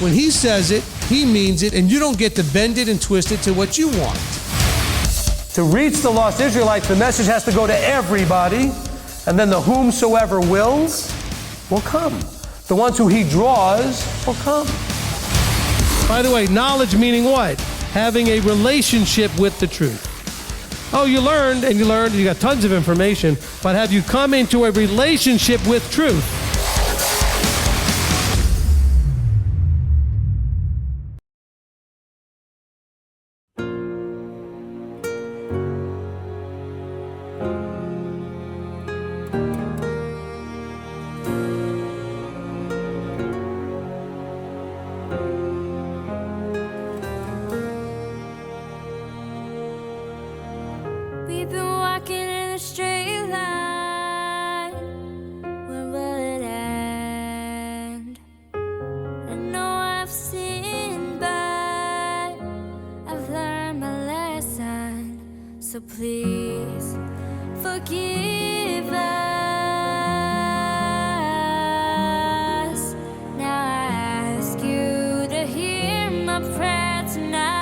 When he says it, he means it, and you don't get to bend it and twist it to what you want. To reach the lost Israelites, the message has to go to everybody, and then the whomsoever will come. The ones who he draws will come. By the way, knowledge meaning what? Having a relationship with the truth. Oh, you learned, and you got tons of information, but have you come into a relationship with truth? We've been walking in a straight line. When will it end? I know I've sinned, but I've learned my lesson. So please forgive us. Now I ask you to hear my prayer tonight.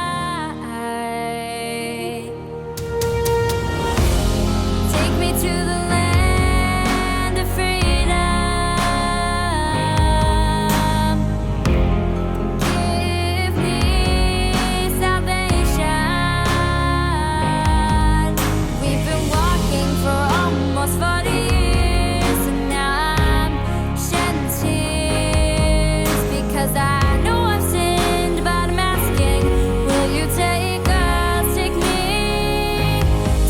To the land of freedom, give me salvation. We've been walking for almost 40 years, and now I'm shedding tears because I know I've sinned, but I'm asking, will you take me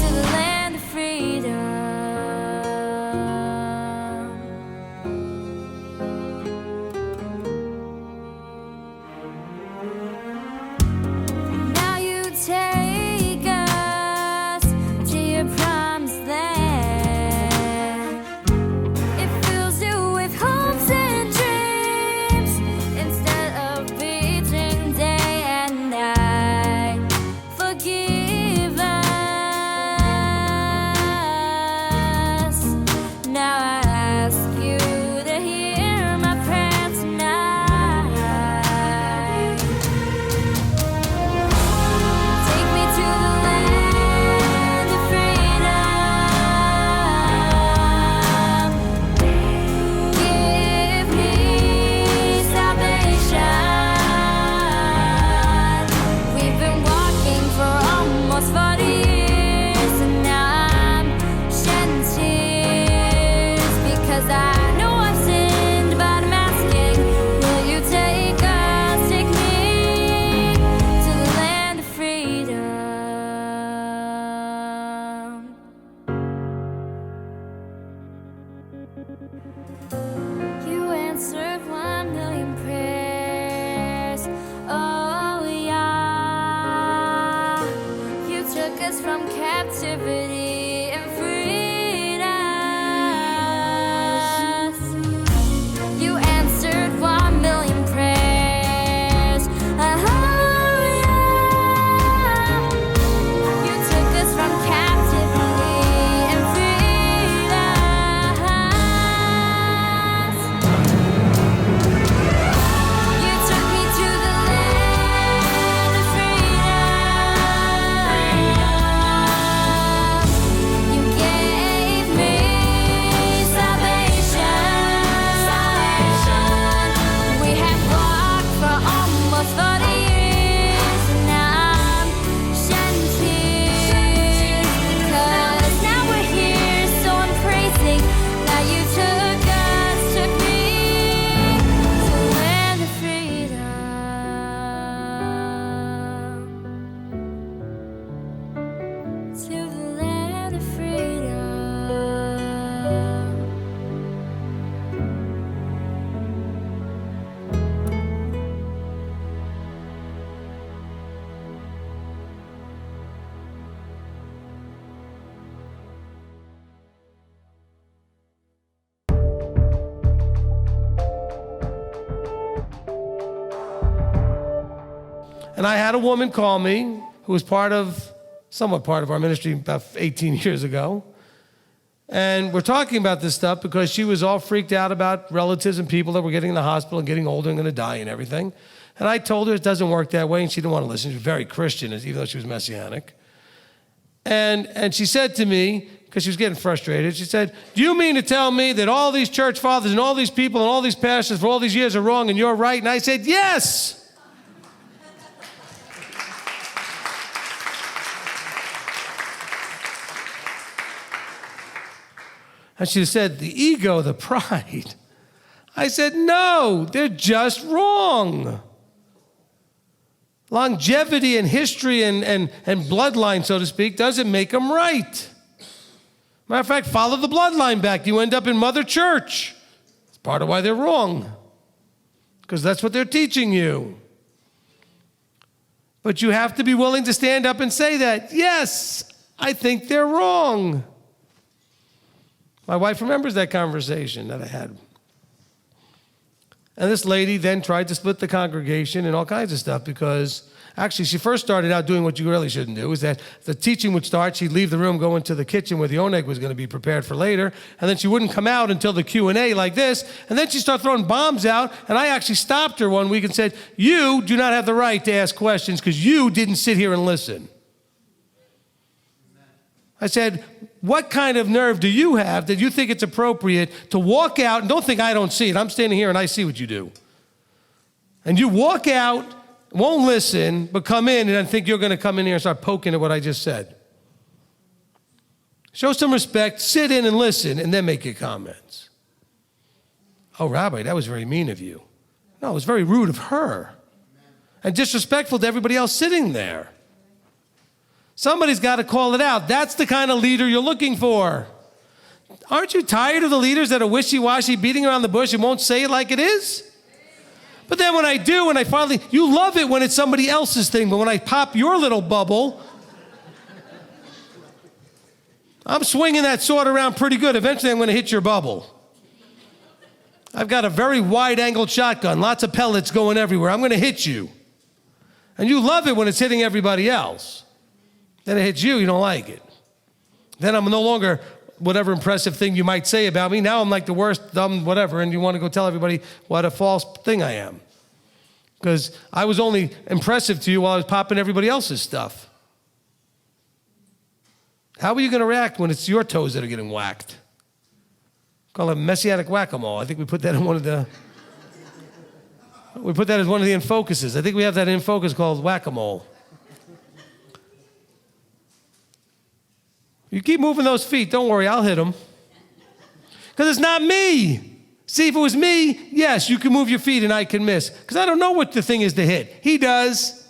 to the land of freedom? Now you take us to your promised land. It fills you with hopes and dreams instead of beating day and night. Forgive us. Now I ask you to hear my prayer tonight. Take me to the land of freedom. Give me salvation. We've been walking for almost 40 years, and now I'm shedding tears because I know I've sinned, but I'm asking, will you take me to the land of freedom? You answered 1 million prayers, oh yeah. You took us from captivity and freed us. You answered 1 million prayers, oh yeah. You took us from captivity and freed us. You took me to the land of freedom. You gave me salvation. We have walked for almost 40 years, and now I'm shedding tears because now we're here, so I'm praising. Now you took me to the land of freedom. To the land of freedom. And I had a woman call me who was somewhat part of our ministry about 18 years ago. And we're talking about this stuff because she was all freaked out about relatives and people that were getting in the hospital and getting older and going to die and everything. And I told her it doesn't work that way, and she didn't want to listen. She was very Christian, even though she was Messianic. And she said to me, because she was getting frustrated, she said, do you mean to tell me that all these church fathers and all these people and all these pastors for all these years are wrong and you're right? And I said, yes. And she said, the ego, the pride. I said, no, they're just wrong. Longevity and history and bloodline, so to speak, doesn't make them right. Matter of fact, follow the bloodline back. You end up in Mother Church. It's part of why they're wrong, because that's what they're teaching you. But you have to be willing to stand up and say that. Yes, I think they're wrong. My wife remembers that conversation that I had. And this lady then tried to split the congregation and all kinds of stuff because actually she first started out doing what you really shouldn't do, is that the teaching would start, she'd leave the room, go into the kitchen where the oneg was going to be prepared for later, and then she wouldn't come out until the Q&A like this, and then she'd start throwing bombs out, and I actually stopped her one week and said, you do not have the right to ask questions because you didn't sit here and listen. I said, what kind of nerve do you have that you think it's appropriate to walk out, and don't think I don't see it. I'm standing here and I see what you do. And you walk out, won't listen, but come in and then think you're going to come in here and start poking at what I just said. Show some respect, sit in and listen, and then make your comments. Oh, Rabbi, that was very mean of you. No, it was very rude of her. And disrespectful to everybody else sitting there. Somebody's got to call it out. That's the kind of leader you're looking for. Aren't you tired of the leaders that are wishy-washy, beating around the bush and won't say it like it is? But then when I do, and I finally, you love it when it's somebody else's thing, but when I pop your little bubble, I'm swinging that sword around pretty good. Eventually I'm going to hit your bubble. I've got a very wide-angled shotgun, lots of pellets going everywhere. I'm going to hit you. And you love it when it's hitting everybody else. Then it hits you, you don't like it. Then I'm no longer whatever impressive thing you might say about me. Now I'm like the worst, dumb, whatever, and you want to go tell everybody what a false thing I am. Because I was only impressive to you while I was popping everybody else's stuff. How are you going to react when it's your toes that are getting whacked? Call it Messianic whack-a-mole. I think we put that in one of the... We put that as one of the in-focuses. I think we have that in-focus called whack-a-mole. You keep moving those feet, don't worry, I'll hit them. Because it's not me. See, if it was me, yes, you can move your feet and I can miss. Because I don't know what the thing is to hit. He does.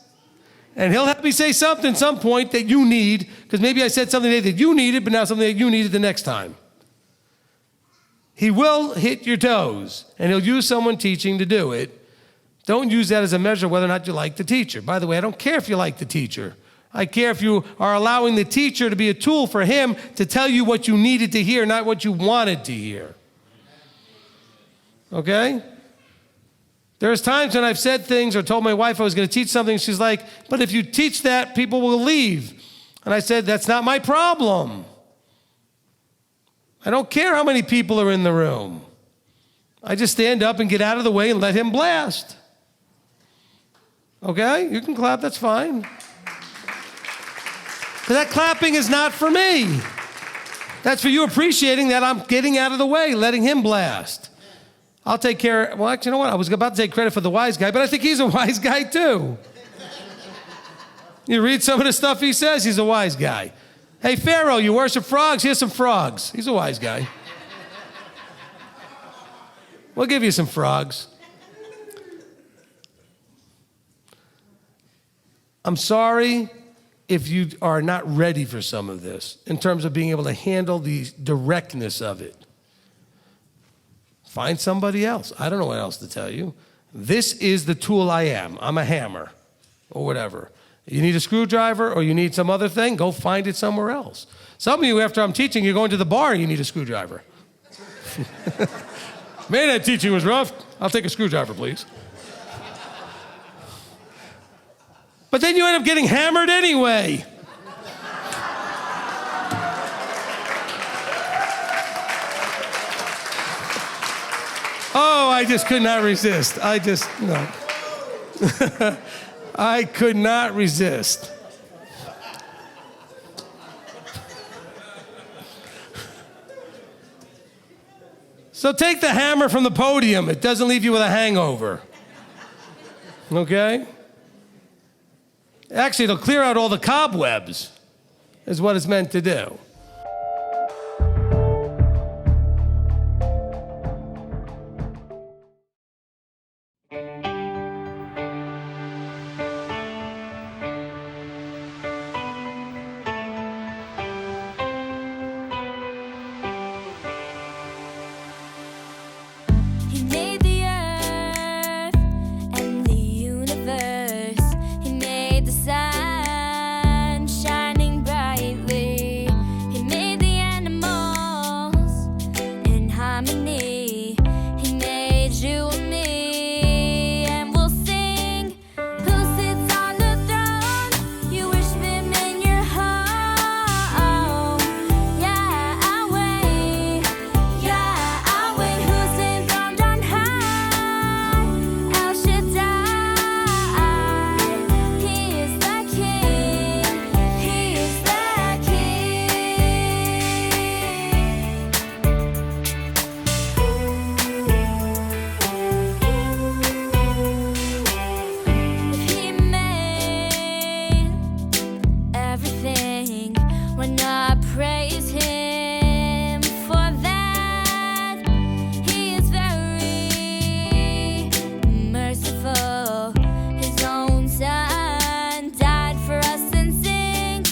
And he'll have me say something at some point that you need, because maybe I said something that you needed, but now something that you needed the next time. He will hit your toes, and he'll use someone teaching to do it. Don't use that as a measure of whether or not you like the teacher. By the way, I don't care if you like the teacher. I care if you are allowing the teacher to be a tool for him to tell you what you needed to hear, not what you wanted to hear. Okay? There's times when I've said things or told my wife I was going to teach something. She's like, but if you teach that, people will leave. And I said, that's not my problem. I don't care how many people are in the room. I just stand up and get out of the way and let him blast. Okay? You can clap, that's fine. But that clapping is not for me. That's for you appreciating that I'm getting out of the way, letting him blast. I'll take care. Well, actually, you know what? I was about to take credit for the wise guy, but I think he's a wise guy too. You read some of the stuff he says, he's a wise guy. Hey, Pharaoh, you worship frogs? Here's some frogs. He's a wise guy. We'll give you some frogs. I'm sorry if you are not ready for some of this in terms of being able to handle the directness of it. Find somebody else. I don't know what else to tell you. This is the tool I am. I'm a hammer or whatever. You need a screwdriver or you need some other thing, go find it somewhere else. Some of you, after I'm teaching, you're going to the bar and you need a screwdriver. Man, that teaching was rough. I'll take a screwdriver, please. But then you end up getting hammered anyway. I just could not resist. No. I could not resist. So take the hammer from the podium. It doesn't leave you with a hangover. Okay? Actually, it'll clear out all the cobwebs, is what it's meant to do. He made the earth and the universe. He made the sun shining brightly. He made the animals in harmony. He made you and me, and we'll sing. Who sits on the throne? You worship him in your home. Yeah, I wait. Yeah, I wait. Who's enthroned on high? El Shaddai. He is the King. He is the If he made everything, why not praise him for that? He is very merciful. His own son died for us and sing.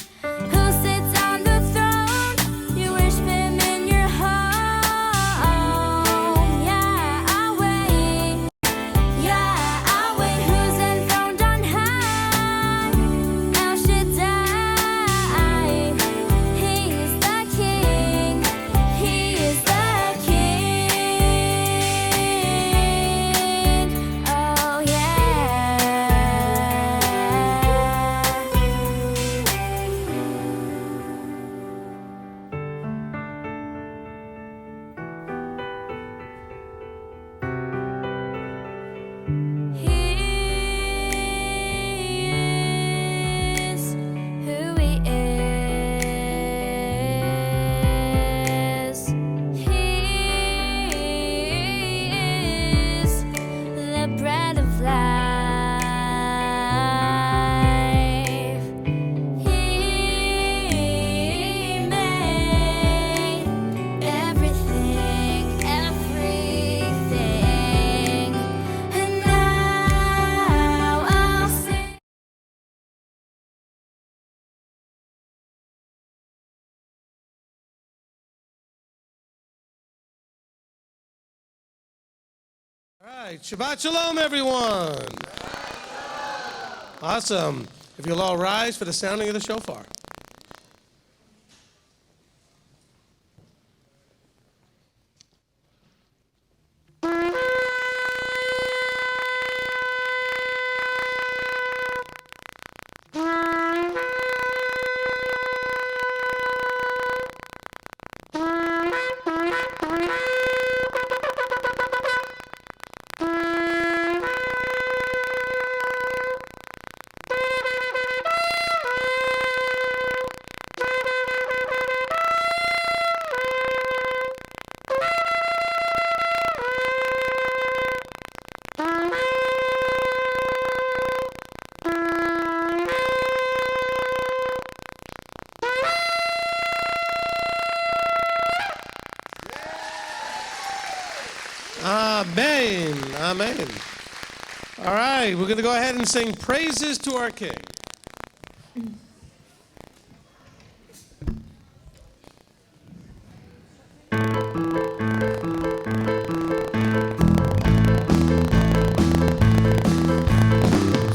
Who sits on the throne? You worship him in your home. Yeah, I wait. Yeah, I wait. Who's enthroned on high? El Shaddai. He is the King. He is the King. Oh yeah. He is who he is. He is the bread of life. He made everything, and now I'll sing. All right, Shabbat Shalom, everyone. Awesome. If you'll all rise for the sounding of the shofar. Amen. Amen. All right, we're going to go ahead and sing praises to our King.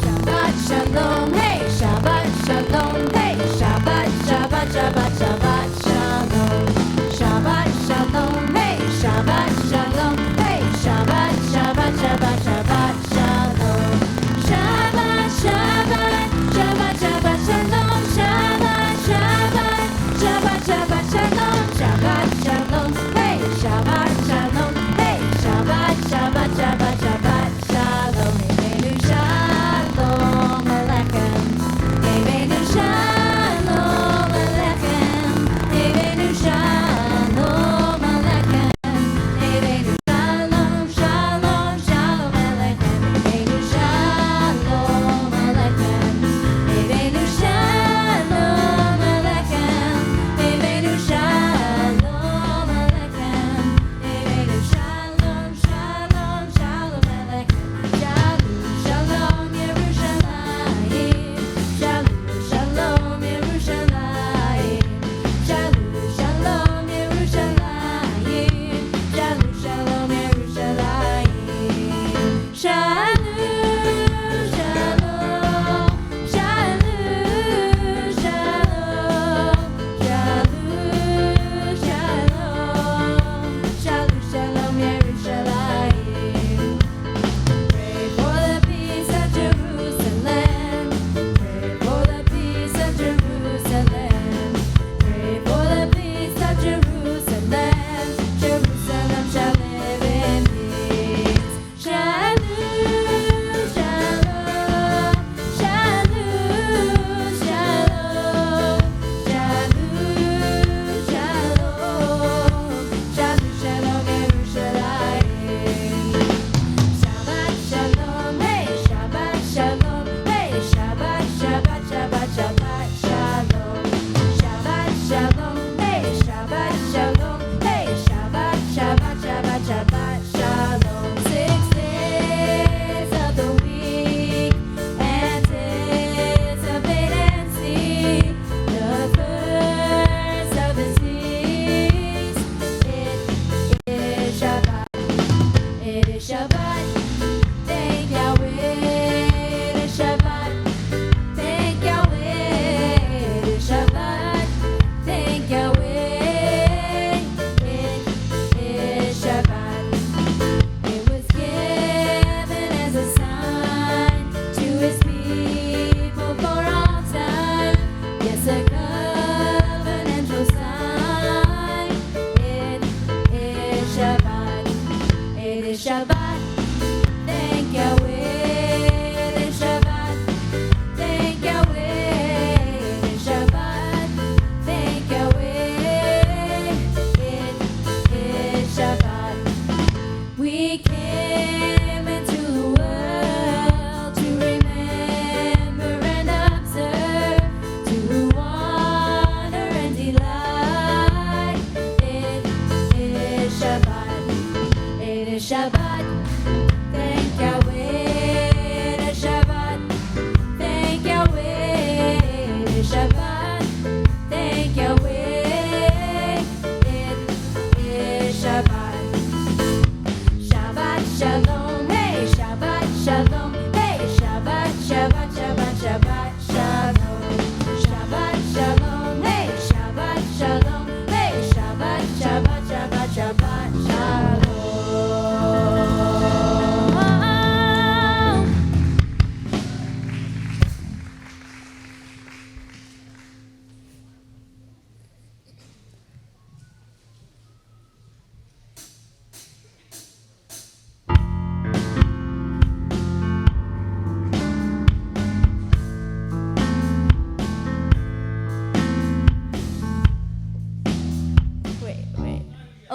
Shabbat shalom, hey, Shabbat shalom, hey, Shabbat, Shabbat, Shabbat, Shabbat shalom. Shabbat shalom, hey, Shabbat shalom, hey, Shabbat, Shabbat, Shabbat, Shabbat shalom. Shabbat, Shabbat, Shabbat, Shabbat shalom.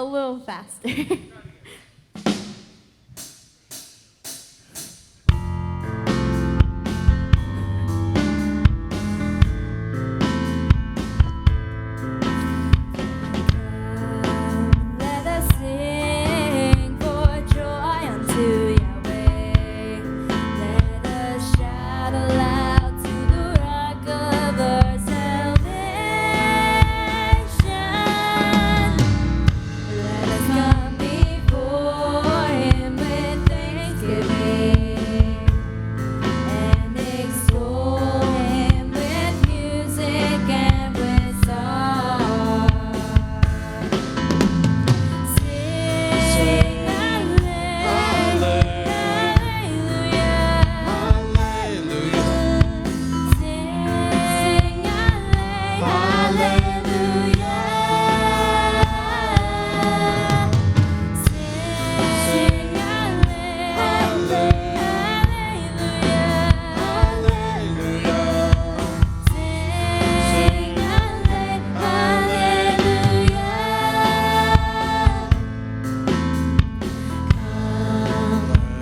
little faster. Let us sing for joy unto Yahweh. Let us shout aloud to the rock of our salvation. Let us come before Him with thanksgiving and extol Him with music and with song. Sing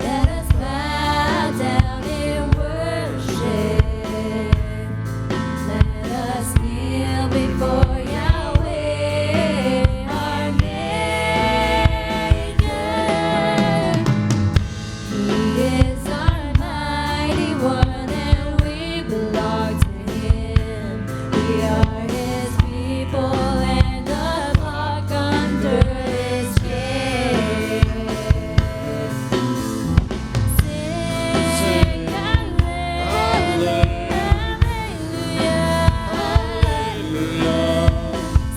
Let us bow down in worship. Let us kneel before Yahweh, our Maker. He is our mighty one, and we belong to Him. We are His people and a flock under His care. Sing hallelujah, hallelujah.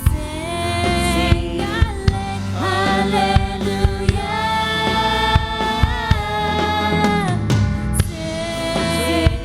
Sing hallelujah. Sing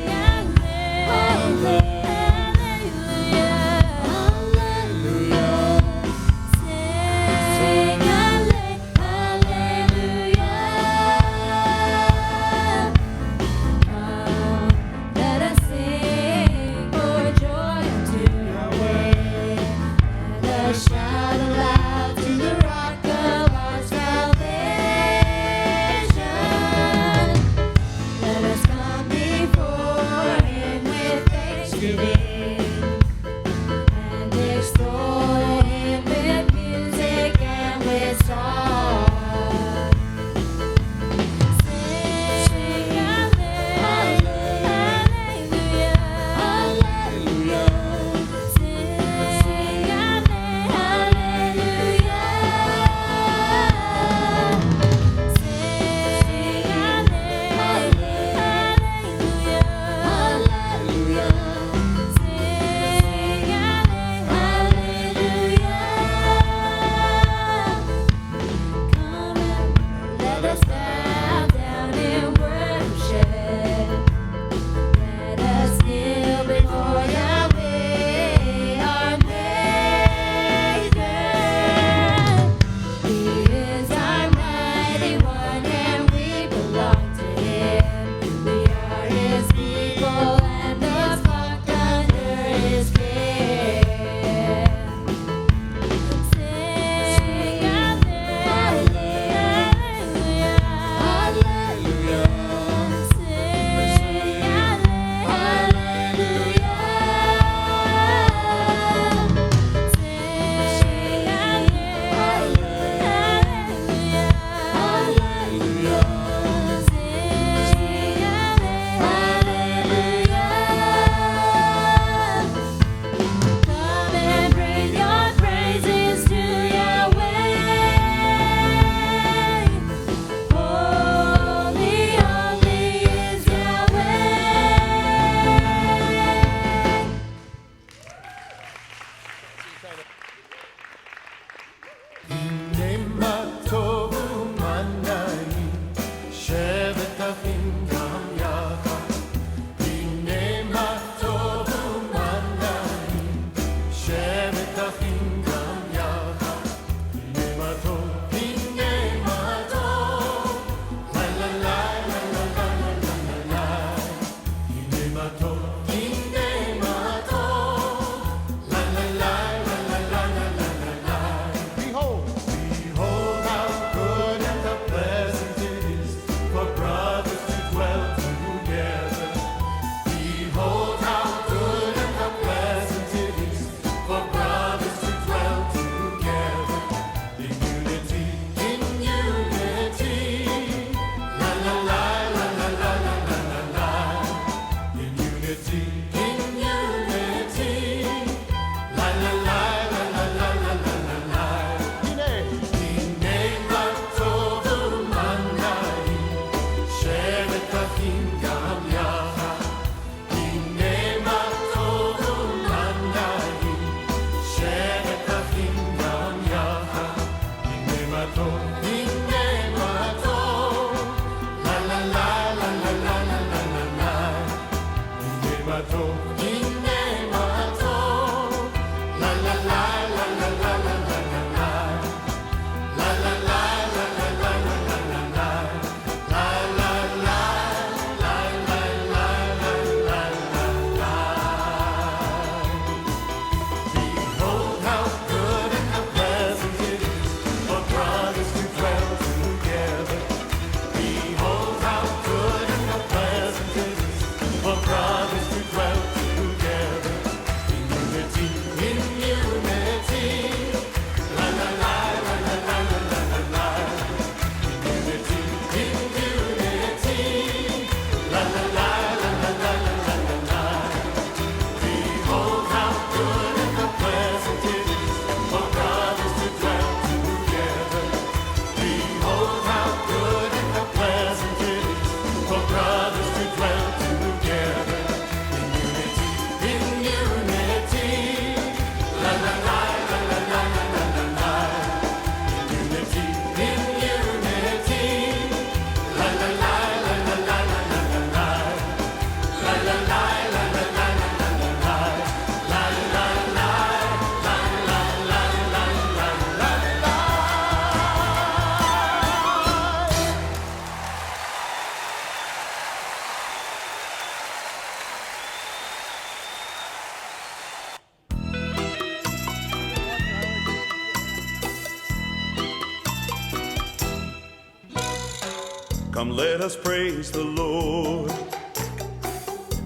Come, let us praise the Lord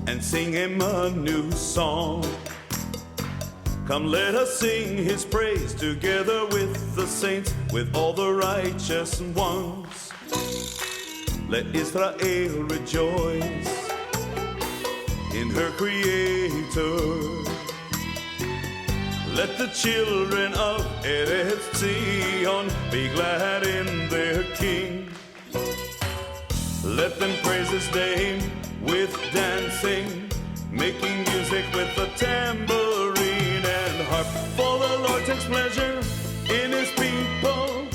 and sing him a new song. Come, let us sing his praise together with the saints, with all the righteous ones. Let Israel rejoice in her Creator. Let the children of Eretz Zion be glad in their King. Let them praise his name with dancing, making music with the tambourine and harp. For the Lord takes pleasure in his people.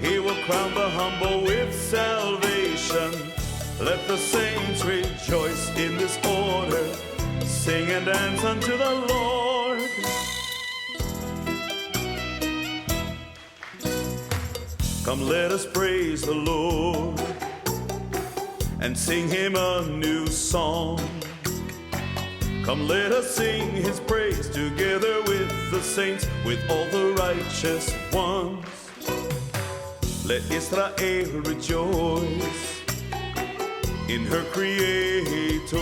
He will crown the humble with salvation. Let the saints rejoice in this order. Sing and dance unto the Lord. Come, let us praise the Lord and sing him a new song. Come, let us sing his praise together with the saints, with all the righteous ones. Let Israel rejoice in her Creator.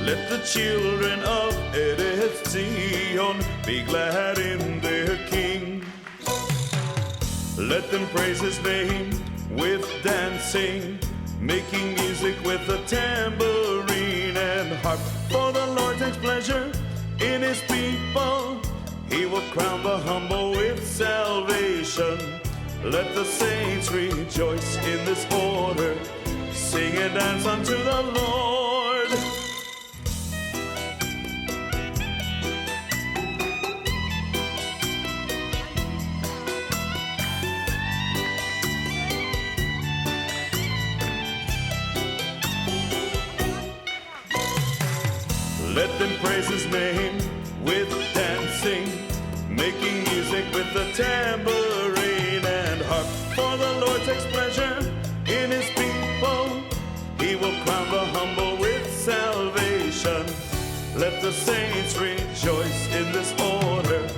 Let the children of Eretz Zion be glad in their King. Let them praise his name with dancing, making music with the tambourine and harp. For the Lord takes pleasure in his people. He will crown the humble with salvation. Let the saints rejoice in this order. Sing and dance unto the Lord. Let them praise his name with dancing, making music with the tambourine and harp. For the Lord takes pleasure in his people. He will crown the humble with salvation. Let the saints rejoice in this order.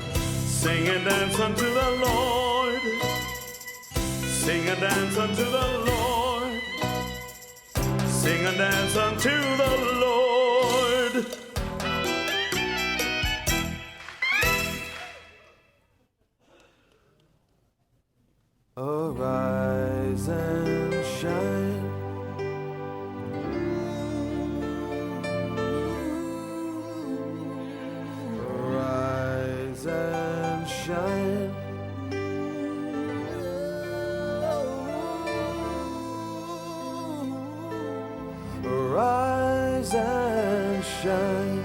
Sing and dance unto the Lord. Sing and dance unto the Lord. Sing and dance unto the Lord. Arise and shine. Arise and shine. Arise and shine,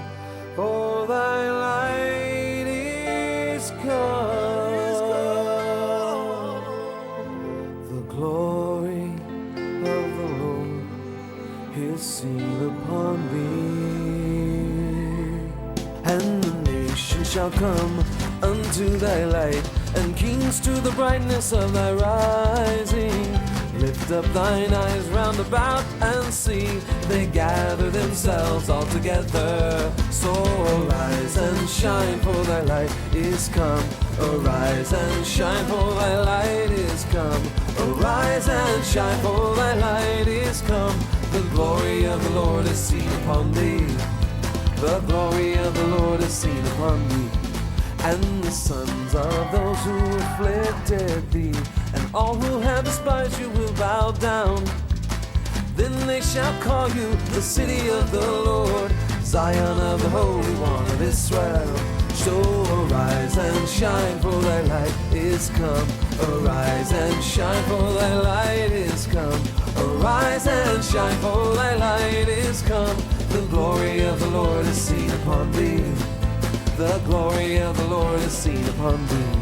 for thy light is come. The glory of the Lord is seen upon thee. And the nations shall come unto thy light, and kings to the brightness of thy rising. Lift up thine eyes round about and see, they gather themselves all together. So arise and shine, for thy light is come. Arise and shine, for thy light is come. Arise and shine, for thy light is come. The glory of the Lord is seen upon thee. The glory of the Lord is seen upon thee. And the sons of those who afflicted thee, and all who have despised you will bow down. Then they shall call you the city of the Lord, Zion of the Holy One of Israel. So arise and shine, for thy light is come. Arise and shine, for thy light is come. Arise and shine, for thy light is come. The glory of the Lord is seen upon thee. The glory of the Lord is seen upon thee.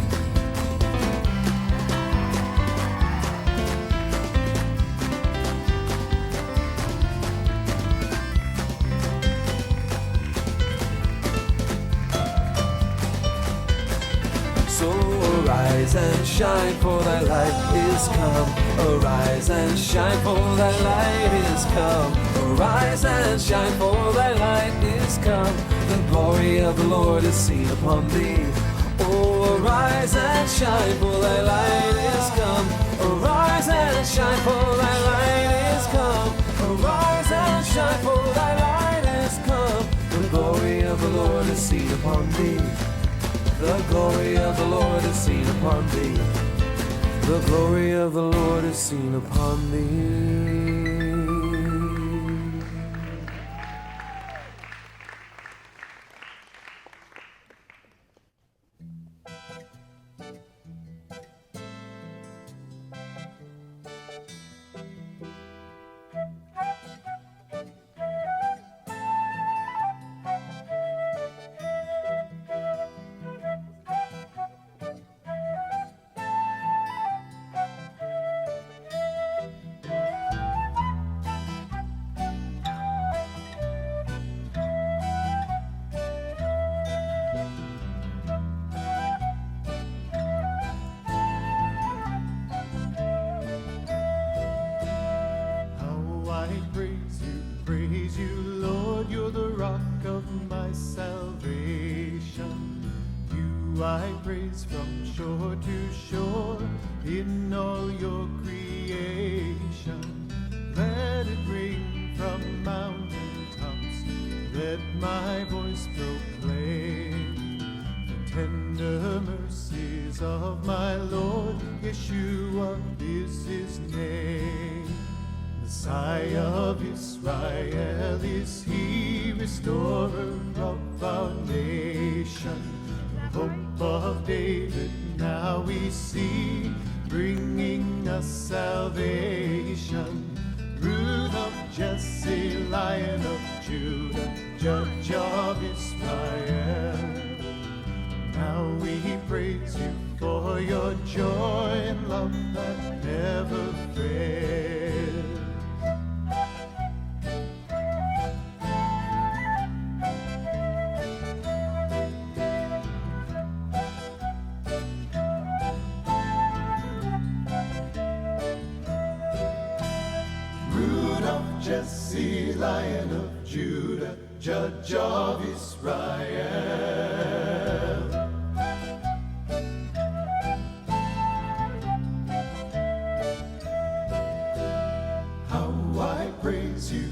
So arise and shine, for thy light is come. Arise and shine, for thy light is come. Arise and shine, for thy light is come. The glory of the Lord is seen upon thee. Oh, arise and shine, for thy light is come. Arise and shine, for thy light is come. Arise and shine, for thy light is come. The glory of the Lord is seen upon thee. The glory of the Lord is seen upon thee. The glory of the Lord is seen upon thee. Praise you, Lord, you're the rock of my salvation. You I praise from shore to shore in all your creation. Let it ring from mountain tops, let my voice proclaim the tender mercies of my Lord. Yeshua is his name. Messiah of Israel is he, restorer of our nation. The hope of David now we see, bringing us salvation. Root of Jesse, Lion of Judah, Judge of Israel. Now we praise you for your joy and love that never fails. Jesse, Lion of Judah, Judge of Israel. How I praise you,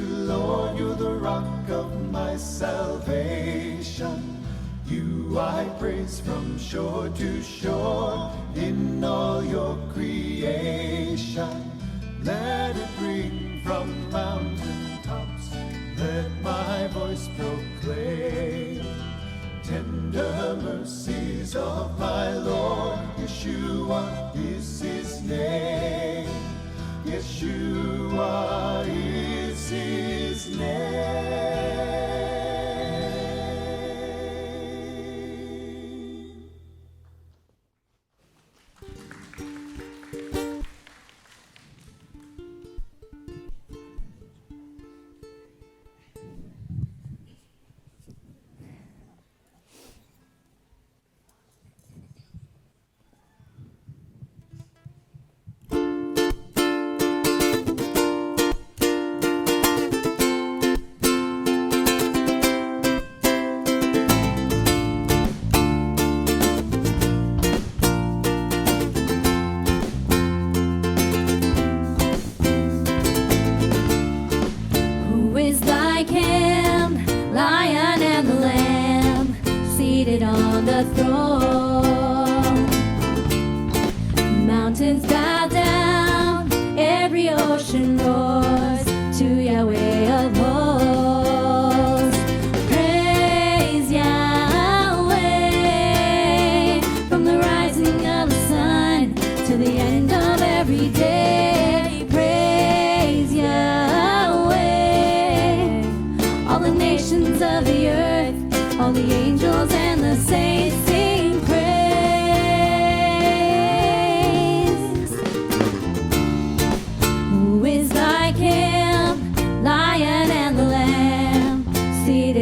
Lord, you're the rock of my salvation. You I praise from shore to shore in all your creation. Let it ring from mountain tops, let my voice proclaim tender mercies of my Lord. Yeshua is his name. Yeshua is his name.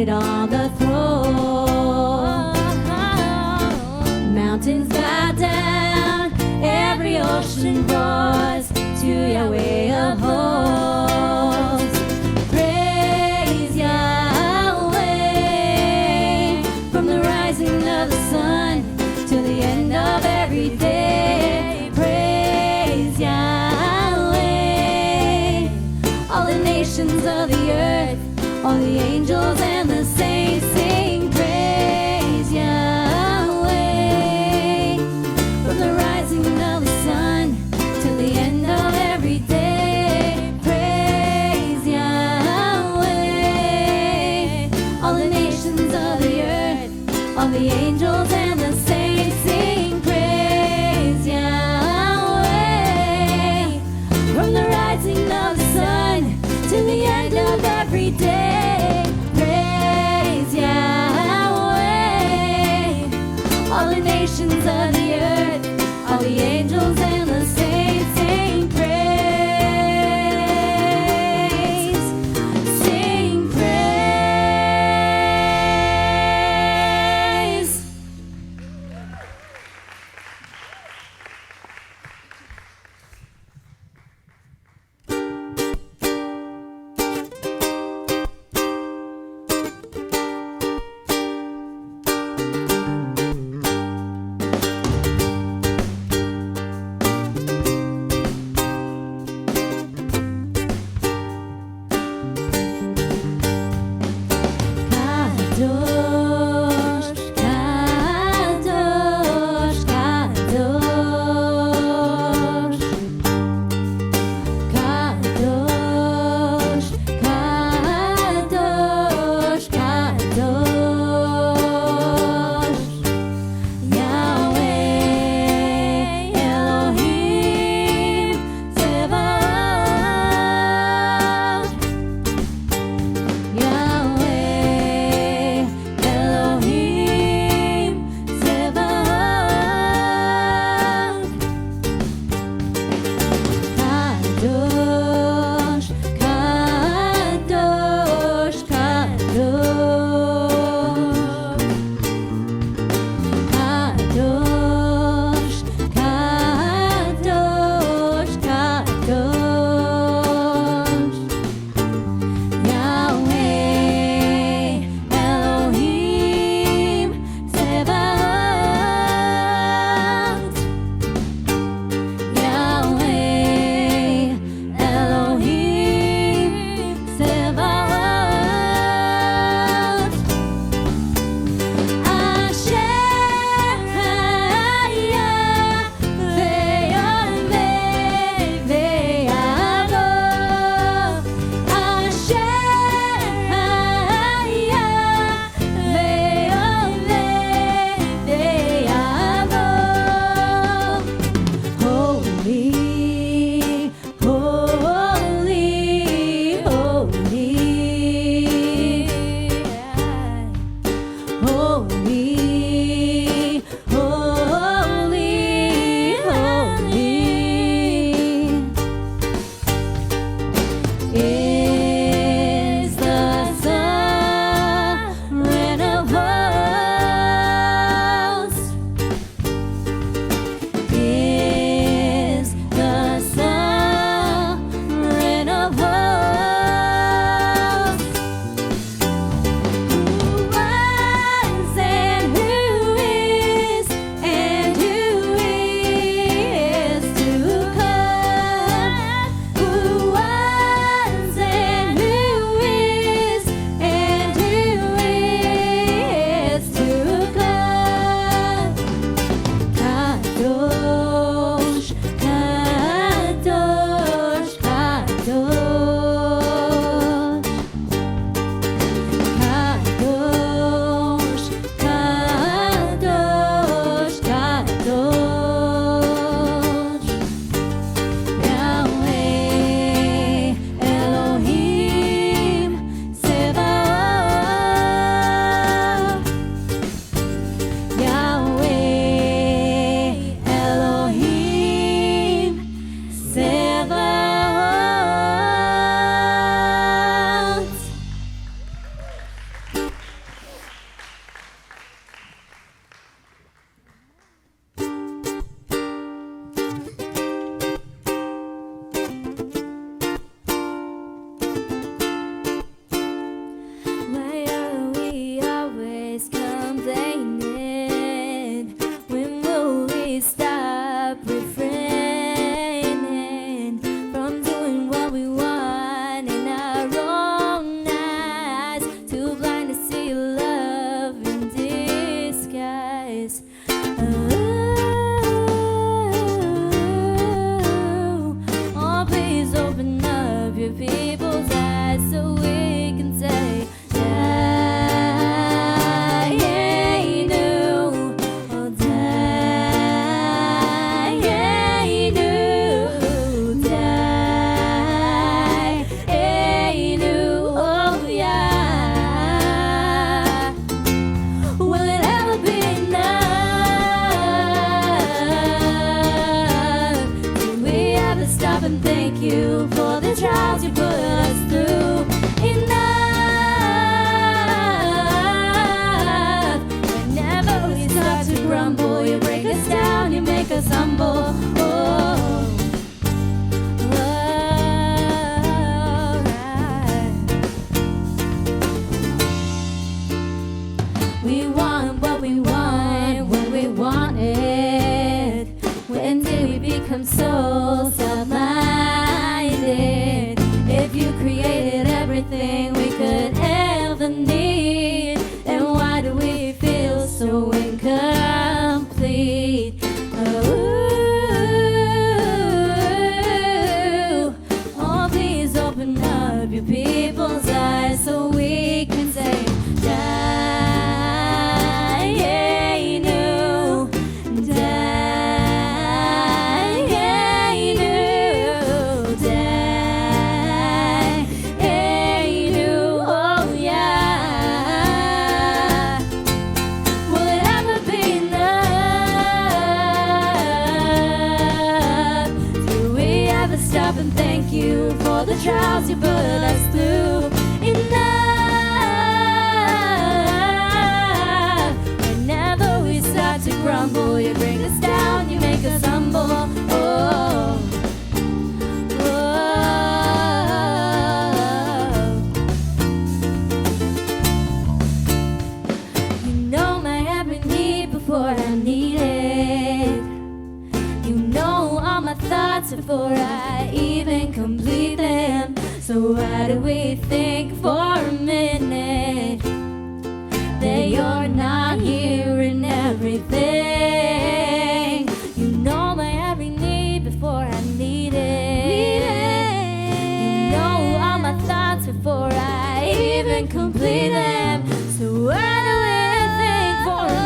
seated on the throne. Mountains bow down, every ocean roars to Yahweh of hosts. Praise Yahweh from the rising of the sun to the end of every day. Praise Yahweh. All the nations of the earth, all the angels and the saints sing praise Yahweh. From the rising of the sun till the end of every day, praise Yahweh. All the nations of the earth, all the angels and the saints sing praise Yahweh. From the rising of the sun till the end of every day, praise Yahweh. All the nations of the earth, all the angels and the saints sing praise, sing praise. you for the trials you put us through. Enough. Whenever we start to grumble, you break us down, you make us humble. We want what we want when we want it. When did we become so self-minded? If you created everything we could ever need, then why do we feel so incomplete? Oh, please open up your people's eyes so we can say, stop and thank you for the trials you put us through. Enough. Whenever we start to grumble, you bring us down, you make us humble. You know my every need before I need it. You know all my thoughts before I even complete them. So why do we think for a minute that you're not here in everything? You know my every need before I need it. You know all my thoughts before I even complete them. So why do we think for a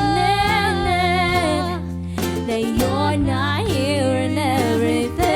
minute that you're not here in everything?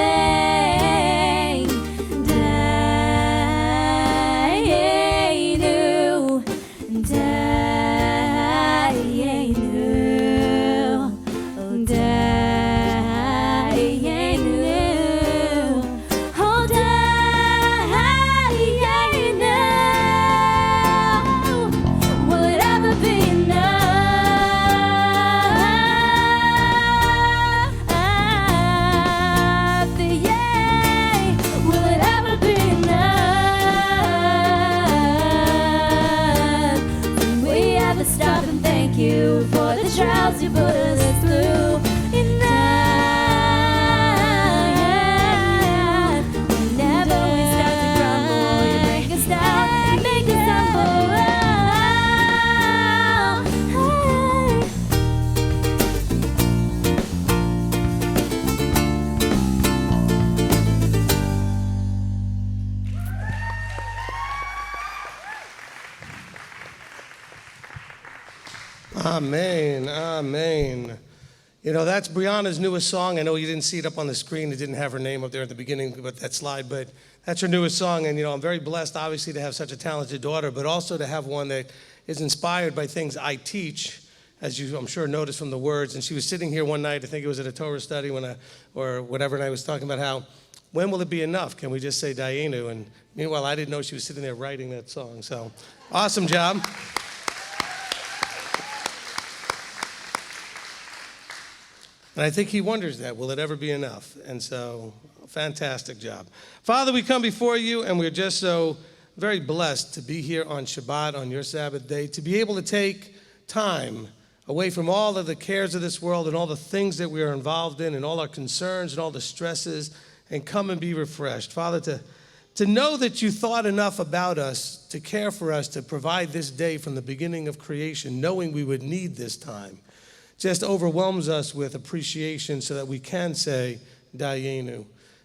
Stop and thank you for the trials you put us through. Enough. Whenever we start to grumble, you make us down, you make us Amen, amen. You know, that's Brianna's newest song. I know you didn't see it up on the screen. It didn't have her name up there at the beginning, but that slide. But that's her newest song. And, you know, I'm very blessed, obviously, to have such a talented daughter, but also to have one that is inspired by things I teach, as you, I'm sure, noticed from the words. And she was sitting here one night, I think it was at a Torah study or whatever, and I was talking about how, when will it be enough? Can we just say Dayenu? And meanwhile, I didn't know she was sitting there writing that song. So, awesome job. And I think he wonders that, will it ever be enough? And so, fantastic job. Father, we come before you, and we're just so very blessed to be here on Shabbat, on your Sabbath day, to be able to take time away from all of the cares of this world and all the things that we are involved in and all our concerns and all the stresses, and come and be refreshed. Father, to know that you thought enough about us, to care for us, to provide this day from the beginning of creation, knowing we would need this time, just overwhelms us with appreciation so that we can say, Dayenu,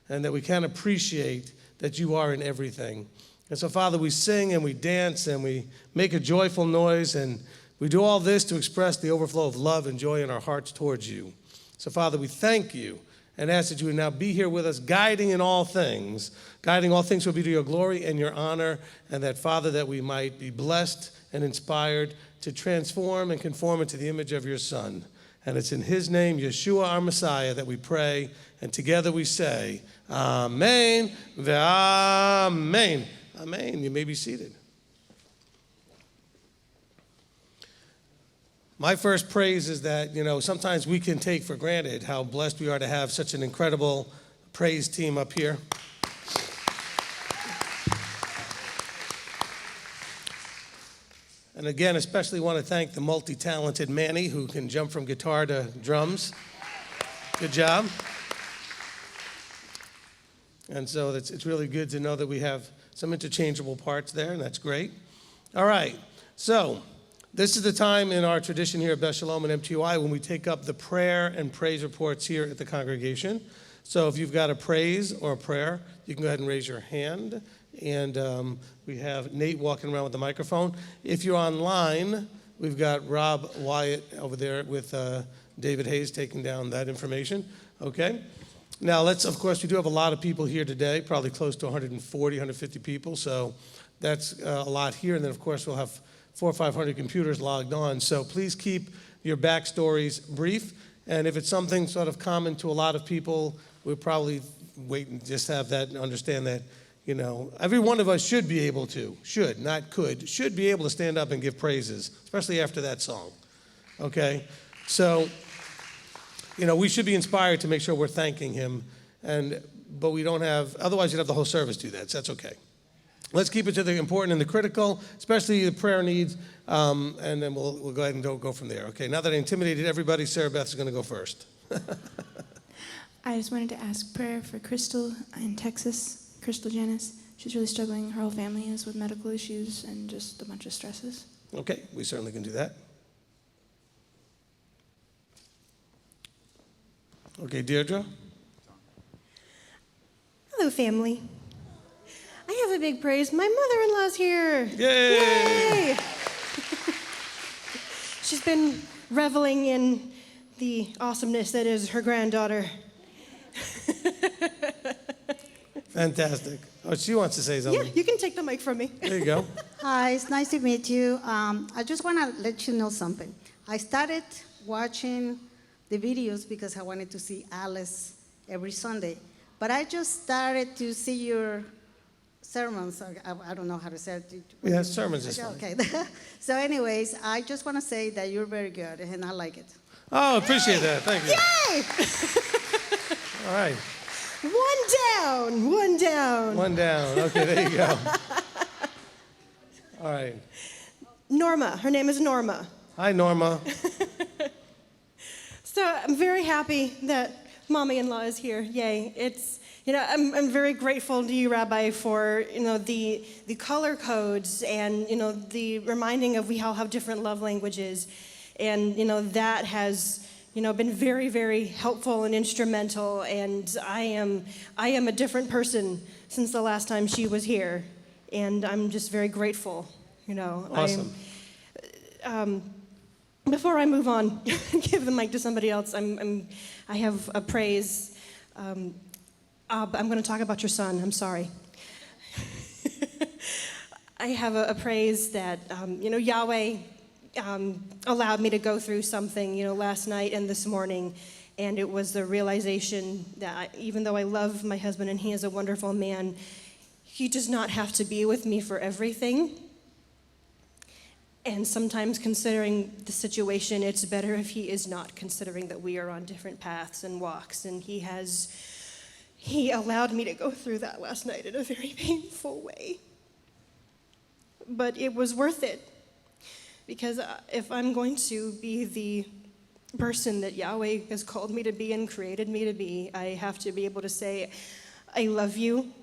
and that we can appreciate that you are in everything. And so, Father, we sing and we dance and we make a joyful noise, and we do all this to express the overflow of love and joy in our hearts towards you. So, Father, we thank you and ask that you would now be here with us, guiding all things will be to your glory and your honor, and that, Father, that we might be blessed and inspired to transform and conform into the image of your Son. And it's in his name, Yeshua, our Messiah, that we pray. And together we say, Amen, Amen. Amen. You may be seated. My first praise is that, sometimes we can take for granted how blessed we are to have such an incredible praise team up here. And again, especially want to thank the multi-talented Manny, who can jump from guitar to drums. Good job. And so it's really good to know that we have some interchangeable parts there, and that's great. All right, so this is the time in our tradition here at Beth Shalom and MTY when we take up the prayer and praise reports here at the congregation. So if you've got a praise or a prayer, you can go ahead and raise your hand. And we have Nate walking around with the microphone. If you're online, we've got Rob Wyatt over there with David Hayes taking down that information. Okay? Now, of course, we do have a lot of people here today, probably close to 140, 150 people. So that's a lot here. And then, of course, we'll have 400 or 500 computers logged on. So please keep your backstories brief. And if it's something sort of common to a lot of people, we'll probably wait and just have that and understand that, every one of us should be able to, should be able to stand up and give praises, especially after that song. Okay? So, we should be inspired to make sure we're thanking him. But we don't have, otherwise you'd have the whole service do that. So that's okay. Let's keep it to the important and the critical, especially the prayer needs, and then we'll go ahead and go from there. Okay, now that I intimidated everybody, Sarah Beth is going to go first. I just wanted to ask prayer for Crystal in Texas, Crystal Janice. She's really struggling. Her whole family is with medical issues and just a bunch of stresses. Okay, we certainly can do that. Okay, Deirdre? Hello, family. I have a big praise. My mother-in-law's here. Yay! Yay! She's been reveling in the awesomeness that is her granddaughter. Fantastic. Oh, she wants to say something. Yeah, you can take the mic from me. There you go. Hi, it's nice to meet you. I just want to let you know something. I started watching the videos because I wanted to see Alice every Sunday. But I just started to see your sermons. I don't know how to say it. Yeah, sermons is fine. Okay. So anyways, I just want to say that you're very good, and I like it. Oh, appreciate that. Thank you. Yay! All right. One down. One down. Okay, there you go. All right. Norma. Her name is Norma. Hi, Norma. So I'm very happy that mommy-in-law is here. Yay. It's, I'm very grateful to you, Rabbi, for, the color codes and, the reminding of we all have different love languages. And, that has, been very, very helpful and instrumental. And I am a different person since the last time she was here. And I'm just very grateful, Awesome. Before I move on, give the mic to somebody else. I have a praise. I'm going to talk about your son. I'm sorry. I have a praise that Yahweh allowed me to go through something last night and this morning, and it was the realization that even though I love my husband and he is a wonderful man, he does not have to be with me for everything. And sometimes considering the situation, it's better if he is not, considering that we are on different paths and walks. And he allowed me to go through that last night in a very painful way. But it was worth it. Because if I'm going to be the person that Yahweh has called me to be and created me to be, I have to be able to say, I love you,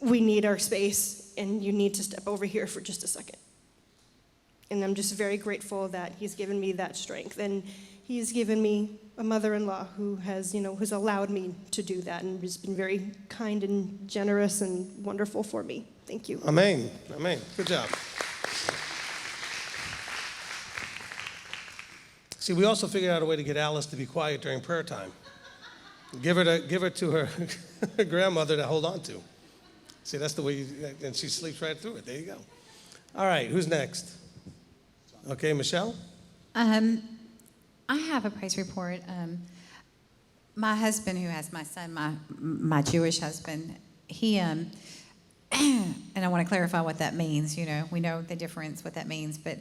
we need our space, and you need to step over here for just a second. And I'm just very grateful that he's given me that strength. And he's given me a mother-in-law who has, who's allowed me to do that and has been very kind and generous and wonderful for me. Thank you. Amen. Amen. Good job. See, we also figured out a way to get Alice to be quiet during prayer time. Give her to her grandmother to hold on to. See, that's the way and she sleeps right through it. There you go. All right, who's next? Okay, Michelle? I have a praise report. My husband, who has my son, my Jewish husband, he and I want to clarify what that means. You know, we know the difference, what that means, but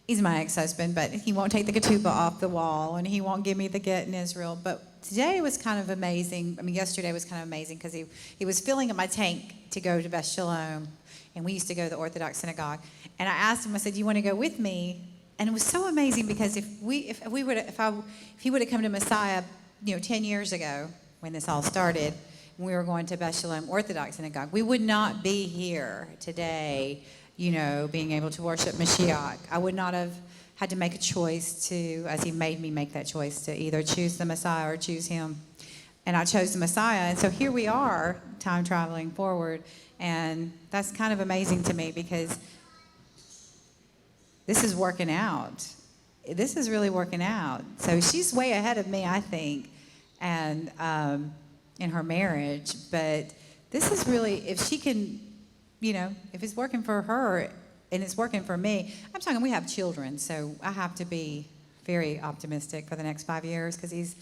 he's my ex-husband. But he won't take the ketubah off the wall, and he won't give me the get in Israel. But today was kind of amazing. I mean, yesterday was kind of amazing because he was filling up my tank to go to Beth Shalom, and we used to go to the Orthodox synagogue. And I asked him, I said, "Do you want to go with me?" And it was so amazing because if he would have come to Messiah, 10 years ago when this all started, when we were going to Beth Shalom Orthodox synagogue, we would not be here today, being able to worship Mashiach. I would not have had to make a choice as he made me make that choice to either choose the Messiah or choose him. And I chose the Messiah. And so here we are, time traveling forward. And that's kind of amazing to me because this is working out. This is really working out. So she's way ahead of me, I think, and in her marriage. But this is really, if she can, if it's working for her and it's working for me. I'm talking, we have children, so I have to be very optimistic for the next 5 years because he's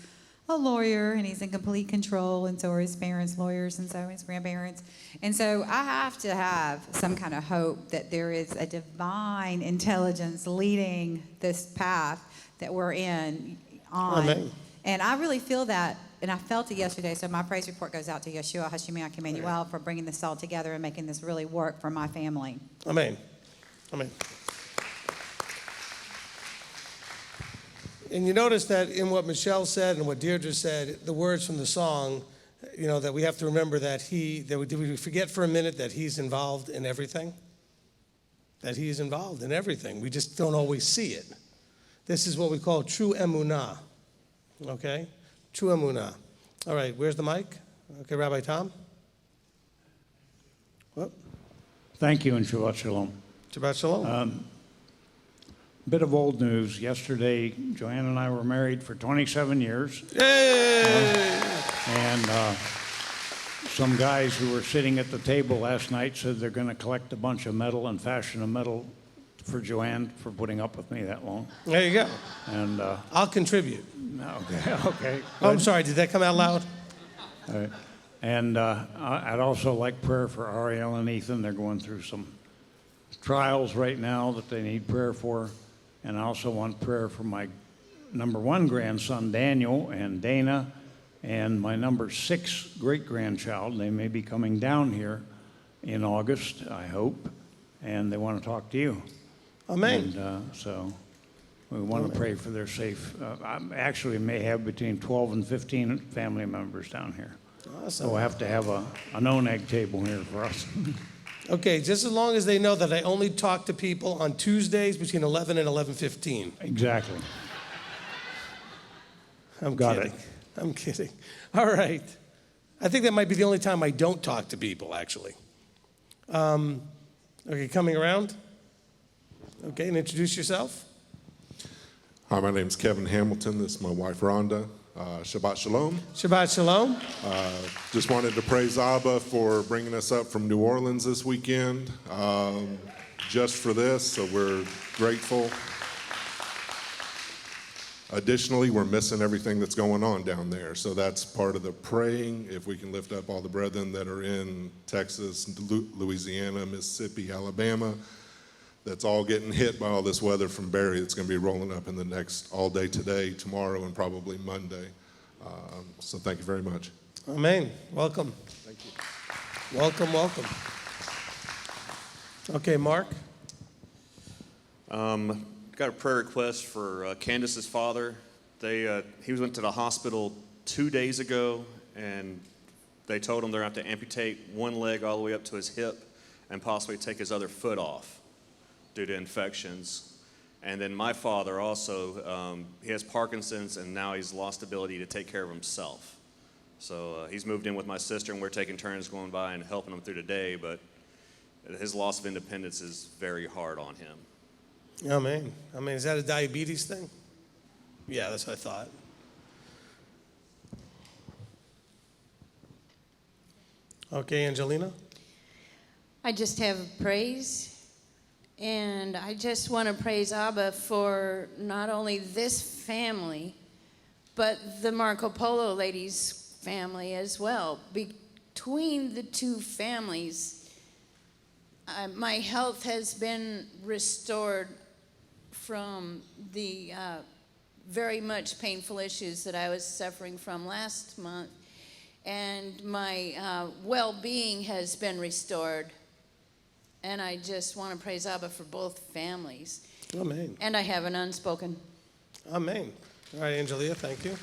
a lawyer and he's in complete control, and so are his parents lawyers, and so are his grandparents. And so I have to have some kind of hope that there is a divine intelligence leading this path that we're on. Amen. And I really feel that, and I felt it yesterday, so my praise report goes out to Yeshua HaShemayach Emmanuel for bringing this all together and making this really work for my family. Amen. Amen. And you notice that in what Michelle said and what Deirdre said, the words from the song, that we have to remember that we forget for a minute that he's involved in everything? That he is involved in everything. We just don't always see it. This is what we call true emunah. Okay? True emunah. All right, where's the mic? Okay, Rabbi Tom? What? Thank you, and Shabbat Shalom. Shabbat Shalom. Bit of old news. Yesterday, Joanne and I were married for 27 years. Yay! And some guys who were sitting at the table last night said they're going to collect a bunch of metal and fashion a medal for Joanne for putting up with me that long. There you go. And I'll contribute. Okay. Oh, I'm sorry. Did that come out loud? All right. And I'd also like prayer for Ariel and Ethan. They're going through some trials right now that they need prayer for. And I also want prayer for my number 1 grandson, Daniel, and Dana, and my number 6 great-grandchild. They may be coming down here in August, I hope, and they want to talk to you. Amen. And so we want to pray for their safe. I actually may have between 12 and 15 family members down here. Awesome. So we'll have to have a no-neg table here for us. Okay, just as long as they know that I only talk to people on Tuesdays between 11 and 11:15. Exactly. I'm Got kidding. it. I'm kidding. All right. I think that might be the only time I don't talk to people, actually. Okay, coming around. Okay, and introduce yourself. Hi, my name's Kevin Hamilton. This is my wife, Rhonda. Shabbat Shalom. Shabbat Shalom. Just wanted to praise Abba for bringing us up from New Orleans this weekend, just for this, so we're grateful. Additionally, we're missing everything that's going on down there, so that's part of the praying. If we can lift up all the brethren that are in Texas, Louisiana, Mississippi, Alabama, that's all getting hit by all this weather from Barry that's going to be rolling up in the next all day today, tomorrow, and probably Monday. So thank you very much. Amen. Welcome. Thank you. Welcome, welcome. Okay, Mark. Got a prayer request for Candace's father. He went to the hospital 2 days ago, and they told him they're going to have to amputate one leg all the way up to his hip and possibly take his other foot off due to infections. And then my father also, he has Parkinson's, and now he's lost the ability to take care of himself. So he's moved in with my sister, and we're taking turns going by and helping him through the day, but his loss of independence is very hard on him. Amen. Is that a diabetes thing? Yeah, that's what I thought. Okay, Angelina. I just have praise And I just want to praise Abba for not only this family, but the Marco Polo ladies' family as well. Between the two families, my health has been restored from the very much painful issues that I was suffering from last month. And my well-being has been restored. And I just want to praise Abba for both families. Amen. And I have an unspoken. Amen. All right, Angelia, thank you.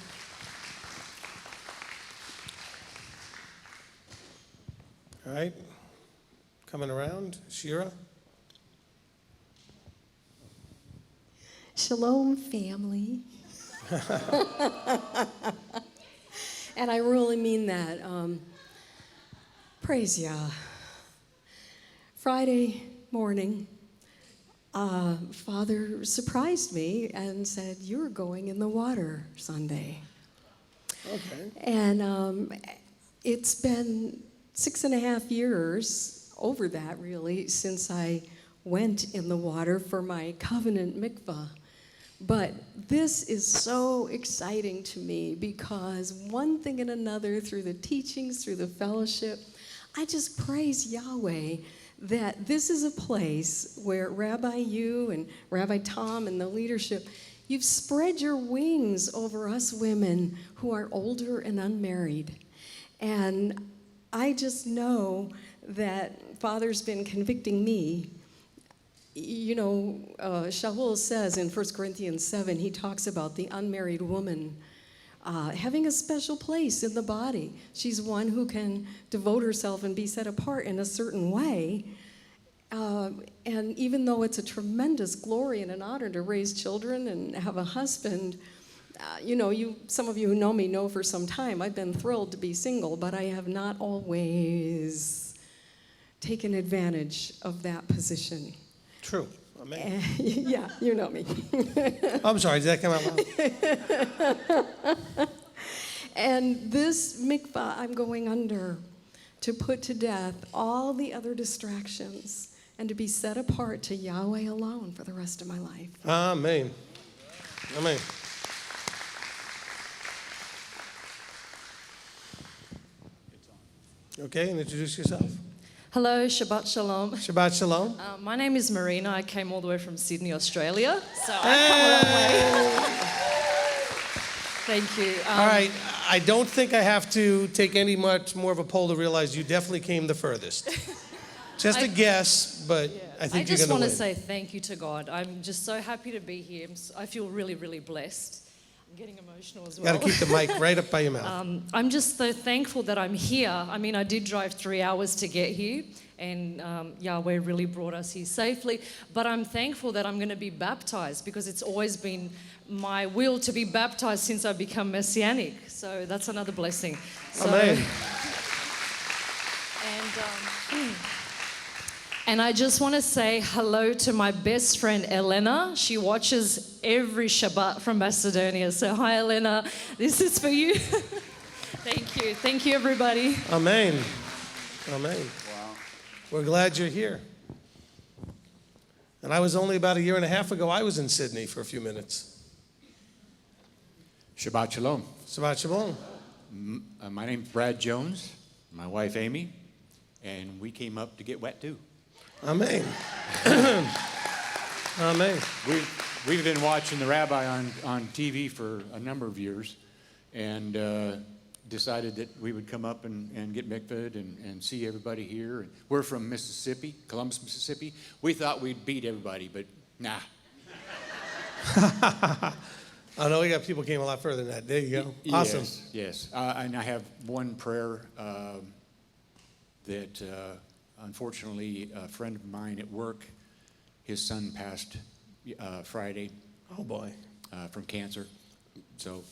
All right. Coming around, Shira. Shalom, family. And I really mean that. Praise Yah. Friday morning, Father surprised me and said, "You're going in the water Sunday." Okay. And it's been 6.5 years, over that really, since I went in the water for my covenant mikvah. But this is so exciting to me because one thing and another, through the teachings, through the fellowship, I just praise Yahweh that this is a place where Rabbi, you and Rabbi Tom and the leadership, you've spread your wings over us women who are older and unmarried. And I just know that Father's been convicting me. You know, Shaul says in 1 Corinthians 7, he talks about the unmarried woman having a special place in the body. She's one who can devote herself and be set apart in a certain way. And even though it's a tremendous glory and an honor to raise children and have a husband, you know, some of you who know me know for some time I've been thrilled to be single, but I have not always taken advantage of that position. True. Amen. Yeah, you know me. I'm sorry, did that come out loud? And this mikvah I'm going under to put to death all the other distractions and to be set apart to Yahweh alone for the rest of my life. Amen. Amen. Okay, and introduce yourself. Hello, Shabbat Shalom. Shabbat Shalom. My name is Marina. I came all the way from Sydney, Australia. So I've come a long way. Thank you. All right, I don't think I have to take any much more of a poll to realize you definitely came the furthest. Just a guess, but I think you're going to win. I just want to say thank you to God. I'm just so happy to be here. I feel really, really blessed. I'm getting emotional as well. Got to keep the mic right up by your mouth. I'm just so thankful that I'm here. I mean, I did drive 3 hours to get here, and Yahweh really brought us here safely. But I'm thankful that I'm going to be baptized because it's always been my will to be baptized since I become Messianic. So that's another blessing. So, Amen. And I just want to say hello to my best friend, Elena. She watches every Shabbat from Macedonia. So hi, Elena. This is for you. Thank you. Thank you, everybody. Amen. Amen. Wow. We're glad you're here. And I was only about 1.5 years ago, I was in Sydney for a few minutes. Shabbat Shalom. Shabbat Shalom. My name's Brad Jones, my wife Amy, and we came up to get wet too. Amen. Amen. We've been watching the rabbi on TV for a number of years, and decided that we would come up and get mikvahed and see everybody here. And we're from Mississippi, Columbus, Mississippi. We thought we'd beat everybody, but nah. I know we got people came a lot further than that. There you go. Awesome. Yes. And I have one prayer that unfortunately a friend of mine at work, his son passed Friday. Oh boy. From cancer. So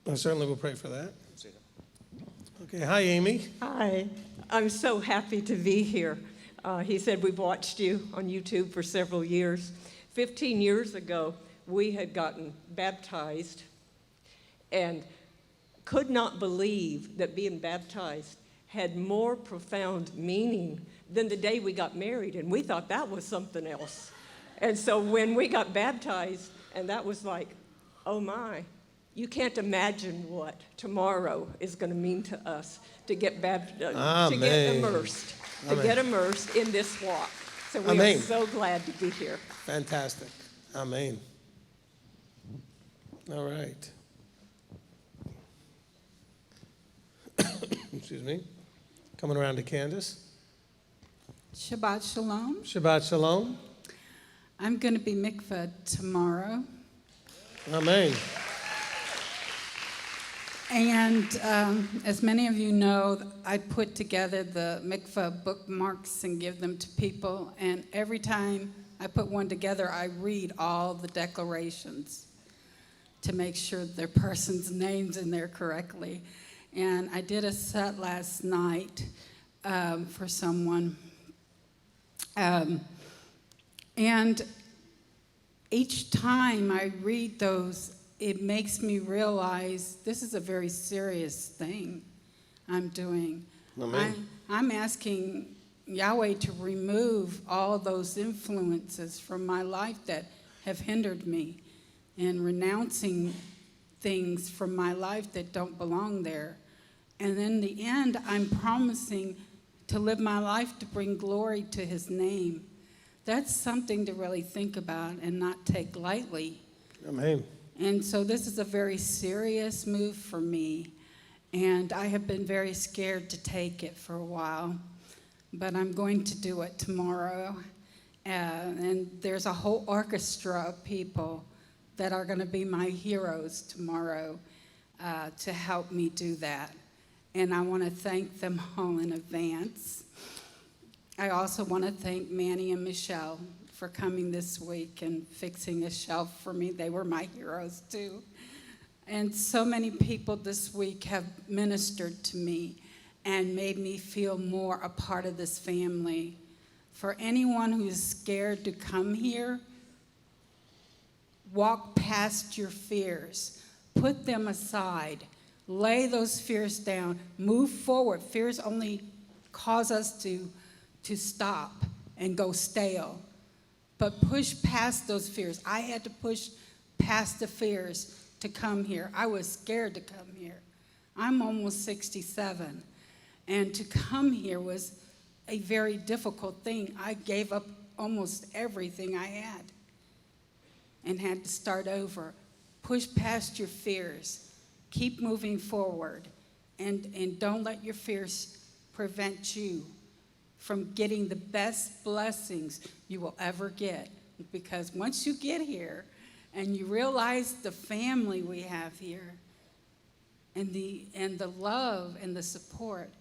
I certainly will pray for that. Okay. Hi, Amy. Hi. I'm so happy to be here. He said we've watched you on YouTube for several years. 15 years ago, we had gotten baptized and could not believe that being baptized had more profound meaning than the day we got married, and we thought that was something else. And so when we got baptized, and that was like, oh my, you can't imagine what tomorrow is going to mean to us to get baptized, to get immersed, in this walk. So we are so glad to be here. Fantastic. Amen. All right. Excuse me. Coming around to Candace. Shabbat Shalom. Shabbat Shalom. I'm going to be mikvah tomorrow. Amen. And as many of you know, I put together the mikvah bookmarks and give them to people. And every time I put one together, I read all the declarations to make sure their person's name's in there correctly. And I did a set last night for someone. And each time I read those, it makes me realize this is a very serious thing I'm doing. I'm asking Yahweh to remove all those influences from my life that have hindered me, and renouncing things from my life that don't belong there. And in the end, I'm promising to live my life to bring glory to his name. That's something to really think about and not take lightly. Amen. And so this is a very serious move for me, and I have been very scared to take it for a while, but I'm going to do it tomorrow. And there's a whole orchestra of people that are going to be my heroes tomorrow to help me do that. And I want to thank them all in advance. I also want to thank Manny and Michelle for coming this week and fixing a shelf for me. They were my heroes too. And so many people this week have ministered to me and made me feel more a part of this family. For anyone who's scared to come here, walk past your fears. Put them aside. Lay those fears down. Move forward. Fears only cause us to stop and go stale. But push past those fears. I had to push past the fears to come here. I was scared to come here. I'm almost 67. And to come here was a very difficult thing. I gave up almost everything I had and had to start over. Push past your fears. Keep moving forward. And don't let your fears prevent you from getting the best blessings you will ever get. Because once you get here and you realize the family we have here and the love and the support,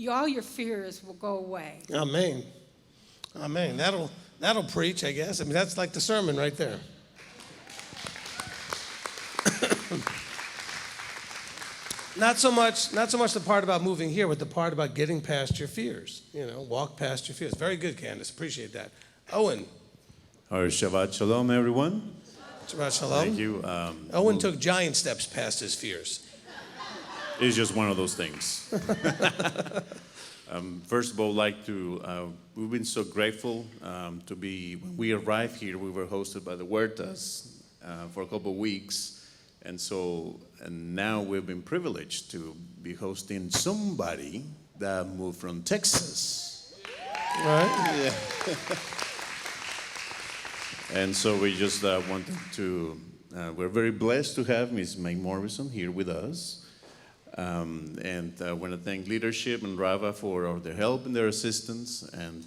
all your fears will go away. Amen. Amen. That'll preach, I guess. I mean, that's like the sermon right there. Not so much the part about moving here, but the part about getting past your fears. Walk past your fears. Very good, Candace. Appreciate that. Owen. Or Shabbat Shalom, everyone. Shabbat Shalom. Thank you. Owen took giant steps past his fears. It's just one of those things. First of all, we've been so grateful to be, when we arrived here, we were hosted by the Huertas for a couple of weeks. And now we've been privileged to be hosting somebody that moved from Texas. Right? Yeah. And so we just wanted to, we're very blessed to have Ms. May Morrison here with us. And I want to thank leadership and Rava for their help and their assistance. And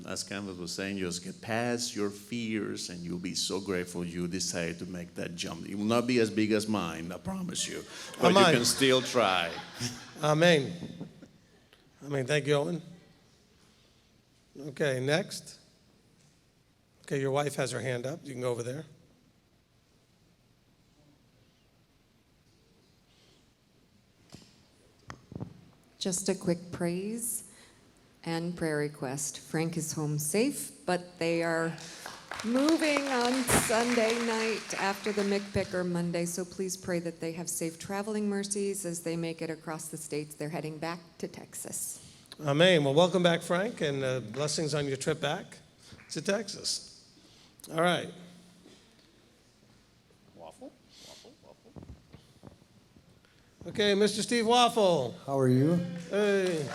as Candace was saying, just get past your fears and you'll be so grateful you decided to make that jump. It will not be as big as mine, I promise you. But you can still try. Amen. Thank you, Owen. Okay, next. Okay, your wife has her hand up. You can go over there. Just a quick praise and prayer request. Frank is home safe, but they are moving on Sunday night after the McPicker Monday, so please pray that they have safe traveling mercies as they make it across the states. They're heading back to Texas. Amen. Well, welcome back, Frank, and blessings on your trip back to Texas. All right. Waffle. Okay, Mr. Steve Waffle. How are you? Hey.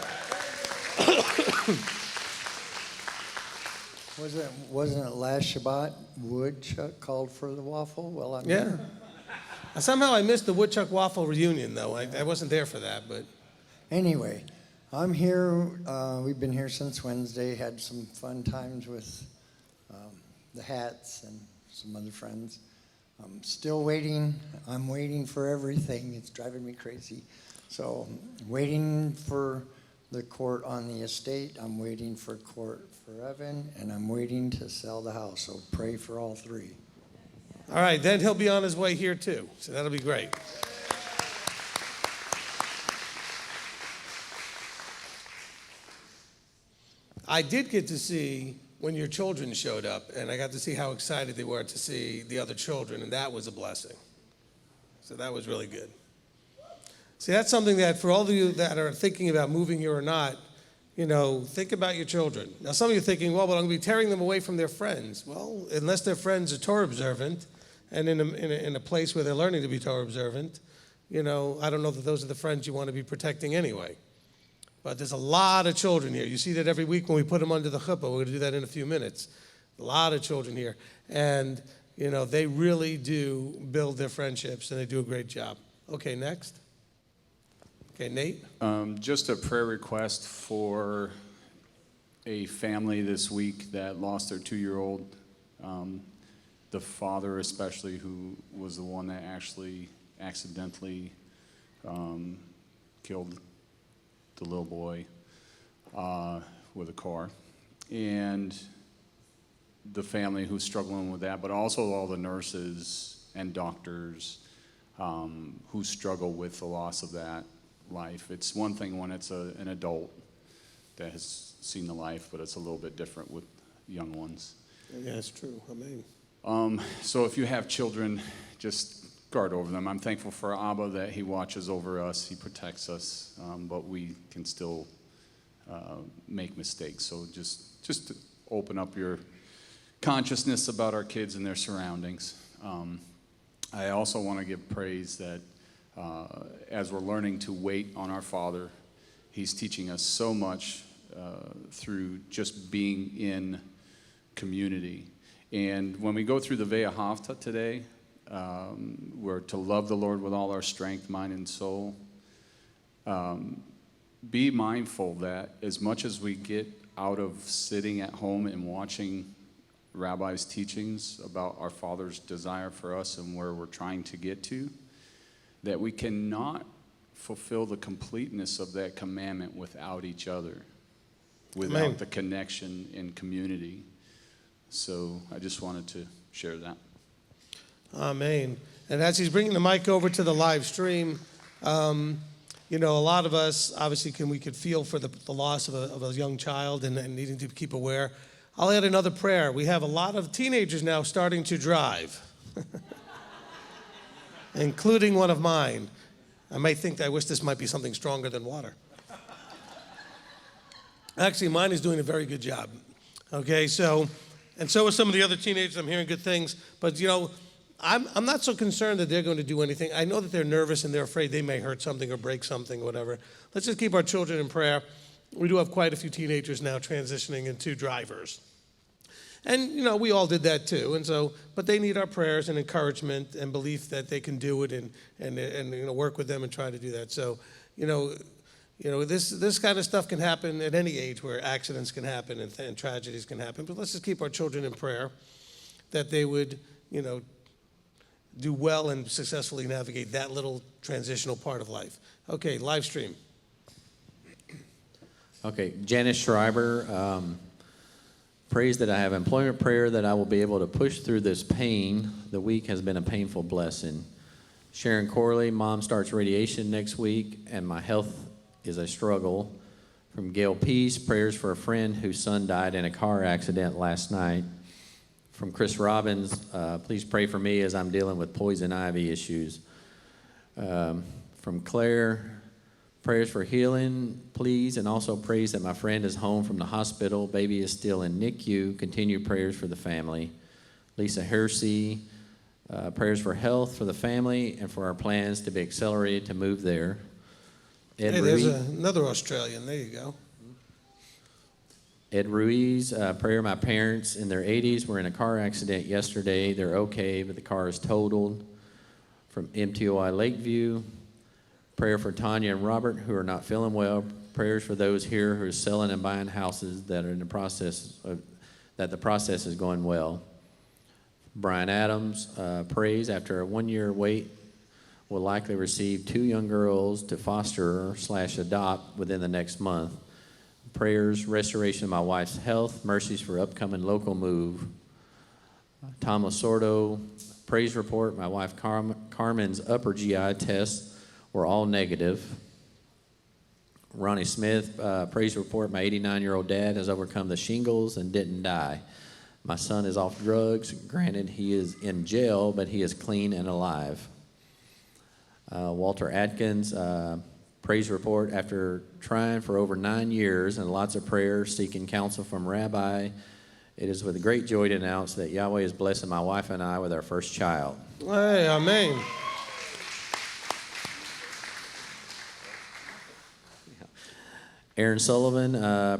Wasn't it last Shabbat Woodchuck called for the waffle? Well, I'm Yeah. here. Somehow I missed the Woodchuck Waffle reunion, though. I wasn't there for that, but. Anyway, I'm here. We've been here since Wednesday. Had some fun times with the Hats and some other friends. I'm still waiting. I'm waiting for everything. It's driving me crazy. So, waiting for the court on the estate. I'm waiting for court for Evan, and I'm waiting to sell the house. So pray for all three. All right, then he'll be on his way here too. So that'll be great. I did get to see when your children showed up, and I got to see how excited they were to see the other children, and that was a blessing. So that was really good. See, that's something that for all of you that are thinking about moving here or not, think about your children. Now, some of you are thinking, well, but I'm going to be tearing them away from their friends. Well, unless their friends are Torah observant and in a place where they're learning to be Torah observant, I don't know that those are the friends you want to be protecting anyway. But there's a lot of children here. You see that every week when we put them under the chuppah. We're going to do that in a few minutes. A lot of children here. And, they really do build their friendships, and they do a great job. Okay, next. Okay, Nate? Just a prayer request for a family this week that lost their 2-year-old. The father especially, who was the one that actually accidentally killed the little boy with a car. And the family who's struggling with that, but also all the nurses and doctors who struggle with the loss of that life. It's one thing when it's an adult that has seen the life, but it's a little bit different with young ones. Yeah, it's true. Amen. So if you have children, just guard over them. I'm thankful for Abba that he watches over us, he protects us, but we can still make mistakes. So just to open up your consciousness about our kids and their surroundings. I also want to give praise that as we're learning to wait on our Father, he's teaching us so much through just being in community. And when we go through the Ve'ahavta today, we're to love the Lord with all our strength, mind, and soul. Be mindful that as much as we get out of sitting at home and watching Rabbi's teachings about our Father's desire for us and where we're trying to get to, that we cannot fulfill the completeness of that commandment without each other, without Amen. The connection in community. So I just wanted to share that. Amen. And as he's bringing the mic over to the live stream, a lot of us, obviously, we could feel for the loss of a young child and needing to keep aware. I'll add another prayer. We have a lot of teenagers now starting to drive, including one of mine. I wish this might be something stronger than water. Actually, mine is doing a very good job. Okay, so are some of the other teenagers. I'm hearing good things, but I'm not so concerned that they're going to do anything. I know that they're nervous and they're afraid they may hurt something or break something, whatever. Let's just keep our children in prayer. We do have quite a few teenagers now transitioning into drivers. And, we all did that too. But they need our prayers and encouragement and belief that they can do it and work with them and try to do that. So, this kind of stuff can happen at any age where accidents can happen and tragedies can happen. But let's just keep our children in prayer that they would, do well and successfully navigate that little transitional part of life. Okay, live stream. Okay, Janice Schreiber, prays that I have employment prayer that I will be able to push through this pain. The week has been a painful blessing. Sharon Corley, mom starts radiation next week, and my health is a struggle. From Gail Peace, prayers for a friend whose son died in a car accident last night. From Chris Robbins, please pray for me as I'm dealing with poison ivy issues. From Claire, Prayers for healing, please, and also praise that my friend is home from the hospital. Baby is still in NICU. Continued prayers for the family. Lisa Hersey, prayers for health for the family and for our plans to be accelerated to move there. Ed Hey, there's Ruiz, another Australian. There you go. Ed Ruiz, prayer my parents in their 80s were in a car accident yesterday. They're okay, but the car is totaled. From MTOI Lakeview, prayer for Tanya and Robert who are not feeling well. Prayers for those here who are selling and buying houses that are in the process of, that the process is going well. Brian Adams, prays after a 1-year wait will likely receive 2 young girls to foster/adopt within the next month. Prayers, restoration of my wife's health, mercies for upcoming local move. Tom Lasordo, praise report, my wife Carmen's upper GI tests were all negative. Ronnie Smith, praise report, my 89-year-old dad has overcome the shingles and didn't die. My son is off drugs. Granted, he is in jail, but he is clean and alive. Walter Atkins, praise report, after trying for over 9 years and lots of prayers, seeking counsel from Rabbi, it is with great joy to announce that Yahweh is blessing my wife and I with our first child. Hey, amen. Aaron Sullivan,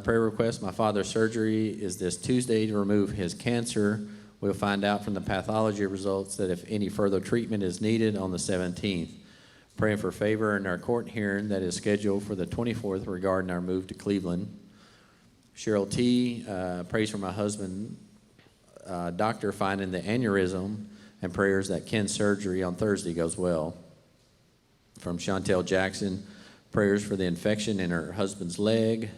prayer request, my father's surgery is this Tuesday to remove his cancer. We'll find out from the pathology results that if any further treatment is needed on the 17th. Praying for favor in our court hearing that is scheduled for the 24th regarding our move to Cleveland. Cheryl T., prays for my husband, doctor finding the aneurysm, and prayers that Ken's surgery on Thursday goes well. From Chantel Jackson, prayers for the infection in her husband's leg.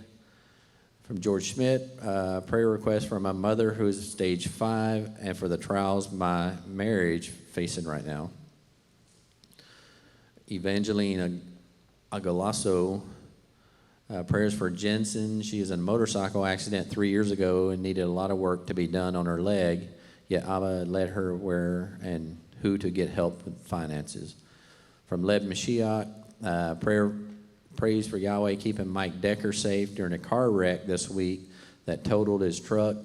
From George Schmidt, prayer request for my mother who is stage 5 and for the trials my marriage facing right now. Evangeline Agalasso, prayers for Jensen. She is in a motorcycle accident 3 years ago and needed a lot of work to be done on her leg, yet Abba led her where and who to get help with finances. From Leb Mashiach, praise for Yahweh keeping Mike Decker safe during a car wreck this week that totaled his truck.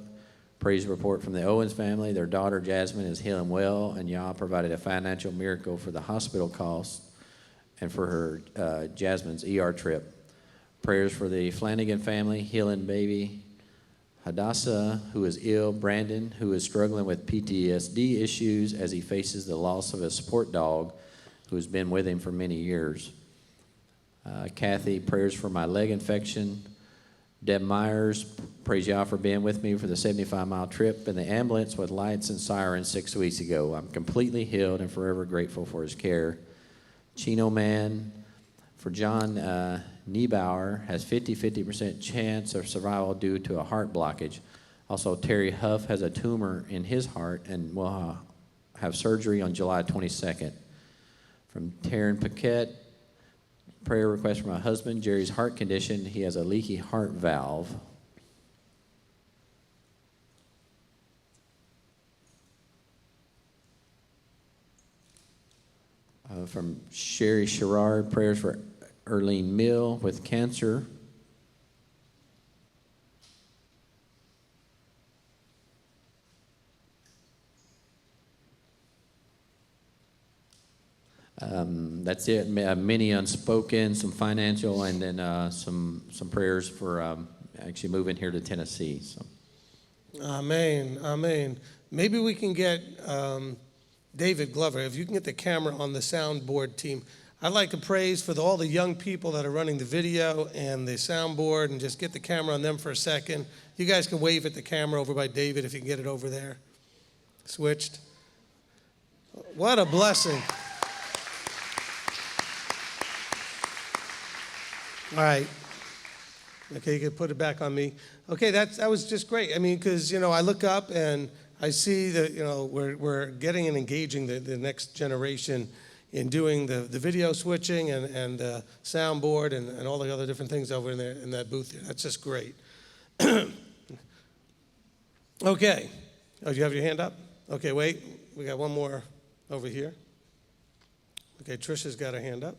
Praise report from the Owens family. Their daughter Jasmine is healing well, and Yah provided a financial miracle for the hospital costs and for her Jasmine's ER trip. Prayers for the Flanagan family, healing baby Hadassah, who is ill, Brandon, who is struggling with PTSD issues as he faces the loss of his support dog, who has been with him for many years. Kathy, prayers for my leg infection. Deb Myers, praise Yah for being with me for the 75-mile trip in the ambulance with lights and sirens 6 weeks ago. I'm completely healed and forever grateful for his care. Chino Man, for John Niebauer, has 50% chance of survival due to a heart blockage. Also, Terry Huff has a tumor in his heart and will have surgery on July 22nd. From Taryn Paquette, prayer request for my husband, Jerry's heart condition. He has a leaky heart valve. From Sherry Sherrard, prayers for Erlene Mill with cancer. That's it. Many unspoken, some financial, and then some prayers for actually moving here to Tennessee. So. Amen. Amen. Maybe we can get David Glover, if you can get the camera on the soundboard team. I'd like to praise for all the young people that are running the video and the soundboard, and just get the camera on them for a second. You guys can wave at the camera over by David if you can get it over there. Switched. What a blessing. All right. Okay, you can put it back on me. Okay, that was just great. I mean, because, I look up and I see that, we're getting and engaging the next generation in doing the video switching and soundboard and all the other different things over in there in that booth there. That's just great. Okay. Oh, do you have your hand up? Okay, wait. We got one more over here. Okay, Trisha's got her hand up.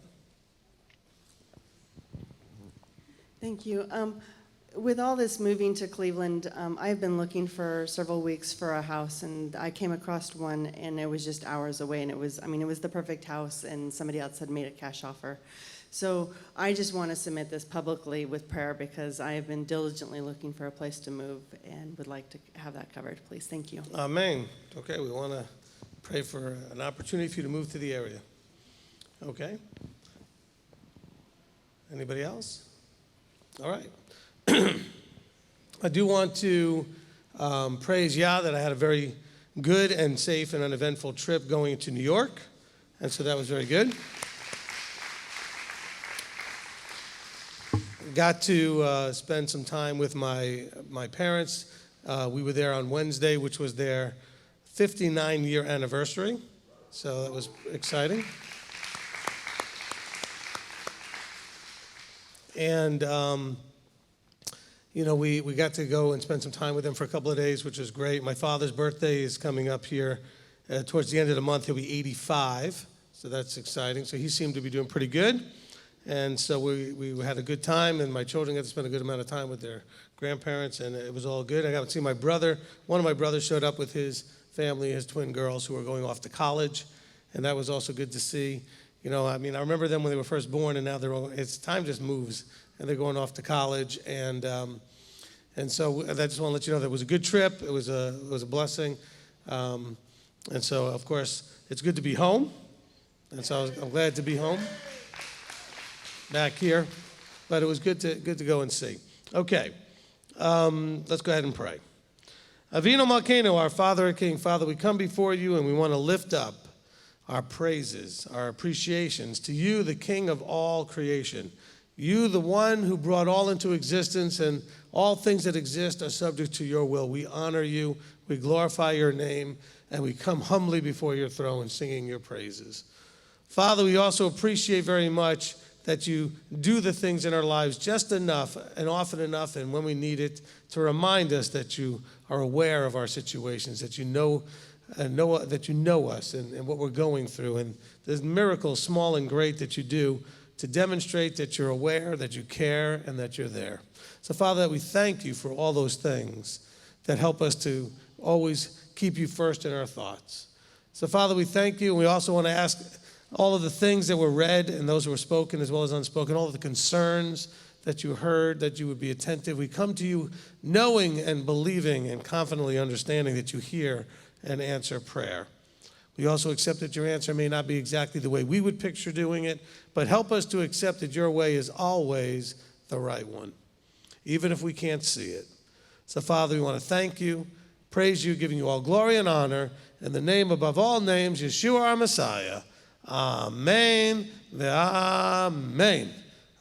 Thank you. With all this moving to Cleveland, I've been looking for several weeks for a house, and I came across one, and it was just hours away, and it was the perfect house, and somebody else had made a cash offer. So I just want to submit this publicly with prayer because I have been diligently looking for a place to move and would like to have that covered, please. Thank you. Amen. Okay, we want to pray for an opportunity for you to move to the area. Okay. Anybody else? All right. I do want to praise Yah that I had a very good and safe and uneventful trip going to New York, and so that was very good. Got to spend some time with my parents. We were there on Wednesday, which was their 59-year anniversary, so that was exciting. And we got to go and spend some time with them for a couple of days, which was great. My father's birthday is coming up here towards the end of the month. He'll be 85, so that's exciting. So he seemed to be doing pretty good. And so we had a good time, and my children got to spend a good amount of time with their grandparents, and it was all good. I got to see my brother. One of my brothers showed up with his family, his twin girls, who were going off to college, and that was also good to see. I remember them when they were first born, and now time just moves, and they're going off to college, and so I just want to let you know that it was a good trip. It was a blessing, and so of course it's good to be home, and so I'm glad to be home, back here, but it was good to go and see. Okay, let's go ahead and pray. Avinu Malkeinu, our Father, our King, Father, we come before you, and we want to lift up our praises, our appreciations to you, the King of all creation. You, the one who brought all into existence, and all things that exist are subject to your will. We honor you, we glorify your name, and we come humbly before your throne singing your praises. Father, we also appreciate very much that you do the things in our lives just enough and often enough and when we need it to remind us that you are aware of our situations, that you know us and what we're going through. And there's miracles, small and great, that you do to demonstrate that you're aware, that you care, and that you're there. So, Father, we thank you for all those things that help us to always keep you first in our thoughts. So, Father, we thank you, and we also want to ask all of the things that were read and those who were spoken as well as unspoken, all of the concerns that you heard, that you would be attentive. We come to you knowing and believing and confidently understanding that you hear and answer prayer. We also accept that your answer may not be exactly the way we would picture doing it, but help us to accept that your way is always the right one, even if we can't see it. So, Father, we want to thank you, praise you, giving you all glory and honor, in the name above all names, Yeshua our Messiah. Amen. Amen.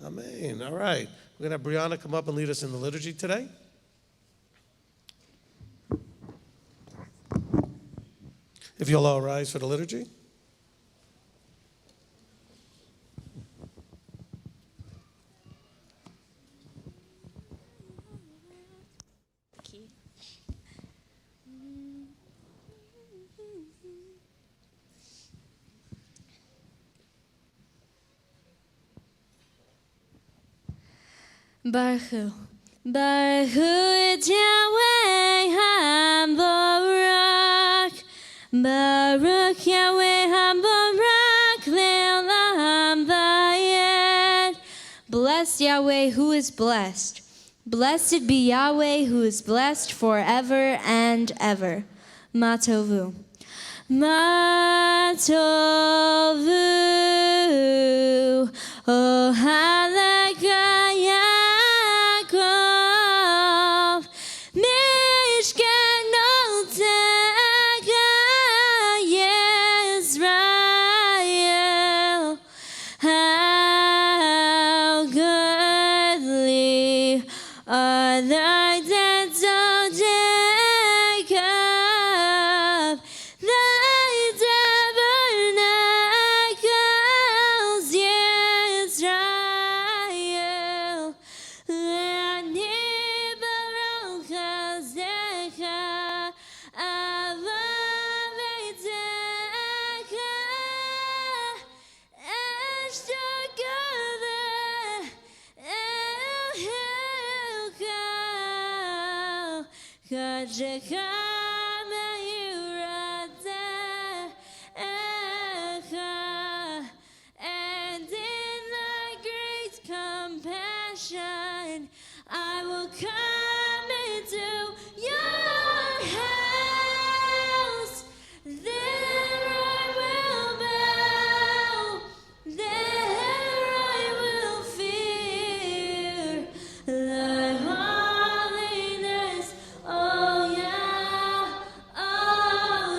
Amen. All right. We're going to have Brianna come up and lead us in the liturgy today. If you'll all rise for the liturgy. Baruch Hu et Yahweh HaBarak, Baruch Yahweh HaBarak Le'olam Vayed. Blessed Yahweh who is blessed. Blessed be Yahweh who is blessed forever and ever. Matovu. Matovu. Oh, Halakah. And in thy great compassion, I will come into your house. There I will bow. There I will fear thy holiness. Oh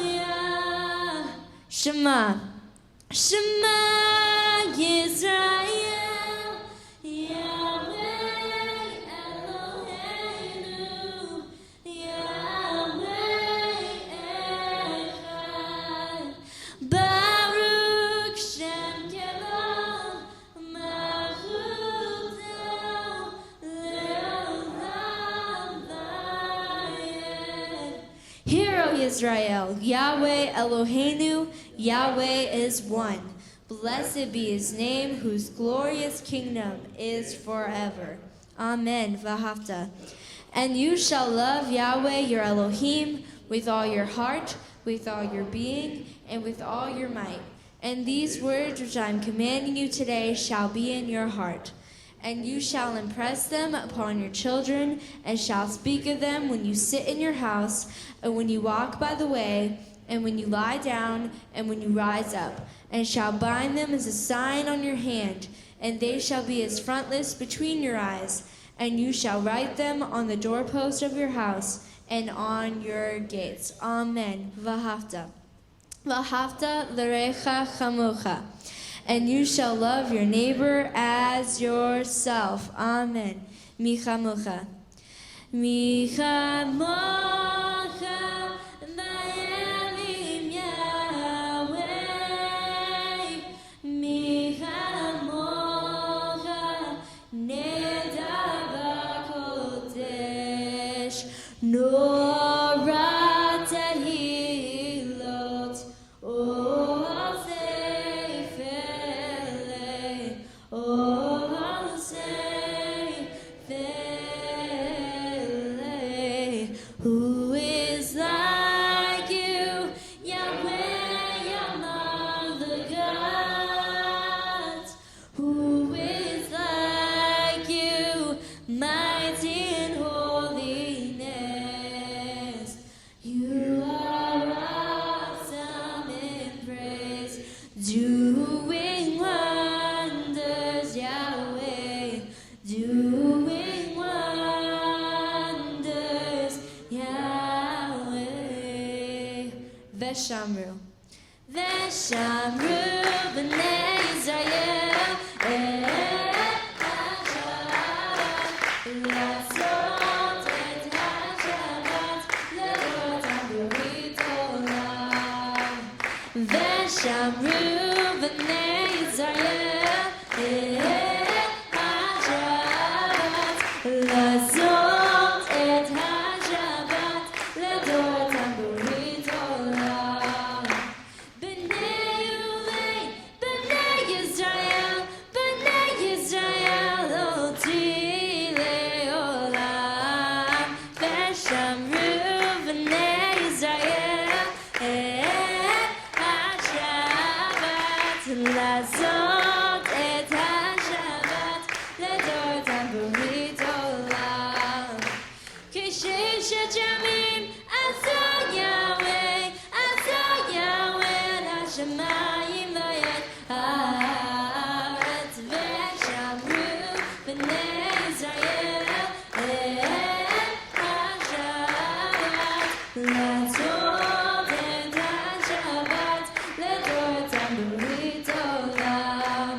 yeah. Shema. Shema Yisrael, Yahweh Eloheinu, Yahweh Echad. Baruch Shem Kevod, Malchuto Leolam Vayed. Hear, O Yisrael, Yahweh Eloheinu, Yahweh is one. Blessed be his name, whose glorious kingdom is forever. Amen. V'ahavta. And you shall love Yahweh your Elohim with all your heart, with all your being, and with all your might. And these words which I am commanding you today shall be in your heart. And you shall impress them upon your children, and shall speak of them when you sit in your house, and when you walk by the way, and when you lie down, and when you rise up, and shall bind them as a sign on your hand, and they shall be as frontlets between your eyes, and you shall write them on the doorpost of your house and on your gates. Amen. V'ahavta. V'ahavta l'recha chamocha. And you shall love your neighbor as yourself. Amen. Michamocha. Michamocha. Nora tehilot, oh seifele, oh seifele. Who is like you, Yahweh, among the gods? Who is like you, mighty and holy? You are awesome in praise, doing wonders, Yahweh, doing wonders, Yahweh. Veshamru, Veshamru, b'nei Yisrael, Veshamru b'nei Yisrael HaShabbat Lazot et HaShabbat Ledor Tamburit Olam B'nei Ulein B'nei Yisrael Oti Leolam Veshamru b'nei Yisrael Lazot et HaShabbat Ledor Tamburit Olam K'sheshet yamim Atzah Yahweh Hashemayim v'yet haaretz Veshamru b'nei Yisrael HaShabbat Lazot et HaShabbat Ledor Tamburit Olam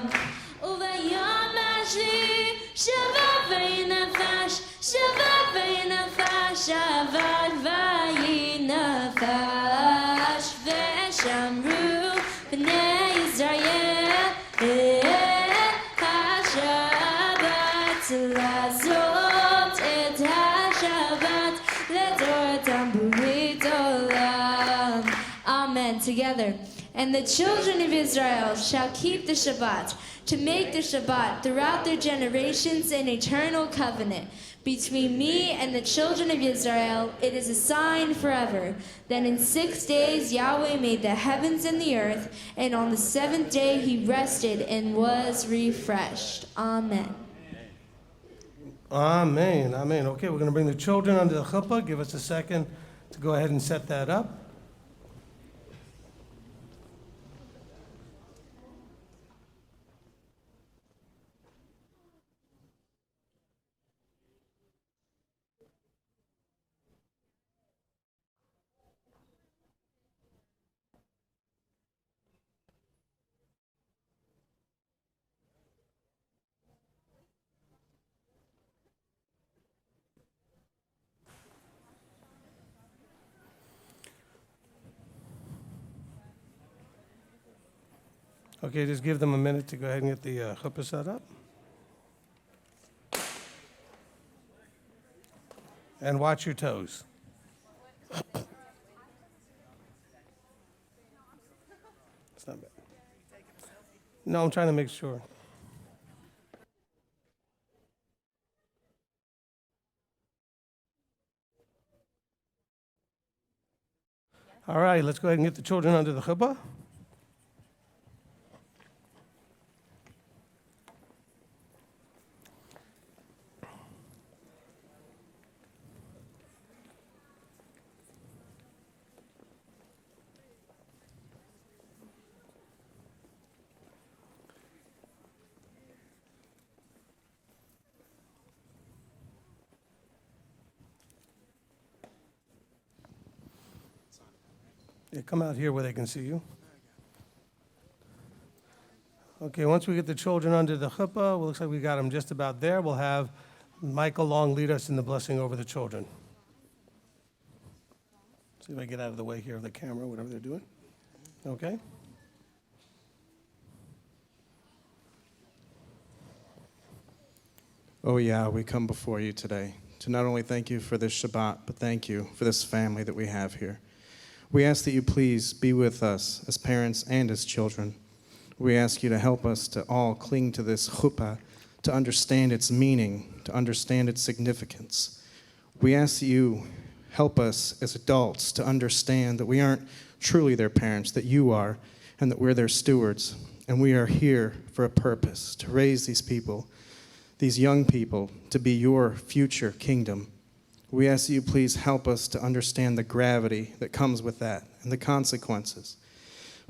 Uvayom Ashli Shabbat v'yinafash Shabbat v'yinafash Shabbat v'yinafash Veshamru b'nei Yisrael HaShabbat Lazot et HaShabbat Ledor Tamburit Olam. Amen. Together. And the children of Israel shall keep the Shabbat, to make the Shabbat throughout their generations an eternal covenant. Between me and the children of Israel, it is a sign forever. Then in 6 days Yahweh made the heavens and the earth, and on the seventh day he rested and was refreshed. Amen. Amen. Amen. Okay, we're going to bring the children under the chuppah. Give us a second to go ahead and set that up. Okay, just give them a minute to go ahead and get the chuppah set up. And watch your toes. It's not bad. No, I'm trying to make sure. All right, let's go ahead and get the children under the chuppah. Yeah, come out here where they can see you. Okay, once we get the children under the chuppah, well, looks like we got them just about there. We'll have Michael Long lead us in the blessing over the children. See if I get out of the way here of the camera, whatever they're doing. Okay? Oh, yeah, we come before you today to not only thank you for this Shabbat, but thank you for this family that we have here. We ask that you please be with us as parents and as children. We ask you to help us to all cling to this chuppah, to understand its meaning, to understand its significance. We ask that you help us as adults to understand that we aren't truly their parents, that you are, and that we're their stewards. And we are here for a purpose, to raise these people, these young people, to be your future kingdom. We ask that you please help us to understand the gravity that comes with that and the consequences.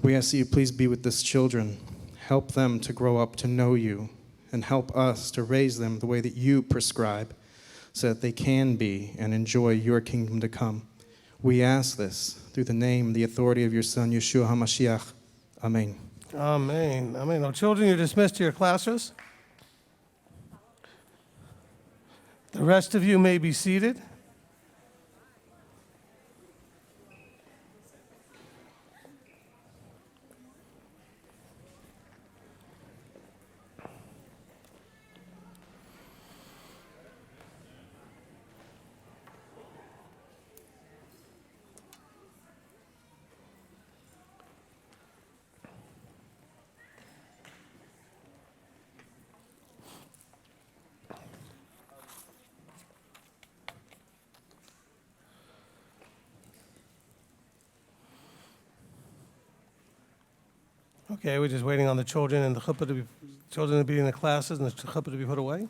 We ask that you please be with these children, help them to grow up to know you, and help us to raise them the way that you prescribe so that they can be and enjoy your kingdom to come. We ask this through the name and the authority of your Son, Yeshua HaMashiach. Amen. Amen. Amen. Now, children, you're dismissed to your classes. The rest of you may be seated. Okay, we're just waiting on the children and the chuppah to be in the classes and the chuppah to be put away.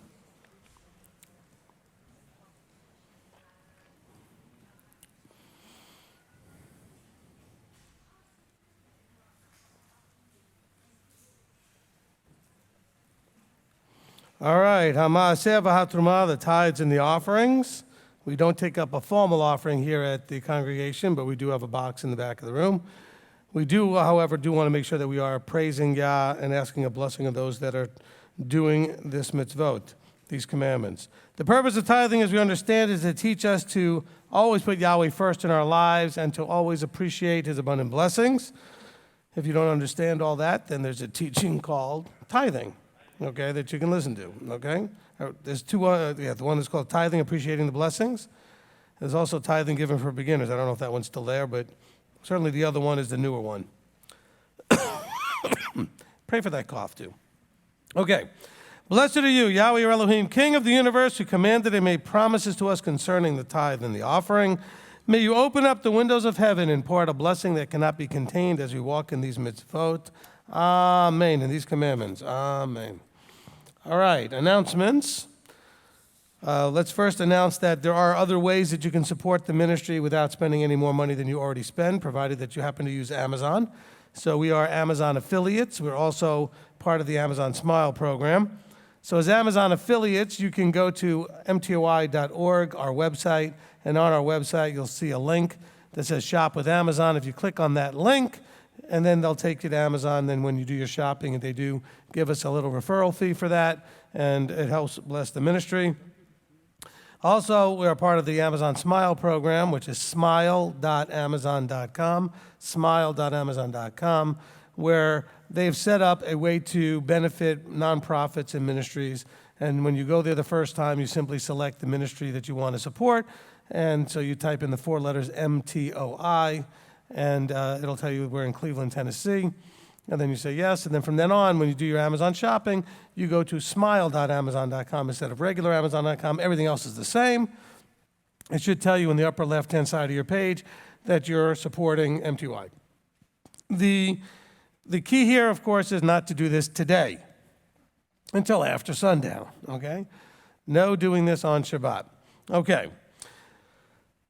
All right, Hama'aseh v'hatrumah, the tithes and the offerings. We don't take up a formal offering here at the congregation, but we do have a box in the back of the room. We do, however, want to make sure that we are praising Yah and asking a blessing of those that are doing this mitzvot, these commandments. The purpose of tithing, as we understand, is to teach us to always put Yahweh first in our lives and to always appreciate his abundant blessings. If you don't understand all that, then there's a teaching called tithing, okay, that you can listen to, okay? There's two, the one that's called tithing, appreciating the blessings. There's also tithing given for beginners. I don't know if that one's still there, but certainly the other one is the newer one. Pray for that cough, too. Okay. Blessed are you, Yahweh your Elohim, King of the universe, who commanded and made promises to us concerning the tithe and the offering. May you open up the windows of heaven and pour out a blessing that cannot be contained as we walk in these mitzvot. Amen. In these commandments. Amen. All right, announcements. Let's first announce that there are other ways that you can support the ministry without spending any more money than you already spend, provided that you happen to use Amazon. So we are Amazon affiliates. We're also part of the Amazon Smile program. So as Amazon affiliates, you can go to mtoi.org, our website, and on our website you'll see a link that says Shop with Amazon. If you click on that link, and then they'll take you to Amazon. Then when you do your shopping, and they do give us a little referral fee for that, and it helps bless the ministry. Also, we're a part of the Amazon Smile program, which is smile.amazon.com, smile.amazon.com, where they've set up a way to benefit nonprofits and ministries. And when you go there the first time, you simply select the ministry that you want to support. And so you type in the 4 letters MTOI, and it'll tell you we're in Cleveland, Tennessee. And then you say yes. And then from then on, when you do your Amazon shopping, you go to smile.amazon.com instead of regular Amazon.com. Everything else is the same. It should tell you in the upper left-hand side of your page that you're supporting MTY. The key here, of course, is not to do this today until after sundown, okay? No doing this on Shabbat. Okay.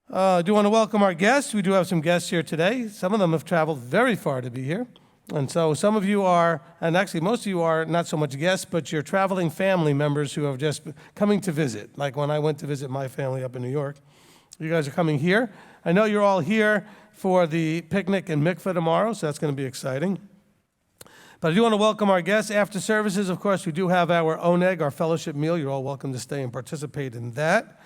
Do want to welcome our guests. We do have some guests here today. Some of them have traveled very far to be here. And so some of you are, and actually most of you are not so much guests, but you're traveling family members who have just coming to visit. Like when I went to visit my family up in New York. You guys are coming here. I know you're all here for the picnic and mikveh tomorrow, so that's going to be exciting. But I do want to welcome our guests. After services, of course, we do have our oneg, our fellowship meal. You're all welcome to stay and participate in that.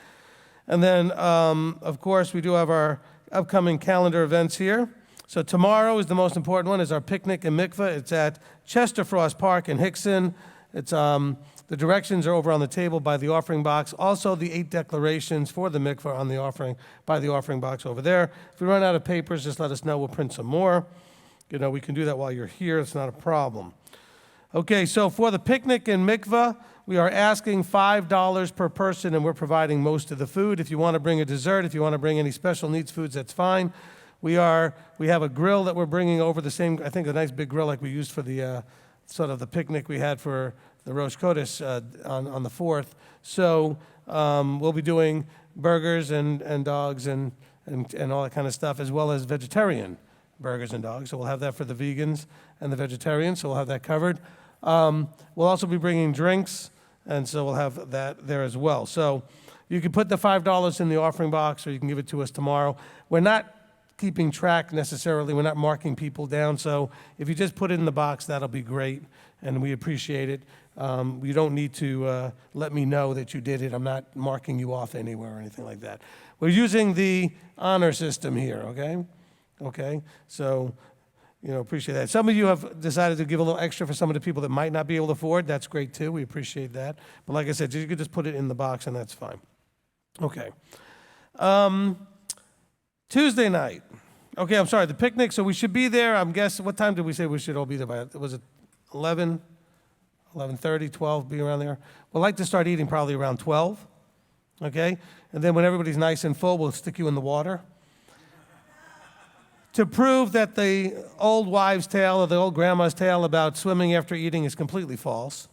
And then, of course, we do have our upcoming calendar events here. So tomorrow is the most important one, is our picnic and mikveh. It's at Chester Frost Park in Hickson. It's the directions are over on the table by the offering box. Also, the 8 declarations for the mikveh on the offering by the offering box over there. If we run out of papers, just let us know. We'll print some more. You know, we can do that while you're here. It's not a problem. Okay, so for the picnic and mikveh, we are asking $5 per person, and we're providing most of the food. If you want to bring a dessert, if you want to bring any special needs foods, that's fine. We have a grill that we're bringing over, the same, I think, a nice big grill like we used for the sort of the picnic we had for the Rosh Chodesh on the 4th. So we'll be doing burgers and dogs and all that kind of stuff, as well as vegetarian burgers and dogs. So we'll have that for the vegans and the vegetarians, so we'll have that covered. We'll also be bringing drinks, and so we'll have that there as well. So you can put the $5 in the offering box, or you can give it to us tomorrow. We're not keeping track necessarily. We're not marking people down. So if you just put it in the box, that'll be great, and we appreciate it. You don't need to let me know that you did it. I'm not marking you off anywhere or anything like that. We're using the honor system here, okay? Okay, so, appreciate that. Some of you have decided to give a little extra for some of the people that might not be able to afford. That's great, too. We appreciate that. But like I said, you could just put it in the box, and that's fine. Okay. Tuesday night. Okay, I'm sorry, the picnic, so we should be there. I'm guessing, what time did we say we should all be there by? Was it 11, 11:30, 12, be around there? We'd like to start eating probably around 12, okay? And then when everybody's nice and full, we'll stick you in the water to prove that the old wives' tale or the old grandma's tale about swimming after eating is completely false.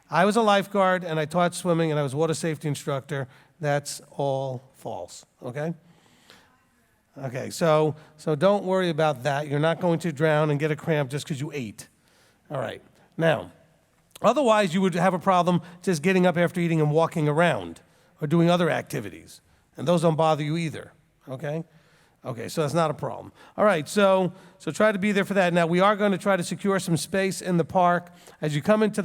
I was a lifeguard, and I taught swimming, and I was a water safety instructor. That's all false, okay? Okay, so don't worry about that. You're not going to drown and get a cramp just because you ate. All right. Now, otherwise you would have a problem just getting up after eating and walking around or doing other activities. And those don't bother you either, okay? Okay, so that's not a problem. All right, so try to be there for that. Now, we are going to try to secure some space in the park. As you come into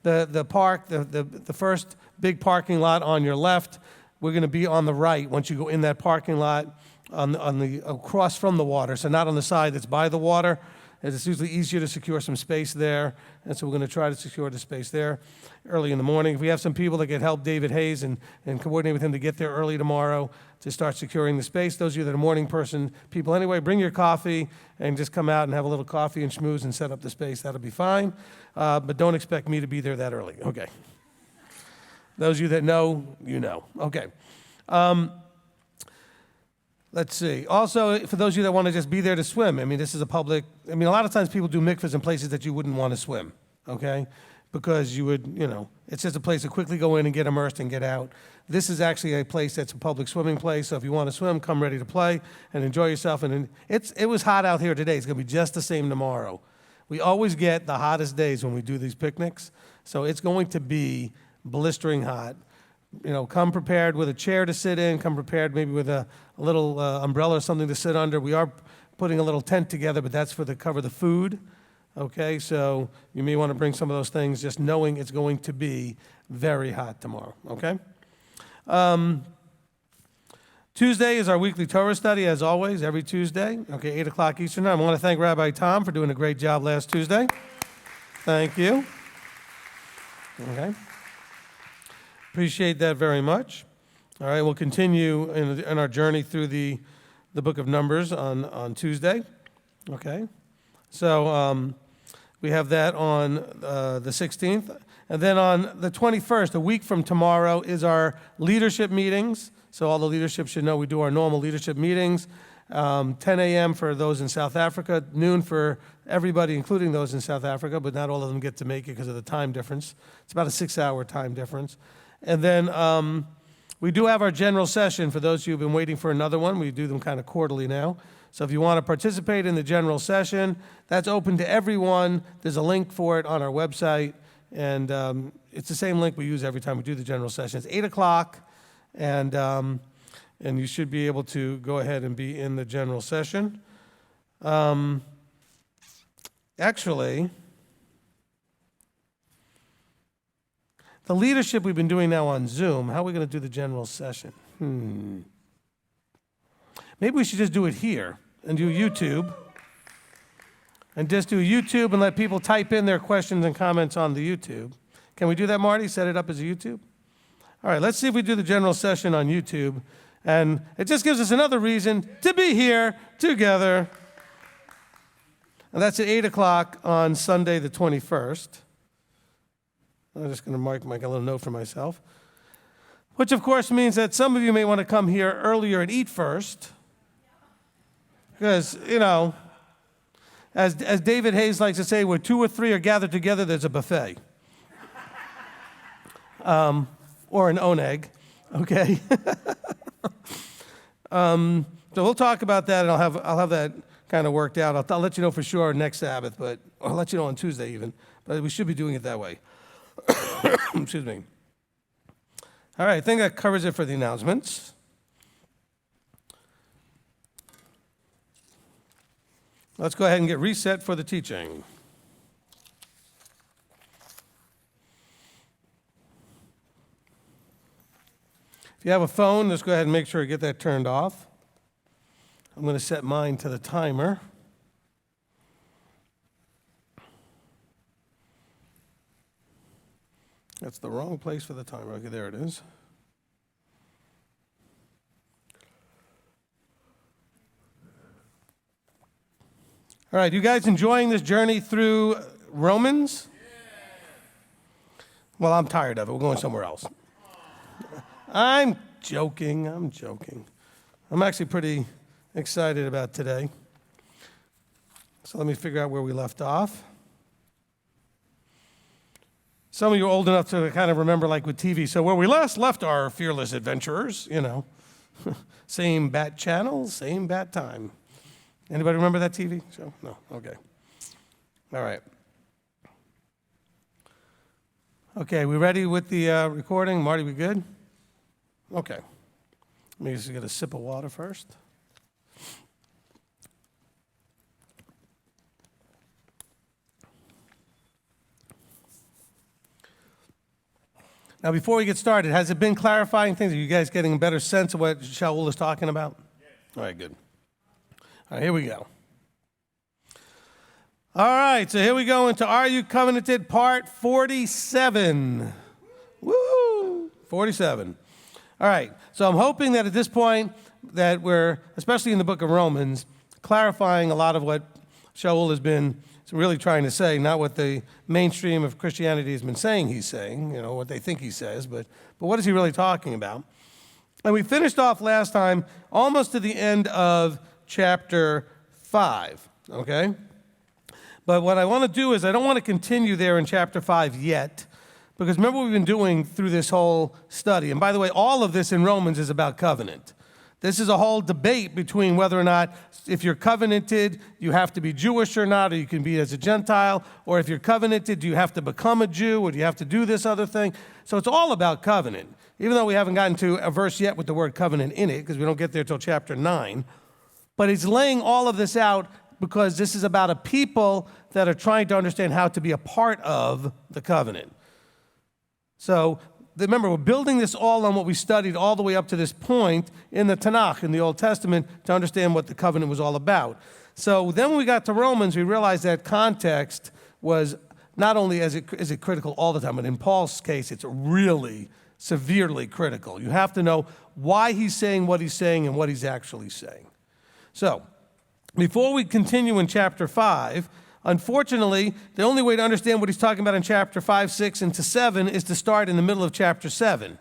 the park, the first big parking lot on your left, we're going to be on the right once you go in that parking lot. On the across from the water, so not on the side that's by the water. as it's usually easier to secure some space there, and so we're going to try to secure the space there early in the morning. If we have some people that can help David Hayes and coordinate with him to get there early tomorrow to start securing the space, those of you that are morning person people anyway, bring your coffee and just come out and have a little coffee and schmooze and set up the space. That'll be fine, but don't expect me to be there that early. Okay. Those of you that know, you know. Okay. Let's see. Also, for those of you that want to just be there to swim, I mean, this is a public, I mean, a lot of times people do mikvahs in places that you wouldn't want to swim, okay? Because you would, you know, it's just a place to quickly go in and get immersed and get out. This is actually a place that's a public swimming place, so if you want to swim, come ready to play and enjoy yourself. And it was hot out here today. It's going to be just the same tomorrow. We always get the hottest days when we do these picnics, so it's going to be blistering hot. You know, come prepared with a chair to sit in, come prepared maybe with a little umbrella or something to sit under. We are putting a little tent together, but that's for the cover the food, okay? So you may want to bring some of those things just knowing it's going to be very hot tomorrow, okay? Tuesday is our weekly Torah study, as always, every Tuesday, okay, 8 o'clock Eastern Time. I want to thank Rabbi Tom for doing a great job last Tuesday. Thank you. Okay. Appreciate that very much. All right, we'll continue in our journey through the book of Numbers on Tuesday. Okay, so we have that on the 16th. And then on the 21st, a week from tomorrow, is our leadership meetings. So all the leadership should know we do our normal leadership meetings. 10 a.m. for those in South Africa, noon for everybody, including those in South Africa, but not all of them get to make it because of the time difference. It's about a 6-hour time difference. And then we do have our general session. For those of you who've been waiting for another one, we do them kind of quarterly now. So if you want to participate in the general session, that's open to everyone. There's a link for it on our website. And it's the same link we use every time we do the general session. It's 8 o'clock, and you should be able to go ahead and be in the general session. Actually, the leadership we've been doing now on Zoom, how are we going to do the general session? Maybe we should just do it here and do YouTube. And just do YouTube and let people type in their questions and comments on the YouTube. Can we do that, Marty? Set it up as a YouTube? All right, let's see if we do the general session on YouTube. And it just gives us another reason to be here together. And that's at 8 o'clock on Sunday the 21st. I'm just going to make a little note for myself. Which, of course, means that some of you may want to come here earlier and eat first. Because, you know, as David Hayes likes to say, where 2 or 3 are gathered together, there's a buffet. Or an oneg, okay? So we'll talk about that, and I'll have that kind of worked out. I'll let you know for sure next Sabbath, or I'll let you know on Tuesday even. But we should be doing it that way. Excuse me. All right, I think that covers it for the announcements. Let's go ahead and get reset for the teaching. If you have a phone, let's go ahead and make sure you get that turned off. I'm going to set mine to the timer. That's the wrong place for the timer. Okay, there it is. All right, you guys enjoying this journey through Romans? Well, I'm tired of it. We're going somewhere else. I'm joking. I'm actually pretty excited about today. So let me figure out where we left off. Some of you are old enough to kind of remember, like with TV. So where we last left our fearless adventurers, you know, same bat channel, same bat time. Anybody remember that TV show? No? Okay. All right. Okay, we ready with the recording? Marty, we good? Okay. Let me just get a sip of water first. Now, before we get started, has it been clarifying things? Are you guys getting a better sense of what Shaul is talking about? Yes. All right, good. All right, here we go. All right, so here we go into Are You Covenanted, part 47. Woo! 47. All right, so I'm hoping that at this point that we're, especially in the book of Romans, clarifying a lot of what Shaul has been really trying to say, not what the mainstream of Christianity has been saying he's saying, what they think he says, but what is he really talking about? And we finished off last time almost to the end of chapter 5, okay? But what I want to do is I don't want to continue there in chapter 5 yet, because remember what we've been doing through this whole study. And by the way, all of this in Romans is about covenant. This is a whole debate between whether or not if you're covenanted, you have to be Jewish or not, or you can be as a Gentile, or if you're covenanted, do you have to become a Jew, or do you have to do this other thing? So it's all about covenant, even though we haven't gotten to a verse yet with the word covenant in it, because we don't get there till chapter 9. But he's laying all of this out because this is about a people that are trying to understand how to be a part of the covenant. So remember, we're building this all on what we studied all the way up to this point in the Tanakh, in the Old Testament, to understand what the covenant was all about. So then when we got to Romans, we realized that context was not only is it critical all the time, but in Paul's case, it's really severely critical. You have to know why he's saying what he's saying and what he's actually saying. So before we continue in chapter 5, unfortunately, the only way to understand what he's talking about in chapter 5, 6, and to 7 is to start in the middle of chapter 7.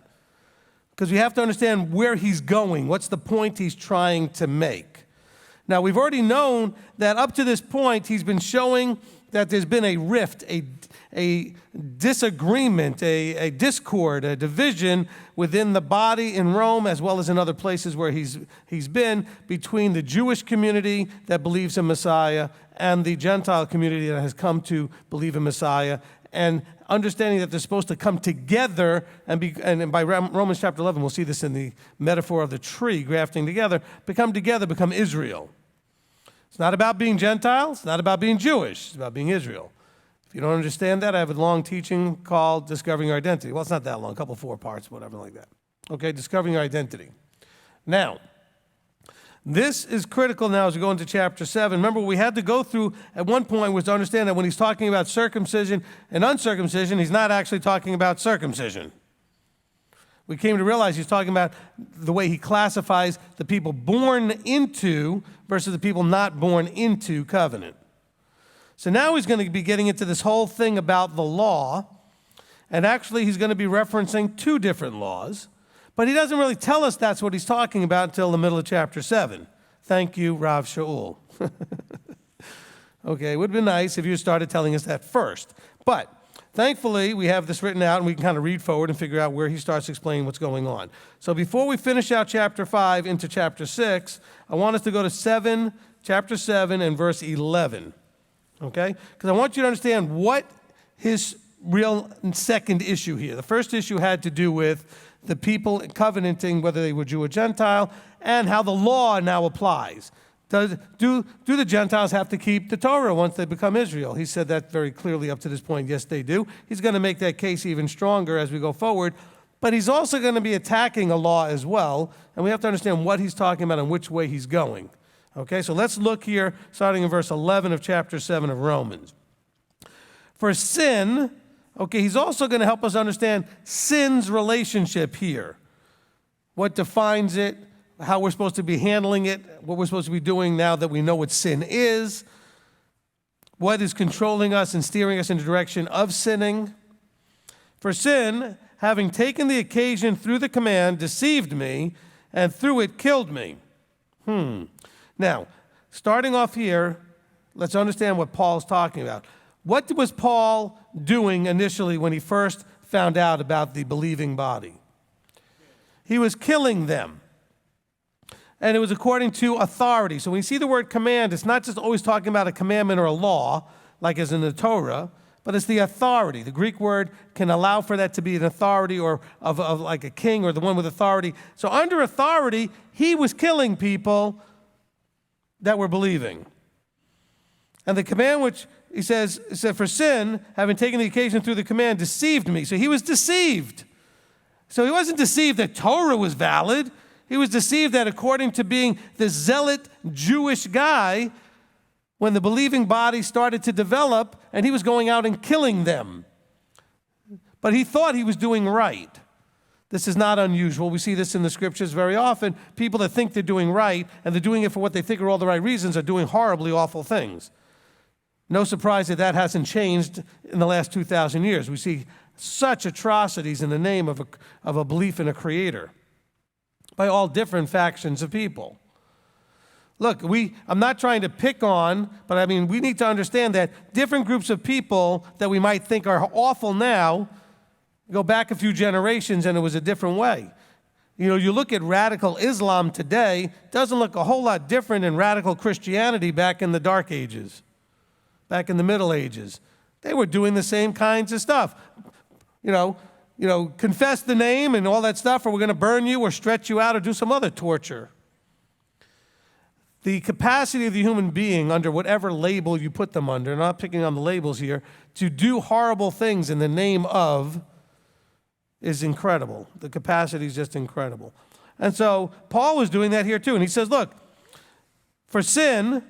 Because we have to understand where he's going. What's the point he's trying to make? Now, we've already known that up to this point, he's been showing that there's been a rift, a disagreement, a discord, a division within the body in Rome, as well as in other places where he's been, between the Jewish community that believes in Messiah and the Gentile community that has come to believe in Messiah, and understanding that they're supposed to come together, and by Romans chapter 11, we'll see this in the metaphor of the tree grafting together, become Israel. It's not about being Gentile, it's not about being Jewish, it's about being Israel. If you don't understand that, I have a long teaching called Discovering Your Identity. Well, it's not that long, a couple 4 parts, whatever like that. Okay, Discovering Your Identity. Now, this is critical now as we go into chapter 7. Remember, we had to go through at one point was to understand that when he's talking about circumcision and uncircumcision, he's not actually talking about circumcision. We came to realize he's talking about the way he classifies the people born into versus the people not born into covenant. So now he's going to be getting into this whole thing about the law, and actually he's going to be referencing 2 different laws. But he doesn't really tell us that's what he's talking about until the middle of chapter 7. Thank you, Rav Shaul. Okay, it would have been nice if you started telling us that first. But thankfully, we have this written out, and we can kind of read forward and figure out where he starts explaining what's going on. So before we finish out chapter 5 into chapter 6, I want us to go to chapter 7 and verse 11. Okay? Because I want you to understand what his real second issue here. The first issue had to do with the people covenanting, whether they were Jew or Gentile, and how the law now applies. Do the Gentiles have to keep the Torah once they become Israel? He said that very clearly up to this point. Yes, they do. He's going to make that case even stronger as we go forward. But he's also going to be attacking a law as well, and we have to understand what he's talking about and which way he's going. Okay, so let's look here, starting in verse 11 of chapter 7 of Romans. For sin, okay, he's also going to help us understand sin's relationship here. What defines it, how we're supposed to be handling it, what we're supposed to be doing now that we know what sin is, what is controlling us and steering us in the direction of sinning. For sin, having taken the occasion through the command, deceived me, and through it killed me. Now, starting off here, let's understand what Paul's talking about. What was Paul doing initially when he first found out about the believing body? He was killing them. And it was according to authority. So when you see the word command, it's not just always talking about a commandment or a law, like as in the Torah, but it's the authority. The Greek word can allow for that to be an authority or of like a king or the one with authority. So under authority, he was killing people that were believing. And the command which he said, for sin, having taken the occasion through the command, deceived me. So he was deceived. So he wasn't deceived that Torah was valid. He was deceived that according to being the zealot Jewish guy, when the believing body started to develop and he was going out and killing them. But he thought he was doing right. This is not unusual. We see this in the scriptures very often. People that think they're doing right and they're doing it for what they think are all the right reasons are doing horribly awful things. No surprise that that hasn't changed in the last 2,000 years. We see such atrocities in the name of a belief in a creator by all different factions of people. Look, I'm not trying to pick on, but I mean, we need to understand that different groups of people that we might think are awful now, go back a few generations and it was a different way. You know, you look at radical Islam today, doesn't look a whole lot different than radical Christianity back in the Dark Ages, back in the Middle Ages. They were doing the same kinds of stuff. You know, confess the name and all that stuff, or we're going to burn you or stretch you out or do some other torture. The capacity of the human being, under whatever label you put them under, not picking on the labels here, to do horrible things in the name of is incredible. The capacity is just incredible. And so Paul was doing that here too. And he says, look, for sin,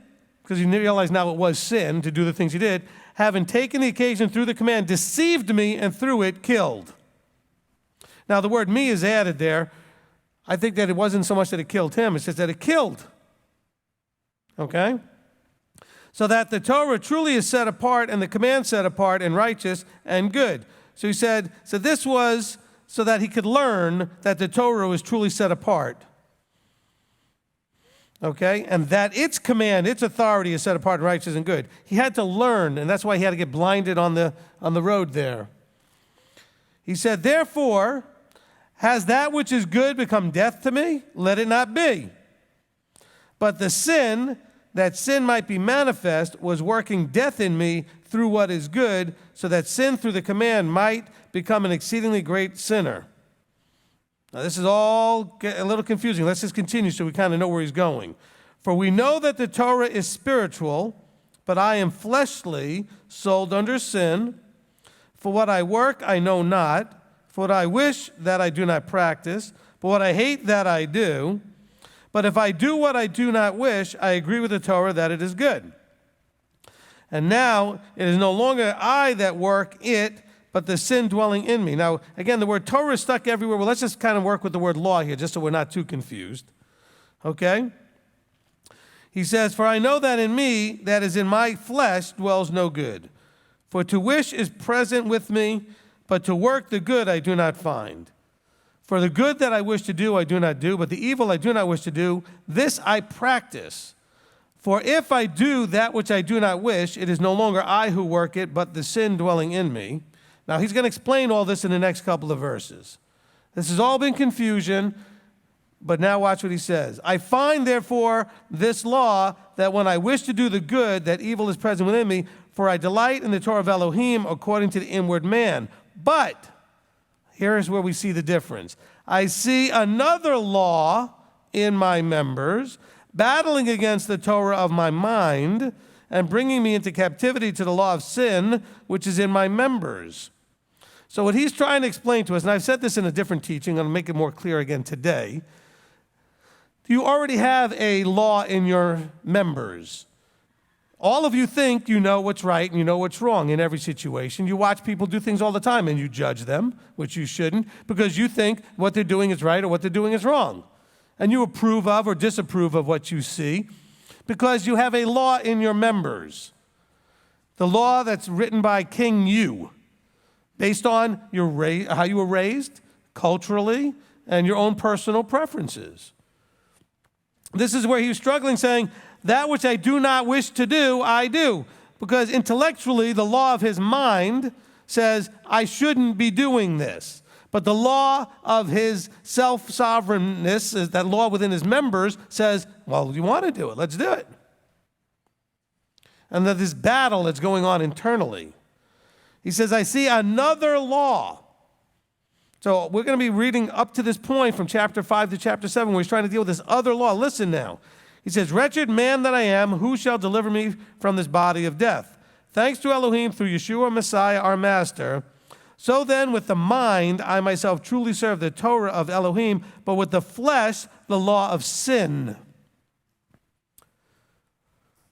because he realized now it was sin to do the things he did, having taken the occasion through the command, deceived me and through it killed. Now the word me is added there. I think that it wasn't so much that it killed him, it's just that it killed. Okay? So that the Torah truly is set apart and the command set apart and righteous and good. So he said, so this was so that he could learn that the Torah was truly set apart. Okay? And that its command, its authority is set apart and righteous and good. He had to learn, and that's why he had to get blinded on the road there. He said, therefore, has that which is good become death to me? Let it not be. But the sin, that sin might be manifest, was working death in me through what is good, so that sin through the command might become an exceedingly great sinner. Now this is all a little confusing. Let's just continue so we kind of know where he's going. For we know that the Torah is spiritual, but I am fleshly, sold under sin. For what I work I know not. For what I wish that I do not practice. But what I hate that I do. But if I do what I do not wish, I agree with the Torah that it is good. And now it is no longer I that work it, but the sin dwelling in me. Now, again, the word Torah is stuck everywhere. Well, let's just kind of work with the word law here, just so we're not too confused. Okay? He says, for I know that in me, that is in my flesh, dwells no good. For to wish is present with me, but to work the good I do not find. For the good that I wish to do, I do not do, but the evil I do not wish to do, this I practice. For if I do that which I do not wish, it is no longer I who work it, but the sin dwelling in me. Now, he's going to explain all this in the next couple of verses. This has all been confusion, but now watch what he says. I find, therefore, this law, that when I wish to do the good, that evil is present within me, for I delight in the Torah of Elohim according to the inward man. But here is where we see the difference. I see another law in my members, battling against the Torah of my mind, and bringing me into captivity to the law of sin, which is in my members. So what he's trying to explain to us, and I've said this in a different teaching, I'll make it more clear again today. You already have a law in your members. All of you think you know what's right and you know what's wrong in every situation. You watch people do things all the time and you judge them, which you shouldn't, because you think what they're doing is right or what they're doing is wrong. And you approve of or disapprove of what you see because you have a law in your members. The law that's written by King You, based on how you were raised culturally and your own personal preferences. This is where he was struggling, saying, that which I do not wish to do, I do. Because intellectually, the law of his mind says, I shouldn't be doing this. But the law of his self-sovereignness, that law within his members, says, well, you want to do it, let's do it. And that this battle that's going on internally. He says, I see another law. So we're going to be reading up to this point from chapter 5 to chapter 7, where he's trying to deal with this other law. Listen now. He says, wretched man that I am, who shall deliver me from this body of death? Thanks to Elohim through Yeshua Messiah, our master. So then, with the mind, I myself truly serve the Torah of Elohim, but with the flesh, the law of sin.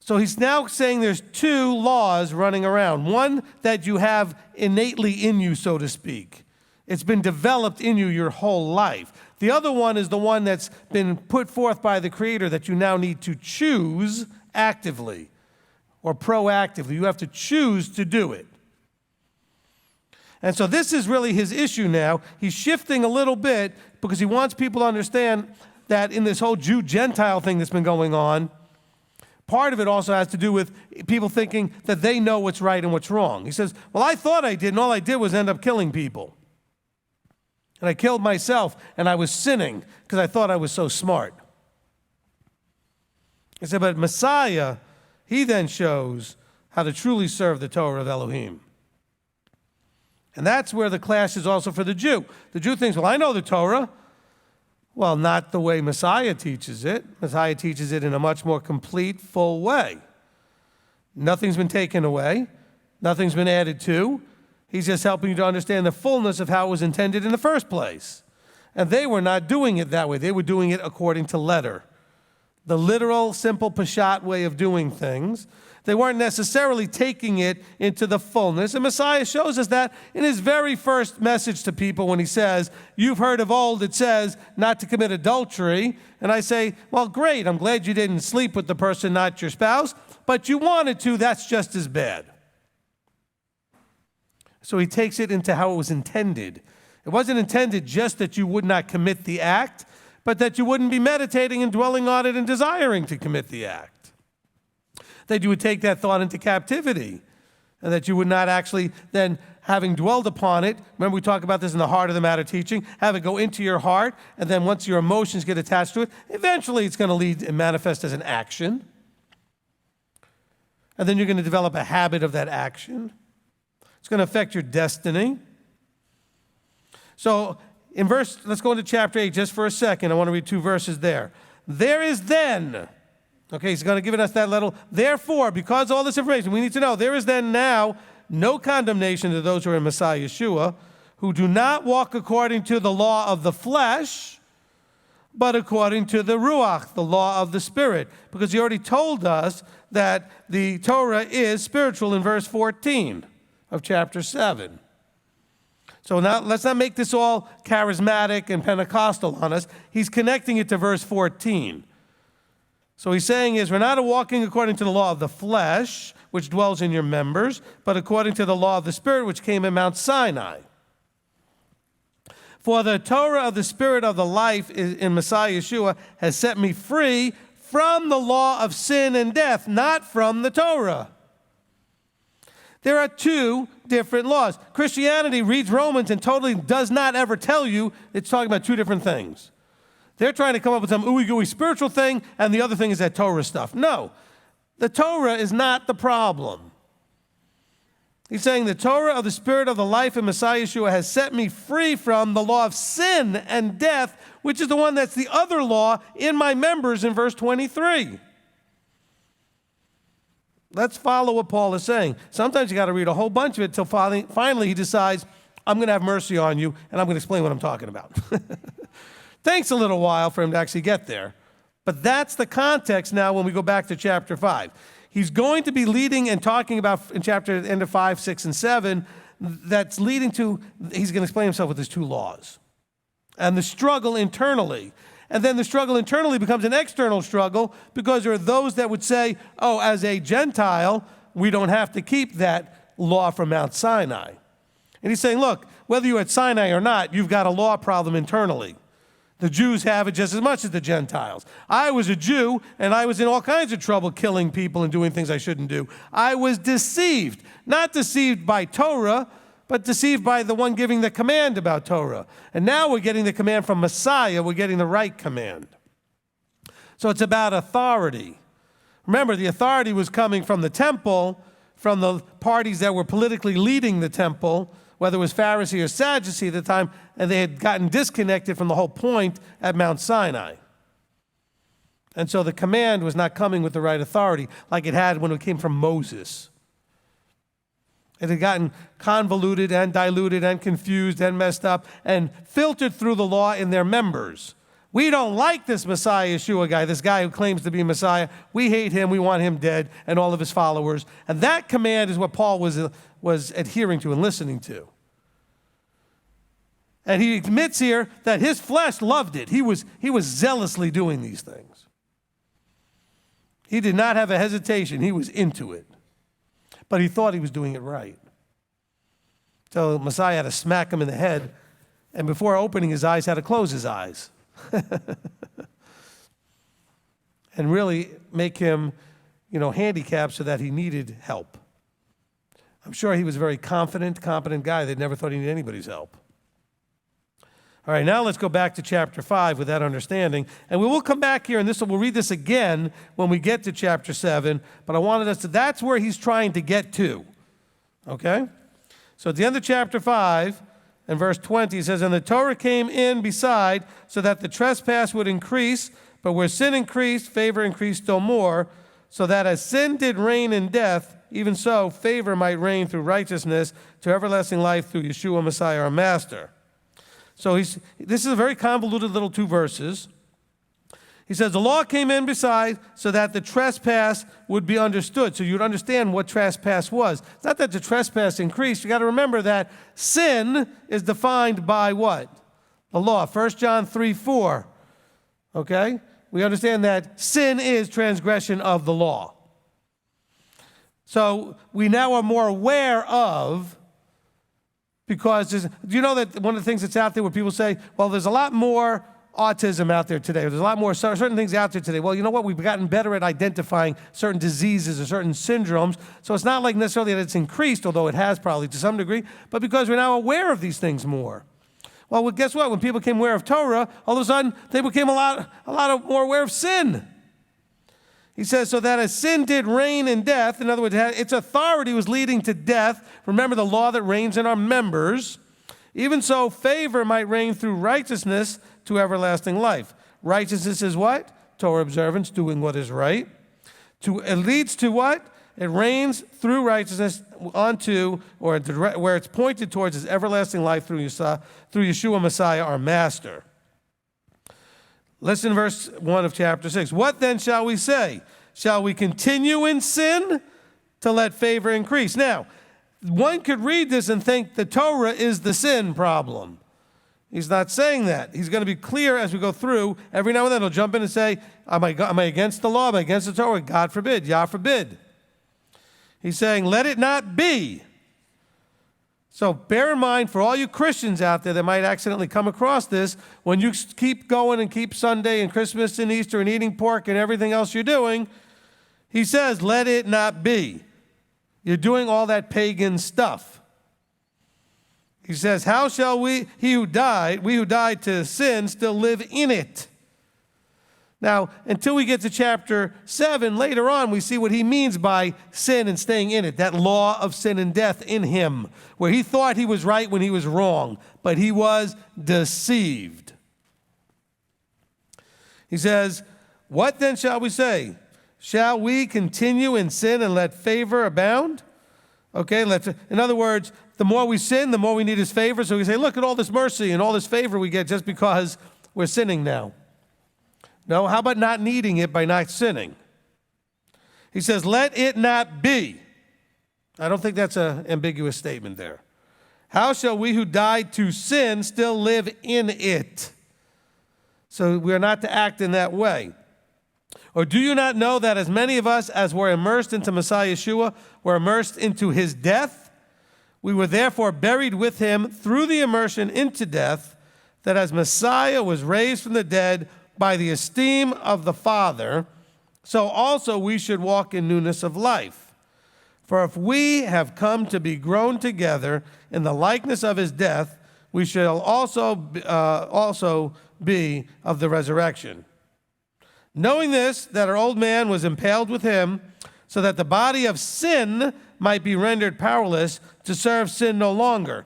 So he's now saying there's two laws running around. One that you have innately in you, so to speak. It's been developed in you your whole life. The other one is the one that's been put forth by the Creator that you now need to choose actively or proactively. You have to choose to do it. And so this is really his issue now. He's shifting a little bit because he wants people to understand that in this whole Jew-Gentile thing that's been going on, part of it also has to do with people thinking that they know what's right and what's wrong. He says, well, I thought I did, and all I did was end up killing people. And I killed myself, and I was sinning because I thought I was so smart. He said, but Messiah, he then shows how to truly serve the Torah of Elohim. And that's where the clash is also for the Jew. The Jew thinks, well, I know the Torah. Well, not the way Messiah teaches it. Messiah teaches it in a much more complete, full way. Nothing's been taken away. Nothing's been added to. He's just helping you to understand the fullness of how it was intended in the first place. And they were not doing it that way. They were doing it according to letter. The literal, simple Peshat way of doing things. They weren't necessarily taking it into the fullness. And Messiah shows us that in his very first message to people when he says, you've heard of old it says not to commit adultery. And I say, well, great, I'm glad you didn't sleep with the person, not your spouse, but you wanted to, that's just as bad. So he takes it into how it was intended. It wasn't intended just that you would not commit the act, but that you wouldn't be meditating and dwelling on it and desiring to commit the act. That you would take that thought into captivity, and that you would not actually then, having dwelled upon it, remember we talk about this in the heart of the matter teaching, have it go into your heart, and then once your emotions get attached to it, eventually it's going to lead and manifest as an action. And then you're going to develop a habit of that action. It's going to affect your destiny. So let's go into chapter 8 just for a second. I want to read 2 verses there. There is then... Okay, he's going to give us that little, therefore, because all this information, we need to know, there is then now no condemnation to those who are in Messiah Yeshua, who do not walk according to the law of the flesh, but according to the Ruach, the law of the Spirit. Because he already told us that the Torah is spiritual in verse 14 of chapter 7. So now let's not make this all charismatic and Pentecostal on us. He's connecting it to verse 14. So he's saying is, we're not walking according to the law of the flesh, which dwells in your members, but according to the law of the Spirit, which came in Mount Sinai. For the Torah of the Spirit of the life in Messiah Yeshua has set me free from the law of sin and death, not from the Torah. There are 2 different laws. Christianity reads Romans and totally does not ever tell you it's talking about 2 different things. They're trying to come up with some ooey-gooey spiritual thing, and the other thing is that Torah stuff. No, the Torah is not the problem. He's saying the Torah of the Spirit of the life in Messiah Yeshua has set me free from the law of sin and death, which is the one that's the other law in my members in verse 23. Let's follow what Paul is saying. Sometimes you got to read a whole bunch of it until finally he decides, I'm going to have mercy on you, and I'm going to explain what I'm talking about. Takes a little while for him to actually get there. But that's the context now when we go back to chapter 5. He's going to be leading and talking about in chapter end of 5, 6, and 7, that's leading to, he's going to explain himself with his 2 laws. And the struggle internally. And then the struggle internally becomes an external struggle because there are those that would say, oh, as a Gentile, we don't have to keep that law from Mount Sinai. And he's saying, look, whether you're at Sinai or not, you've got a law problem internally. The Jews have it just as much as the Gentiles. I was a Jew, and I was in all kinds of trouble killing people and doing things I shouldn't do. I was deceived. Not deceived by Torah, but deceived by the one giving the command about Torah. And now we're getting the command from Messiah. We're getting the right command. So it's about authority. Remember, the authority was coming from the temple, from the parties that were politically leading the temple, whether it was Pharisee or Sadducee at the time, and they had gotten disconnected from the whole point at Mount Sinai. And so the command was not coming with the right authority like it had when it came from Moses. It had gotten convoluted and diluted and confused and messed up and filtered through the law in their members. We don't like this Messiah Yeshua guy, this guy who claims to be Messiah. We hate him. We want him dead and all of his followers. And that command is what Paul was adhering to and listening to. And he admits here that his flesh loved it. He was zealously doing these things. He did not have a hesitation. He was into it. But he thought he was doing it right. So Messiah had to smack him in the head, and before opening his eyes, had to close his eyes. And really make him, handicapped so that he needed help. I'm sure he was a very confident, competent guy that never thought he needed anybody's help. All right, now let's go back to chapter 5 with that understanding. And we will come back here, and we'll read this again when we get to chapter 7. But I wanted us to, that's where he's trying to get to. Okay? So at the end of chapter 5, and verse 20, it says, "And the Torah came in beside, so that the trespass would increase. But where sin increased, favor increased still more. So that as sin did reign in death, even so favor might reign through righteousness to everlasting life through Yeshua Messiah our Master." So this is a very convoluted little 2 verses. He says, the law came in beside so that the trespass would be understood. So you'd understand what trespass was. It's not that the trespass increased. You got to remember that sin is defined by what? The law. 1 John 3:4. Okay? We understand that sin is transgression of the law. So we now are more aware of, because do you know that one of the things that's out there where people say, well, there's a lot more autism out there today. There's a lot more certain things out there today. Well, you know what? We've gotten better at identifying certain diseases or certain syndromes. So it's not like necessarily that it's increased, although it has probably to some degree, but because we're now aware of these things more. Well, guess what? When people became aware of Torah, all of a sudden they became a lot more aware of sin. He says, so that as sin did reign in death, in other words, its authority was leading to death. Remember the law that reigns in our members. Even so, favor might reign through righteousness to everlasting life. Righteousness is what? Torah observance, doing what is right. It leads to what? It reigns through righteousness onto, or where it's pointed towards, is everlasting life through Yeshua Messiah, our Master. Listen to verse 1 of chapter 6. What then shall we say? Shall we continue in sin to let favor increase? Now, one could read this and think the Torah is the sin problem. He's not saying that. He's going to be clear as we go through. Every now and then he'll jump in and say, am I against the law? Am I against the Torah? God forbid. Yah forbid. He's saying, let it not be. So bear in mind, for all you Christians out there that might accidentally come across this, when you keep going and keep Sunday and Christmas and Easter and eating pork and everything else you're doing, he says, let it not be. You're doing all that pagan stuff. He says, how shall we who died to sin, still live in it? Now, until we get to chapter 7, later on, we see what he means by sin and staying in it, that law of sin and death in him, where he thought he was right when he was wrong, but he was deceived. He says, what then shall we say? Shall we continue in sin and let favor abound? Okay, in other words, the more we sin, the more we need his favor. So we say, look at all this mercy and all this favor we get just because we're sinning now. No, how about not needing it by not sinning? He says, let it not be. I don't think that's an ambiguous statement there. How shall we who died to sin still live in it? So we are not to act in that way. Or do you not know that as many of us as were immersed into Messiah Yeshua were immersed into his death? We were therefore buried with him through the immersion into death, that as Messiah was raised from the dead by the esteem of the Father, so also we should walk in newness of life. For if we have come to be grown together in the likeness of his death, we shall also be of the resurrection. Knowing this, that our old man was impaled with him, so that the body of sin might be rendered powerless to serve sin no longer.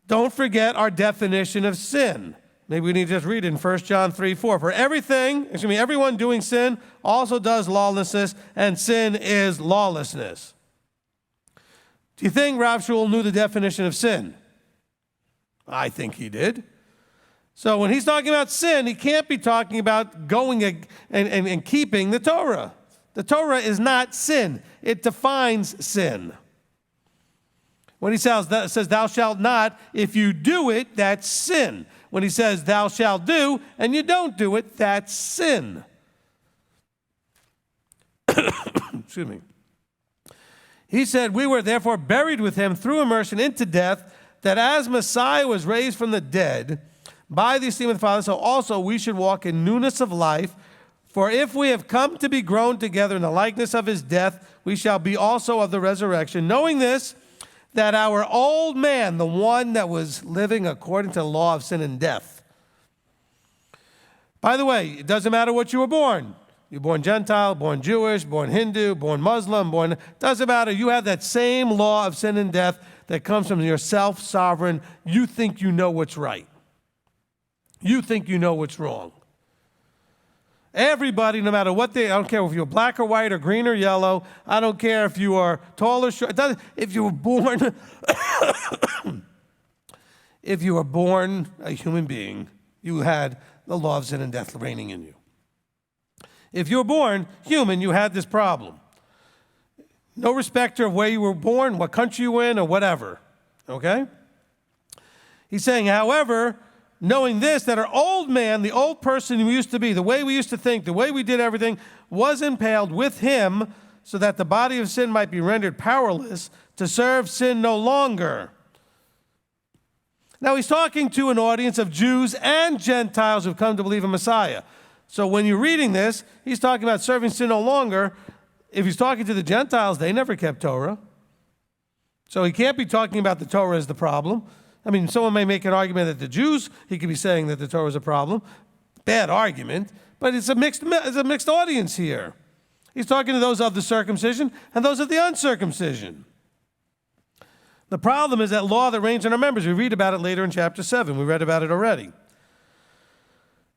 Don't forget our definition of sin. Maybe we need to just read it in 1 John 3:4. For everyone doing sin also does lawlessness, and sin is lawlessness. Do you think Rav Shul knew the definition of sin? I think he did. So when he's talking about sin, he can't be talking about going and keeping the Torah. The Torah is not sin. It defines sin. When he says, thou shalt not, if you do it, that's sin. When he says, thou shalt do, and you don't do it, that's sin. Excuse me. He said, we were therefore buried with him through immersion into death, that as Messiah was raised from the dead by the esteem of the Father, so also we should walk in newness of life. For if we have come to be grown together in the likeness of his death, we shall be also of the resurrection, knowing this, that our old man, the one that was living according to the law of sin and death. By the way, it doesn't matter what you were born. You're born Gentile, born Jewish, born Hindu, born Muslim, doesn't matter. You have that same law of sin and death that comes from your self-sovereign. You think you know what's right. You think you know what's wrong. Everybody, no matter what I don't care if you're black or white or green or yellow, I don't care if you are tall or short, if you were born, if you were born a human being, you had the law of sin and death reigning in you. If you were born human, you had this problem. No respecter of where you were born, what country you were in, or whatever, okay? He's saying, however, knowing this, that our old man, the old person we used to be, the way we used to think, the way we did everything, was impaled with him so that the body of sin might be rendered powerless to serve sin no longer. Now he's talking to an audience of Jews and Gentiles who've come to believe in Messiah. So when you're reading this, he's talking about serving sin no longer. If he's talking to the Gentiles, they never kept Torah. So he can't be talking about the Torah as the problem. I mean, someone may make an argument that the Jews, he could be saying that the Torah is a problem. Bad argument, but it's a mixed audience here. He's talking to those of the circumcision and those of the uncircumcision. The problem is that law that reigns in our members. We read about it later in chapter 7. We read about it already.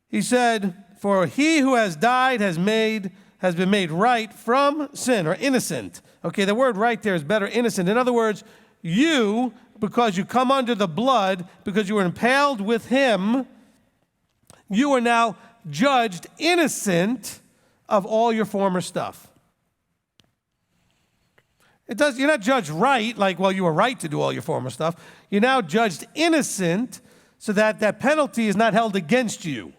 He said, for he who has died has been made right from sin, or innocent. Okay, the word right there is better, innocent. In other words, you, because you come under the blood, because you were impaled with him, you are now judged innocent of all your former stuff. You're not judged right, like, well, you were right to do all your former stuff. You're now judged innocent so that that penalty is not held against you.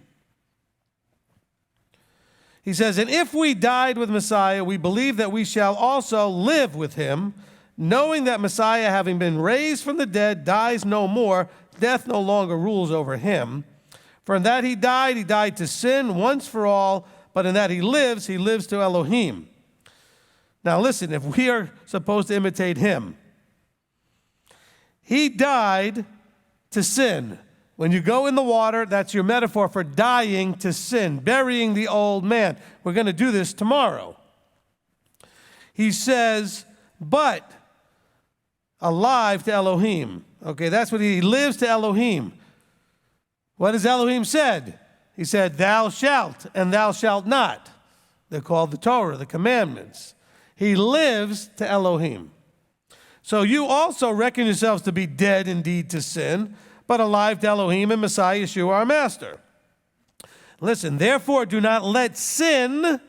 He says, and if we died with Messiah, we believe that we shall also live with him, knowing that Messiah, having been raised from the dead, dies no more, death no longer rules over him. For in that he died to sin once for all, but in that he lives to Elohim. Now listen, if we are supposed to imitate him, he died to sin. When you go in the water, that's your metaphor for dying to sin, burying the old man. We're going to do this tomorrow. He says, but alive to Elohim. Okay, that's what he lives to Elohim. What has Elohim said? He said, thou shalt and thou shalt not. They're called the Torah, the commandments. He lives to Elohim. So you also reckon yourselves to be dead indeed to sin, but alive to Elohim and Messiah Yeshua our Master. Listen, therefore do not let sin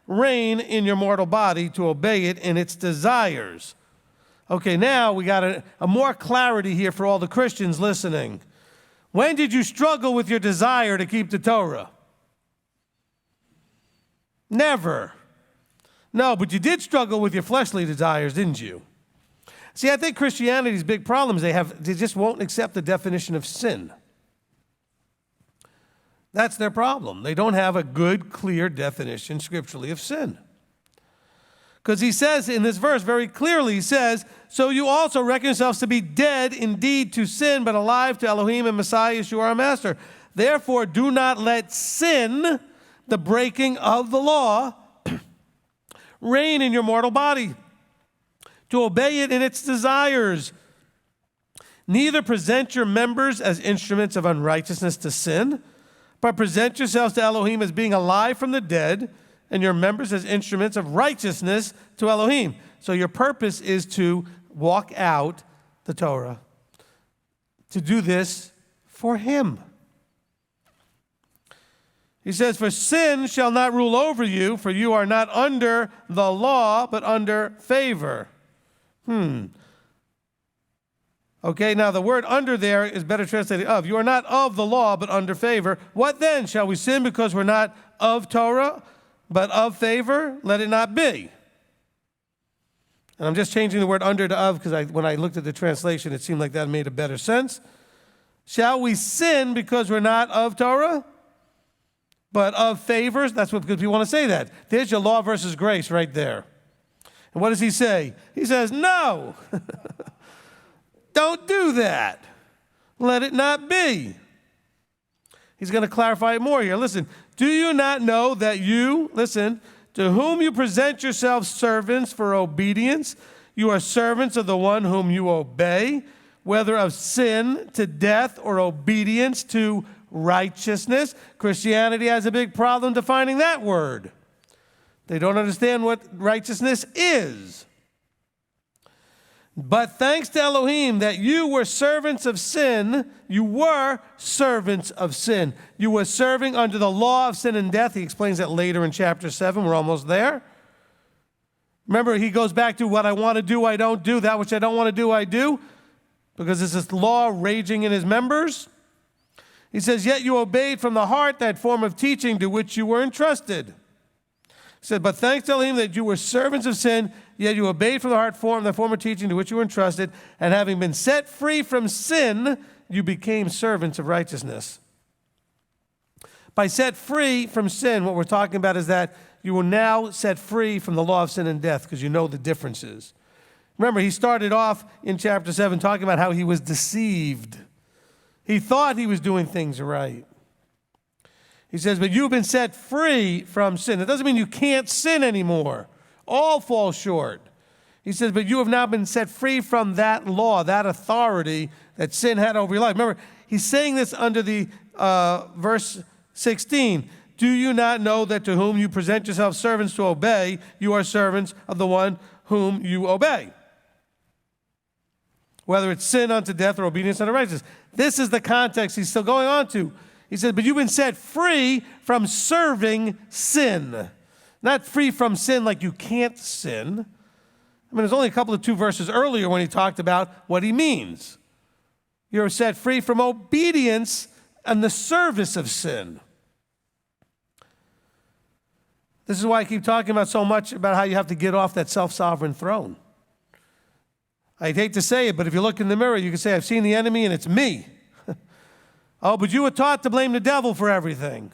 reign in your mortal body to obey it in its desires. Okay, now we got a more clarity here for all the Christians listening. When did you struggle with your desire to keep the Torah? Never. No, but you did struggle with your fleshly desires, didn't you? See, I think Christianity's big problem is they just won't accept the definition of sin. That's their problem. They don't have a good, clear definition scripturally of sin. Because he says in this verse very clearly, he says, so you also reckon yourselves to be dead indeed to sin, but alive to Elohim and Messiah Yeshua our Master. Therefore, do not let sin, the breaking of the law, reign in your mortal body, to obey it in its desires. Neither present your members as instruments of unrighteousness to sin, but present yourselves to Elohim as being alive from the dead, and your members as instruments of righteousness to Elohim. So your purpose is to walk out the Torah, to do this for him. He says, for sin shall not rule over you, for you are not under the law, but under favor. Okay, now the word under there is better translated of. You are not of the law, but under favor. What then? Shall we sin because we're not of Torah, but of favor? Let it not be. And I'm just changing the word under to of because when I looked at the translation, it seemed like that made a better sense. Shall we sin because we're not of Torah, but of favors? That's what, because people want to say that. There's your law versus grace right there. And what does he say? He says, no. Don't do that. Let it not be. He's going to clarify it more here. Listen, do you not know that you, listen, to whom you present yourselves servants for obedience, you are servants of the one whom you obey, whether of sin to death or obedience to righteousness? Christianity has a big problem defining that word. They don't understand what righteousness is. But thanks to Elohim that you were servants of sin. You were servants of sin. You were serving under the law of sin and death. He explains that later in chapter 7. We're almost there. Remember, he goes back to what I want to do, I don't do. That which I don't want to do, I do. Because there's this law raging in his members. He says, yet you obeyed from the heart that form of teaching to which you were entrusted. He said, but thanks to Elohim that you were servants of sin, yet you obeyed from the heart the form of teaching to which you were entrusted, and having been set free from sin, you became servants of righteousness. By set free from sin, what we're talking about is that you were now set free from the law of sin and death, because you know the differences. Remember, he started off in chapter 7 talking about how he was deceived. He thought he was doing things right. He says, but you've been set free from sin. It doesn't mean you can't sin anymore. All fall short. He says, but you have now been set free from that law, that authority that sin had over your life. Remember, he's saying this under the verse 16. Do you not know that to whom you present yourselves servants to obey, you are servants of the one whom you obey? Whether it's sin unto death or obedience unto righteousness. This is the context he's still going on to. He said, but you've been set free from serving sin. Not free from sin like you can't sin. I mean, there's only a couple of 2 verses earlier when he talked about what he means. You're set free from obedience and the service of sin. This is why I keep talking about so much about how you have to get off that self-sovereign throne. I'd hate to say it, but if you look in the mirror, you can say, I've seen the enemy and it's me. Oh, but you were taught to blame the devil for everything.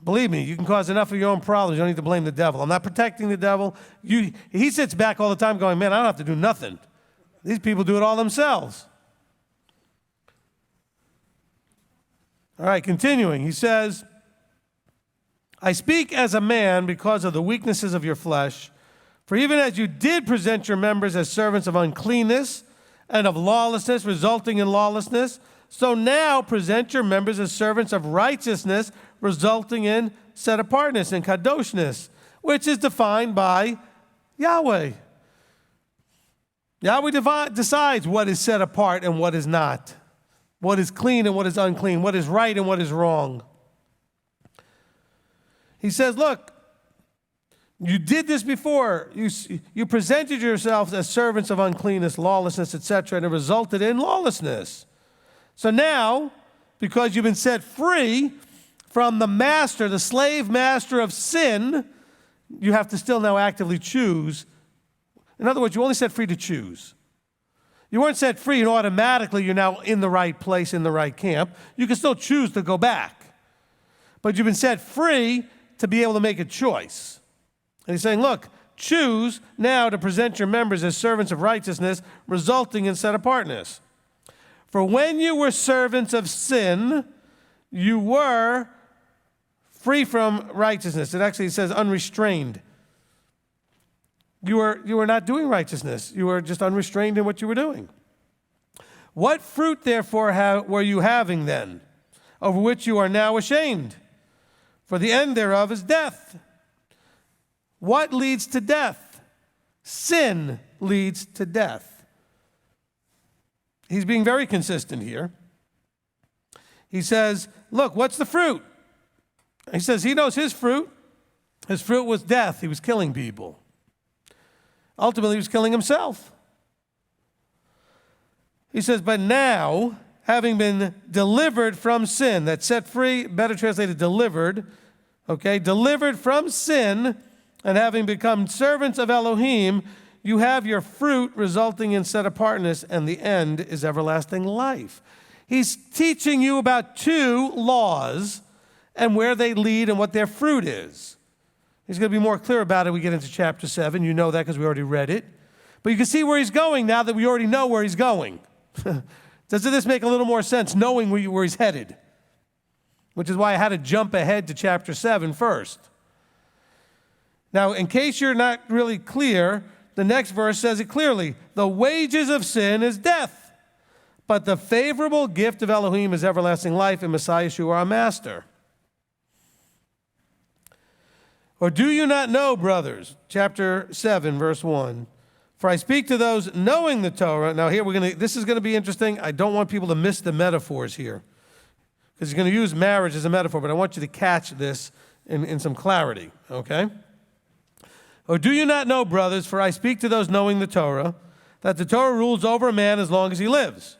Believe me, you can cause enough of your own problems. You don't need to blame the devil. I'm not protecting the devil. He sits back all the time going, man, I don't have to do nothing. These people do it all themselves. All right, continuing. He says, I speak as a man because of the weaknesses of your flesh. For even as you did present your members as servants of uncleanness and of lawlessness, resulting in lawlessness, so now present your members as servants of righteousness, resulting in set-apartness and kadoshness, which is defined by Yahweh. Yahweh decides what is set apart and what is not, what is clean and what is unclean, what is right and what is wrong. He says, look, you did this before. You presented yourselves as servants of uncleanness, lawlessness, etc., and it resulted in lawlessness. So now, because you've been set free from the master, the slave master of sin, you have to still now actively choose. In other words, you only set free to choose. You weren't set free and automatically you're now in the right place, in the right camp. You can still choose to go back. But you've been set free to be able to make a choice. And he's saying, look, choose now to present your members as servants of righteousness, resulting in set-apartness. For when you were servants of sin, you were free from righteousness. It actually says unrestrained. You were not doing righteousness. You were just unrestrained in what you were doing. What fruit, therefore, were you having then, over which you are now ashamed? For the end thereof is death. What leads to death? Sin leads to death. He's being very consistent here. He says, look, what's the fruit? He says he knows his fruit. His fruit was death. He was killing people. Ultimately, he was killing himself. He says, but now, having been delivered from sin, that's set free, better translated, delivered, okay, delivered from sin, and having become servants of Elohim, you have your fruit resulting in set apartness, and the end is everlasting life. He's teaching you about two laws and where they lead and what their fruit is. He's going to be more clear about it when we get into chapter 7. You know that because we already read it. But you can see where he's going now that we already know where he's going. Doesn't this make a little more sense knowing where he's headed? Which is why I had to jump ahead to chapter 7 first. Now, in case you're not really clear, the next verse says it clearly. The wages of sin is death, but the favorable gift of Elohim is everlasting life in Messiah Yeshua our Master. Or do you not know, brothers, chapter 7, verse 1, for I speak to those knowing the Torah. Now here this is going to be interesting. I don't want people to miss the metaphors here, because he's going to use marriage as a metaphor, but I want you to catch this in some clarity, okay? Or do you not know, brothers, for I speak to those knowing the Torah, that the Torah rules over a man as long as he lives.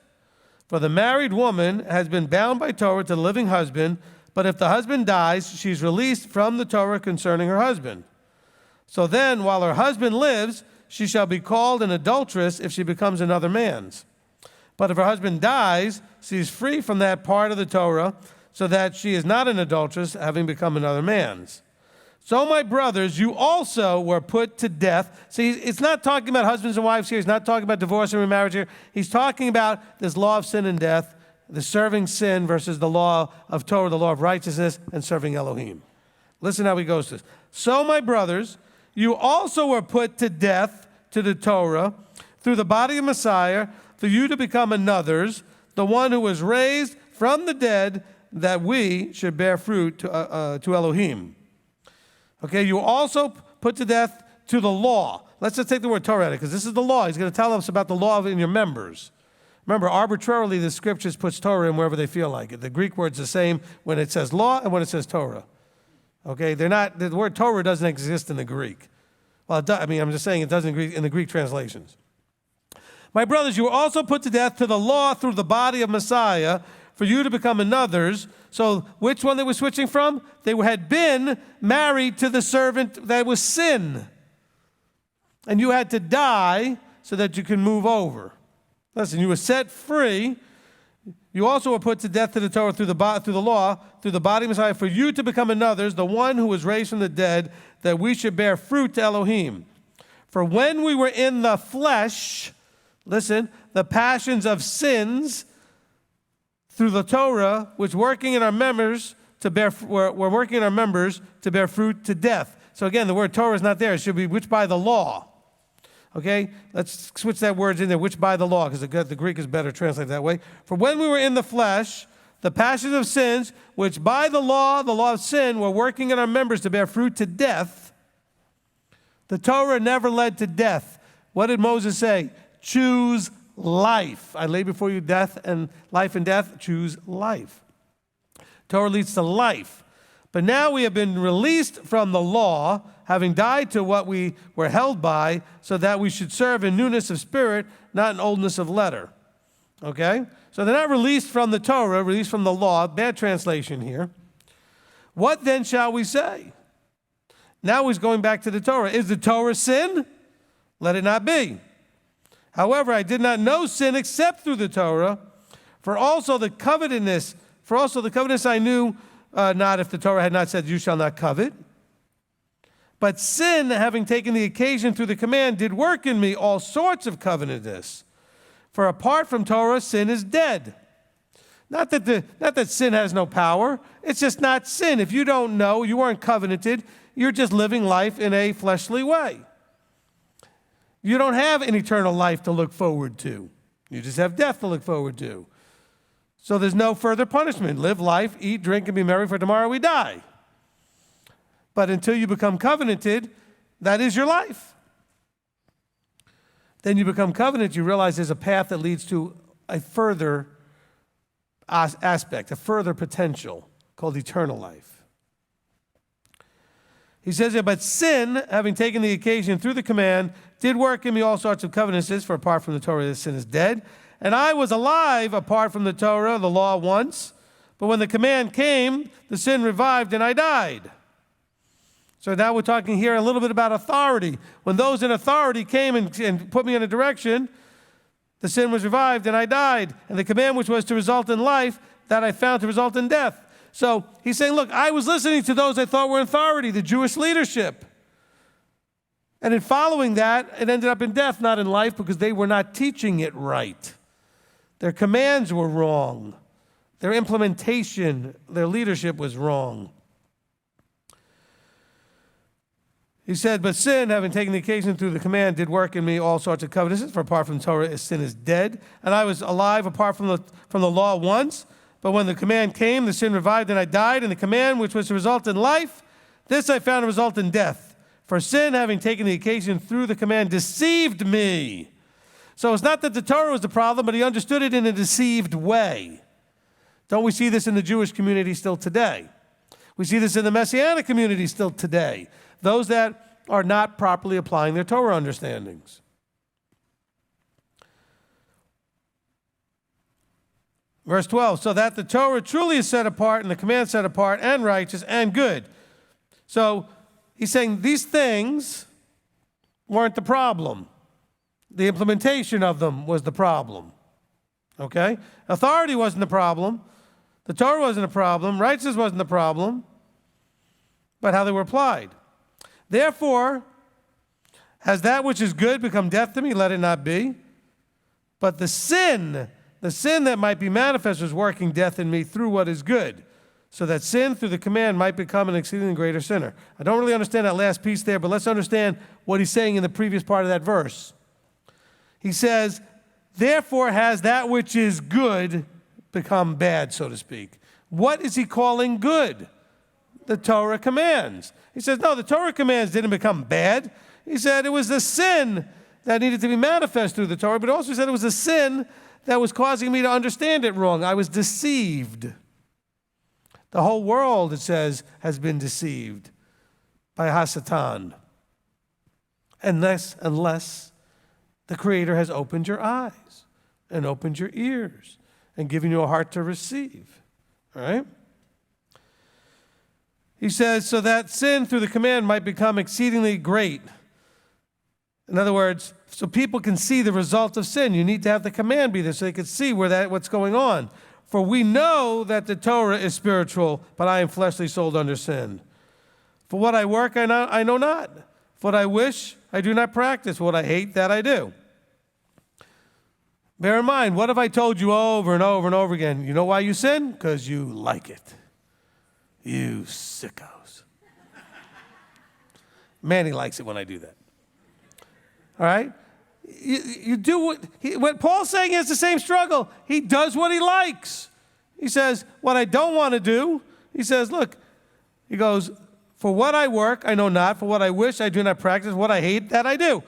For the married woman has been bound by Torah to the living husband, but if the husband dies, she's released from the Torah concerning her husband. So then, while her husband lives, she shall be called an adulteress if she becomes another man's. But if her husband dies, she is free from that part of the Torah, so that she is not an adulteress, having become another man's. So, my brothers, you also were put to death. See, it's not talking about husbands and wives here. He's not talking about divorce and remarriage here. He's talking about this law of sin and death, the serving sin versus the law of Torah, the law of righteousness, and serving Elohim. Listen how he goes to this. So, my brothers, you also were put to death to the Torah through the body of Messiah, for you to become another's, the one who was raised from the dead, that we should bear fruit to Elohim. Okay, you also put to death to the law. Let's just take the word Torah out of it, because this is the law. He's going to tell us about the law in your members. Remember, arbitrarily, the scriptures puts Torah in wherever they feel like it. The Greek word's the same when it says law and when it says Torah. Okay, the word Torah doesn't exist in the Greek. Well, I'm just saying it doesn't in the Greek translations. My brothers, you were also put to death to the law through the body of Messiah, for you to become another's. So which one they were switching from? They had been married to the servant that was sin. And you had to die so that you can move over. Listen, you were set free. You also were put to death to the Torah through the law, through the body of Messiah, for you to become another's, the one who was raised from the dead, that we should bear fruit to Elohim. For when we were in the flesh, listen, the passions of sins through the Torah, which working in our members we're working in our members to bear fruit to death. So again, the word Torah is not there. It should be which by the law. Okay, let's switch that word in there, which by the law, because the Greek is better translated that way. For when we were in the flesh, the passions of sins, which by the law of sin, were working in our members to bear fruit to death. The Torah never led to death. What did Moses say? Choose life. I lay before you death and life and death. Choose life. Torah leads to life. But now we have been released from the law, having died to what we were held by, so that we should serve in newness of spirit, not in oldness of letter. Okay? So they're not released from the Torah, released from the law. Bad translation here. What then shall we say? Now he's going back to the Torah. Is the Torah sin? Let it not be. However, I did not know sin except through the Torah, for also the covetousness I knew not if the Torah had not said, you shall not covet. But sin, having taken the occasion through the command, did work in me all sorts of covetousness. For apart from Torah, sin is dead. Not that sin has no power. It's just not sin. If you don't know, you aren't covenanted, you're just living life in a fleshly way. You don't have an eternal life to look forward to. You just have death to look forward to. So there's no further punishment. Live life, eat, drink, and be merry, for tomorrow we die. But until you become covenanted, that is your life. Then you become covenant, you realize there's a path that leads to a further aspect, a further potential called eternal life. He says here, but sin, having taken the occasion through the command, did work in me all sorts of covetousness, for apart from the Torah, this sin is dead. And I was alive apart from the Torah, the law once, but when the command came, the sin revived and I died. So now we're talking here a little bit about authority. When those in authority came and put me in a direction, the sin was revived and I died. And the command which was to result in life, that I found to result in death. So he's saying, look, I was listening to those I thought were in authority, the Jewish leadership. And in following that, it ended up in death, not in life, because they were not teaching it right. Their commands were wrong. Their implementation, their leadership was wrong. He said, but sin, having taken the occasion through the command, did work in me all sorts of covetousness, for apart from Torah, sin is dead. And I was alive apart from the law once, but when the command came, the sin revived and I died. And the command, which was to result in life, this I found to result in death. For sin, having taken the occasion through the command, deceived me. So it's not that the Torah was the problem, but he understood it in a deceived way. Don't we see this in the Jewish community still today? We see this in the Messianic community still today. Those that are not properly applying their Torah understandings. Verse 12, so that the Torah truly is set apart and the command set apart and righteous and good. So he's saying these things weren't the problem. The implementation of them was the problem. Okay? Authority wasn't the problem. The Torah wasn't a problem. Righteousness wasn't the problem. But how they were applied. Therefore, has that which is good become death to me? Let it not be. But the sin that might be manifest was working death in me through what is good, so that sin through the command might become an exceedingly greater sinner. I don't really understand that last piece there, but let's understand what he's saying in the previous part of that verse. He says, therefore has that which is good become bad, so to speak. What is he calling good? The Torah commands. He says, no, the Torah commands didn't become bad. He said it was the sin that needed to be manifest through the Torah, but also said it was the sin that was causing me to understand it wrong. I was deceived. The whole world, it says, has been deceived by Hasatan. Unless the Creator has opened your eyes and opened your ears and given you a heart to receive. All right? He says, so that sin through the command might become exceedingly great. In other words, so people can see the result of sin. You need to have the command be there so they can see what's going on. For we know that the Torah is spiritual, but I am fleshly, sold under sin. For what I work, I know not. For what I wish, I do not practice. What I hate, that I do. Bear in mind, what have I told you over and over and over again? You know why you sin? Because you like it. You sickos. Manny likes it when I do that. All right? You do what Paul's saying is the same struggle. He does what he likes. He says, what I don't want to do, he says, look, he goes, for what I work, I know not. For what I wish, I do not practice. What I hate, that I do.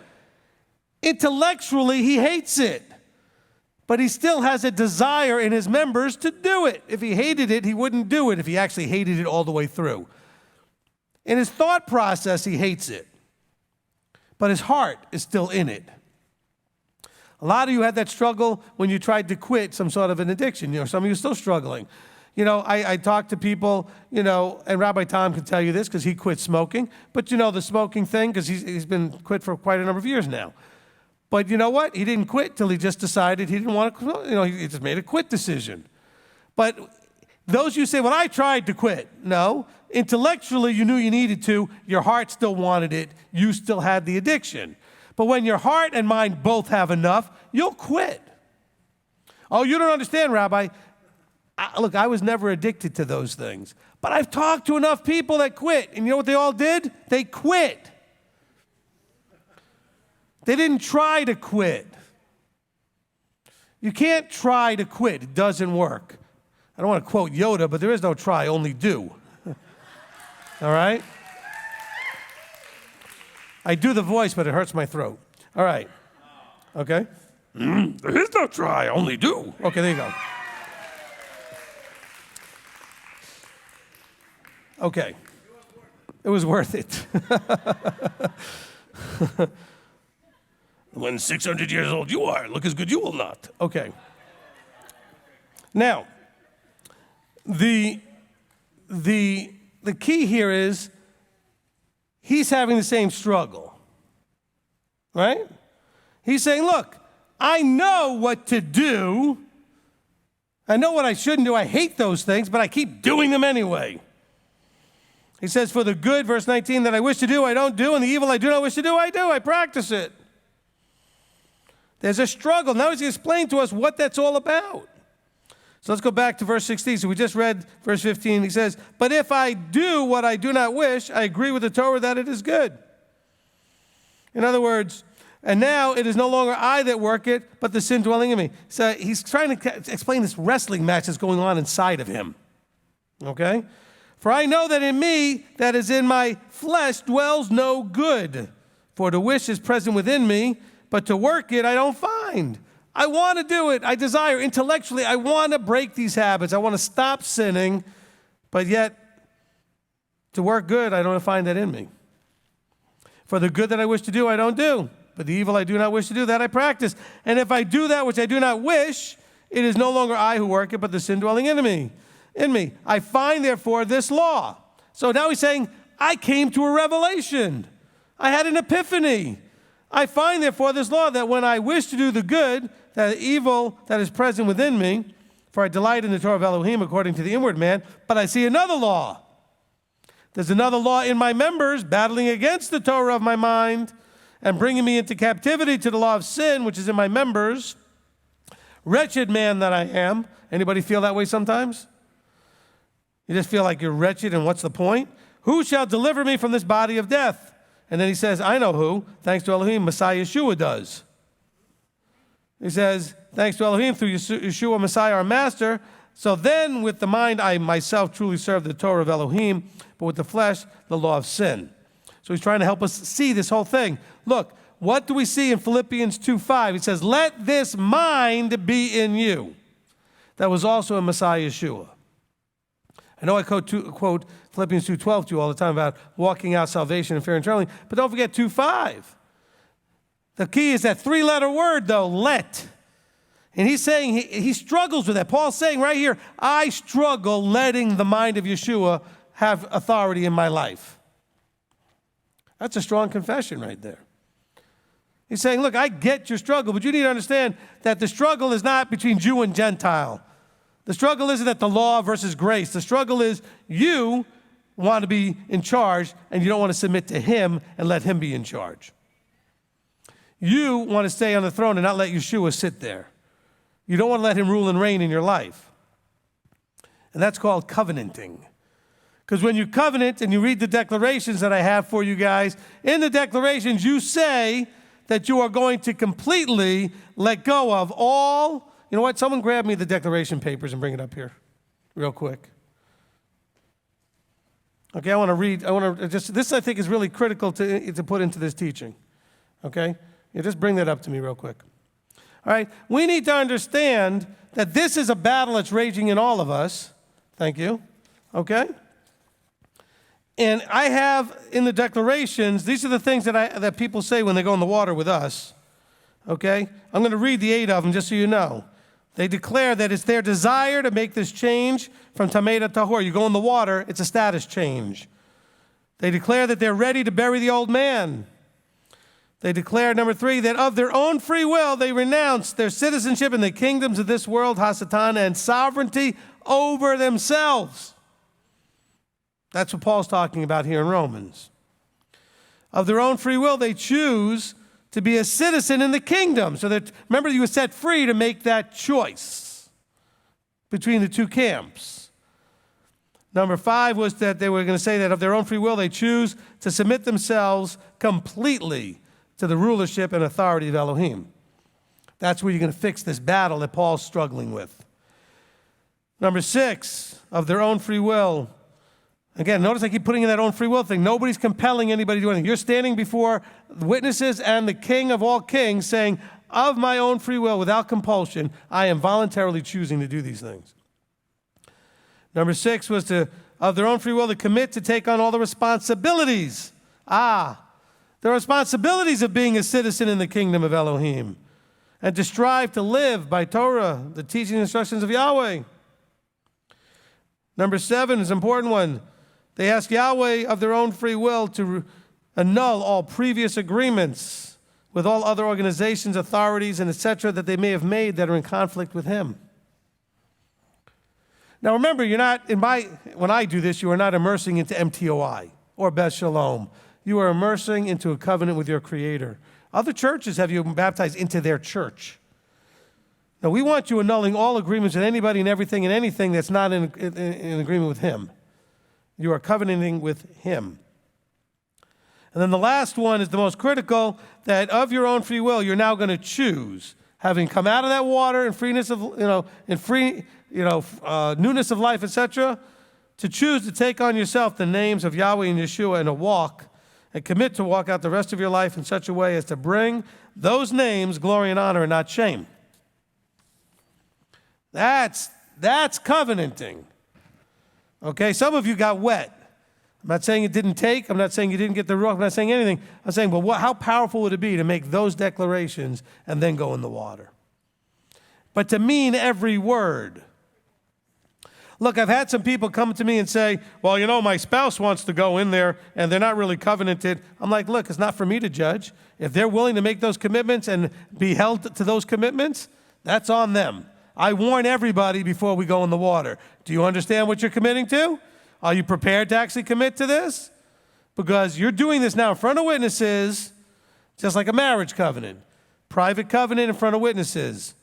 Intellectually, he hates it. But he still has a desire in his members to do it. If he hated it, he wouldn't do it if he actually hated it all the way through. In his thought process, he hates it. But his heart is still in it. A lot of you had that struggle when you tried to quit some sort of an addiction. Some of you are still struggling. I talk to people, and Rabbi Tom can tell you this because he quit smoking. But the smoking thing, because he's been quit for quite a number of years now. But you know what? He didn't quit till he just decided he didn't want to, he just made a quit decision. But those you say, well, I tried to quit. No, intellectually you knew you needed to. Your heart still wanted it. You still had the addiction. But when your heart and mind both have enough, you'll quit. Oh, you don't understand, Rabbi. Look, I was never addicted to those things. But I've talked to enough people that quit. And you know what they all did? They quit. They didn't try to quit. You can't try to quit. It doesn't work. I don't want to quote Yoda, but there is no try, only do. All right? I do the voice, but it hurts my throat. All right. Okay? There is no try, only do. Okay, there you go. Okay. It was worth it. When 600 years old you are, look as good you will not. Okay. Now, the key here is he's having the same struggle, right? He's saying, look, I know what to do. I know what I shouldn't do. I hate those things, but I keep doing them anyway. He says, for the good, verse 19, that I wish to do, I don't do, and the evil I do not wish to do, I do. I practice it. There's a struggle. Now he's going to explain to us what that's all about. So let's go back to verse 16. So we just read verse 15. He says, but if I do what I do not wish, I agree with the Torah that it is good. In other words, and now it is no longer I that work it, but the sin dwelling in me. So he's trying to explain this wrestling match that's going on inside of him. Okay? For I know that in me, that is in my flesh, dwells no good. For the wish is present within me, but to work it I don't find. I want to do it. I desire. Intellectually, I want to break these habits. I want to stop sinning, but yet to work good, I don't find that in me. For the good that I wish to do, I don't do. But the evil I do not wish to do, that I practice. And if I do that which I do not wish, it is no longer I who work it, but the sin dwelling in me. I find, therefore, this law. So now he's saying, I came to a revelation. I had an epiphany. I find, therefore, this law, that when I wish to do the good, that evil that is present within me, for I delight in the Torah of Elohim according to the inward man, but I see another law. There's another law in my members, battling against the Torah of my mind, and bringing me into captivity to the law of sin, which is in my members. Wretched man that I am. Anybody feel that way sometimes? You just feel like you're wretched, and what's the point? Who shall deliver me from this body of death? And then he says, I know who. Thanks to Elohim, Messiah Yeshua does. He says, thanks to Elohim, through Yeshua, Messiah, our master. So then, with the mind, I myself truly serve the Torah of Elohim, but with the flesh, the law of sin. So he's trying to help us see this whole thing. Look, what do we see in Philippians 2:5? He says, let this mind be in you. That was also in Messiah Yeshua. I know I quote Philippians 2:12 to you all the time about walking out salvation in fear and trembling, but don't forget 2:5. The key is that three-letter word, though, let. And he's saying he struggles with that. Paul's saying right here, I struggle letting the mind of Yeshua have authority in my life. That's a strong confession right there. He's saying, look, I get your struggle, but you need to understand that the struggle is not between Jew and Gentile. The struggle isn't at the law versus grace. The struggle is you want to be in charge and you don't want to submit to him and let him be in charge. You want to stay on the throne and not let Yeshua sit there. You don't want to let him rule and reign in your life. And that's called covenanting. Because when you covenant and you read the declarations that I have for you guys, in the declarations you say that you are going to completely let go of all. You know what? Someone grab me the declaration papers and bring it up here real quick. Okay, I want to read. This I think is really critical to put into this teaching. Okay? You just bring that up to me real quick. All right? We need to understand that this is a battle that's raging in all of us. Thank you. Okay? And I have in the declarations, these are the things that people say when they go in the water with us. Okay? I'm going to read the 8 of them just so you know. They declare that it's their desire to make this change from Tameh to Tahor. You go in the water, it's a status change. They declare that they're ready to bury the old man. They declare, number 3, that of their own free will, they renounce their citizenship in the kingdoms of this world, Hasatan, and sovereignty over themselves. That's what Paul's talking about here in Romans. Of their own free will, they choose to be a citizen in the kingdom. So that, remember, you were set free to make that choice between the two camps. Number 5 was that they were going to say that of their own free will, they choose to submit themselves completely to the rulership and authority of Elohim. That's where you're going to fix this battle that Paul's struggling with. Number 6, of their own free will. Again, notice I keep putting in that own free will thing. Nobody's compelling anybody to do anything. You're standing before witnesses and the King of all kings saying, of my own free will, without compulsion, I am voluntarily choosing to do these things. Number 6 was of their own free will to commit to take on all the responsibilities. The responsibilities of being a citizen in the kingdom of Elohim, and to strive to live by Torah, the teaching and instructions of Yahweh. Number 7 is an important one. They ask Yahweh of their own free will to annul all previous agreements with all other organizations, authorities, and etc. that they may have made that are in conflict with him. Now remember, when I do this, you are not immersing into MTOI or Beth Shalom. You are immersing into a covenant with your Creator. Other churches have you baptized into their church. Now, we want you annulling all agreements with anybody and everything and anything that's not in agreement with Him. You are covenanting with Him. And then the last one is the most critical, that of your own free will, you're now going to choose, having come out of that water in freeness of, newness of life, etc., to choose to take on yourself the names of Yahweh and Yeshua and to walk and commit to walk out the rest of your life in such a way as to bring those names glory and honor and not shame. That's covenanting. Okay, some of you got wet. I'm not saying it didn't take. I'm not saying you didn't get the ruach. I'm not saying anything. I'm saying, well, how powerful would it be to make those declarations and then go in the water? But to mean every word. Look, I've had some people come to me and say, well, my spouse wants to go in there and they're not really covenanted. I'm like, look, it's not for me to judge. If they're willing to make those commitments and be held to those commitments, that's on them. I warn everybody before we go in the water. Do you understand what you're committing to? Are you prepared to actually commit to this? Because you're doing this now in front of witnesses, just like a marriage covenant. Private covenant in front of witnesses.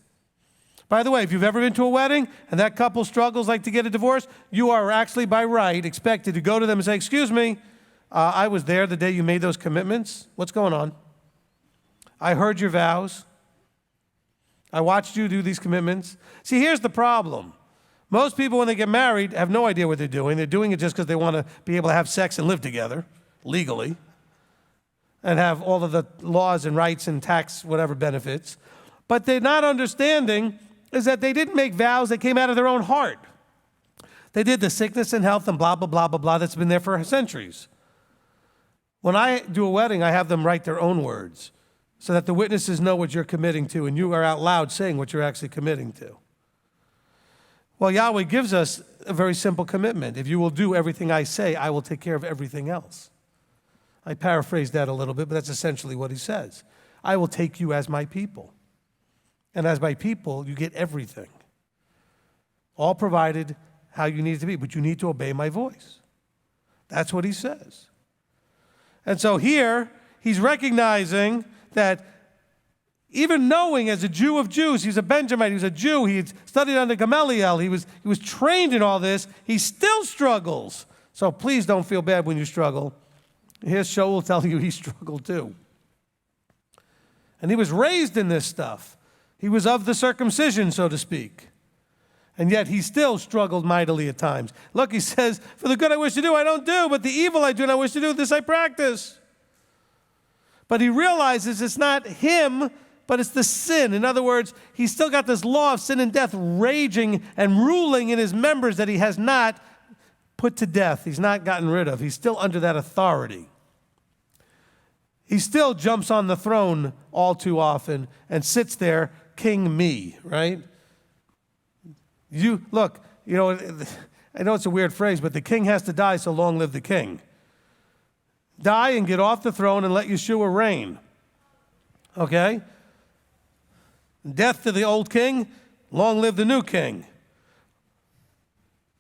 By the way, if you've ever been to a wedding and that couple struggles like to get a divorce, you are actually by right expected to go to them and say, excuse me, I was there the day you made those commitments. What's going on? I heard your vows. I watched you do these commitments. See, here's the problem. Most people, when they get married, have no idea what they're doing. They're doing it just because they want to be able to have sex and live together legally and have all of the laws and rights and tax whatever benefits. But they're not understanding is that they didn't make vows that came out of their own heart. They did the sickness and health and blah, blah, blah, blah, blah that's been there for centuries. When I do a wedding, I have them write their own words so that the witnesses know what you're committing to and you are out loud saying what you're actually committing to. Well, Yahweh gives us a very simple commitment. If you will do everything I say, I will take care of everything else. I paraphrased that a little bit, but that's essentially what he says. I will take you as my people. And as my people, you get everything. All provided how you need it to be, but you need to obey my voice. That's what he says. And so here, he's recognizing that even knowing as a Jew of Jews, he's a Benjamite, he was a Jew, he had studied under Gamaliel, he was trained in all this, he still struggles. So please don't feel bad when you struggle. Here's Shaul telling you he struggled too. And he was raised in this stuff. He was of the circumcision, so to speak. And yet he still struggled mightily at times. Look, he says, for the good I wish to do, I don't do, but the evil I do not wish to do, this I practice. But he realizes it's not him, but it's the sin. In other words, he's still got this law of sin and death raging and ruling in his members that he has not put to death. He's not gotten rid of. He's still under that authority. He still jumps on the throne all too often and sits there, king me, right? I know it's a weird phrase, but the king has to die, so long live the king. Die and get off the throne and let Yeshua reign. Okay? Death to the old king, long live the new king.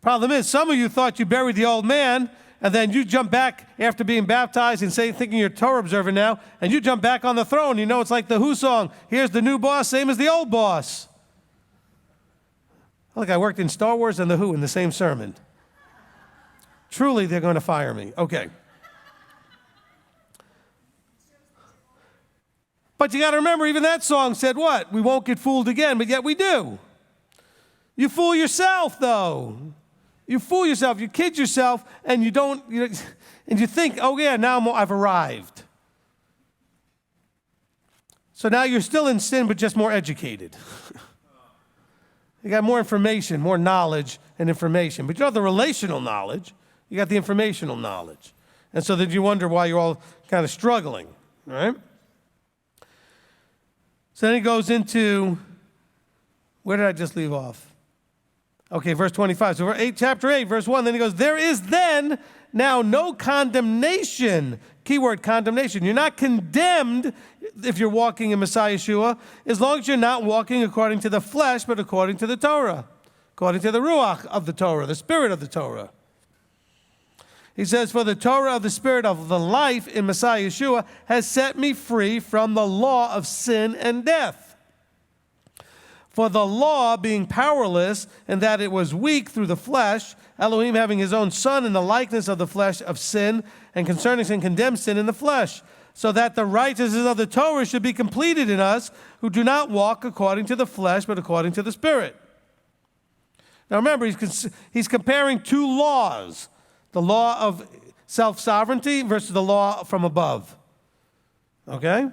Problem is, some of you thought you buried the old man, and then you jump back after being baptized and thinking you're Torah observant now, and you jump back on the throne. You know, it's like the Who song. Here's the new boss, same as the old boss. Look, I worked in Star Wars and the Who in the same sermon. Truly, they're going to fire me. Okay. But you got to remember, even that song said what? We won't get fooled again, but yet we do. You fool yourself, though. You fool yourself, you kid yourself, and you think, oh yeah, now I've arrived. So now you're still in sin, but just more educated. You got more information, more knowledge and information. But you don't have the relational knowledge. You got the informational knowledge. And so then you wonder why you're all kind of struggling, all right? So then he goes into, where did I just leave off? Okay, verse 25. So chapter 8, verse 1, then he goes, there is then now no condemnation. Keyword condemnation. You're not condemned if you're walking in Messiah Yeshua, as long as you're not walking according to the flesh, but according to the Torah, according to the Ruach of the Torah, the Spirit of the Torah. He says, for the Torah of the Spirit of the life in Messiah Yeshua has set me free from the law of sin and death. For the law being powerless, and that it was weak through the flesh, Elohim having his own Son in the likeness of the flesh of sin, and concerning sin condemned sin in the flesh, so that the righteousness of the Torah should be completed in us, who do not walk according to the flesh, but according to the Spirit. Now remember, he's comparing two laws, the law of self-sovereignty versus the law from above. Okay?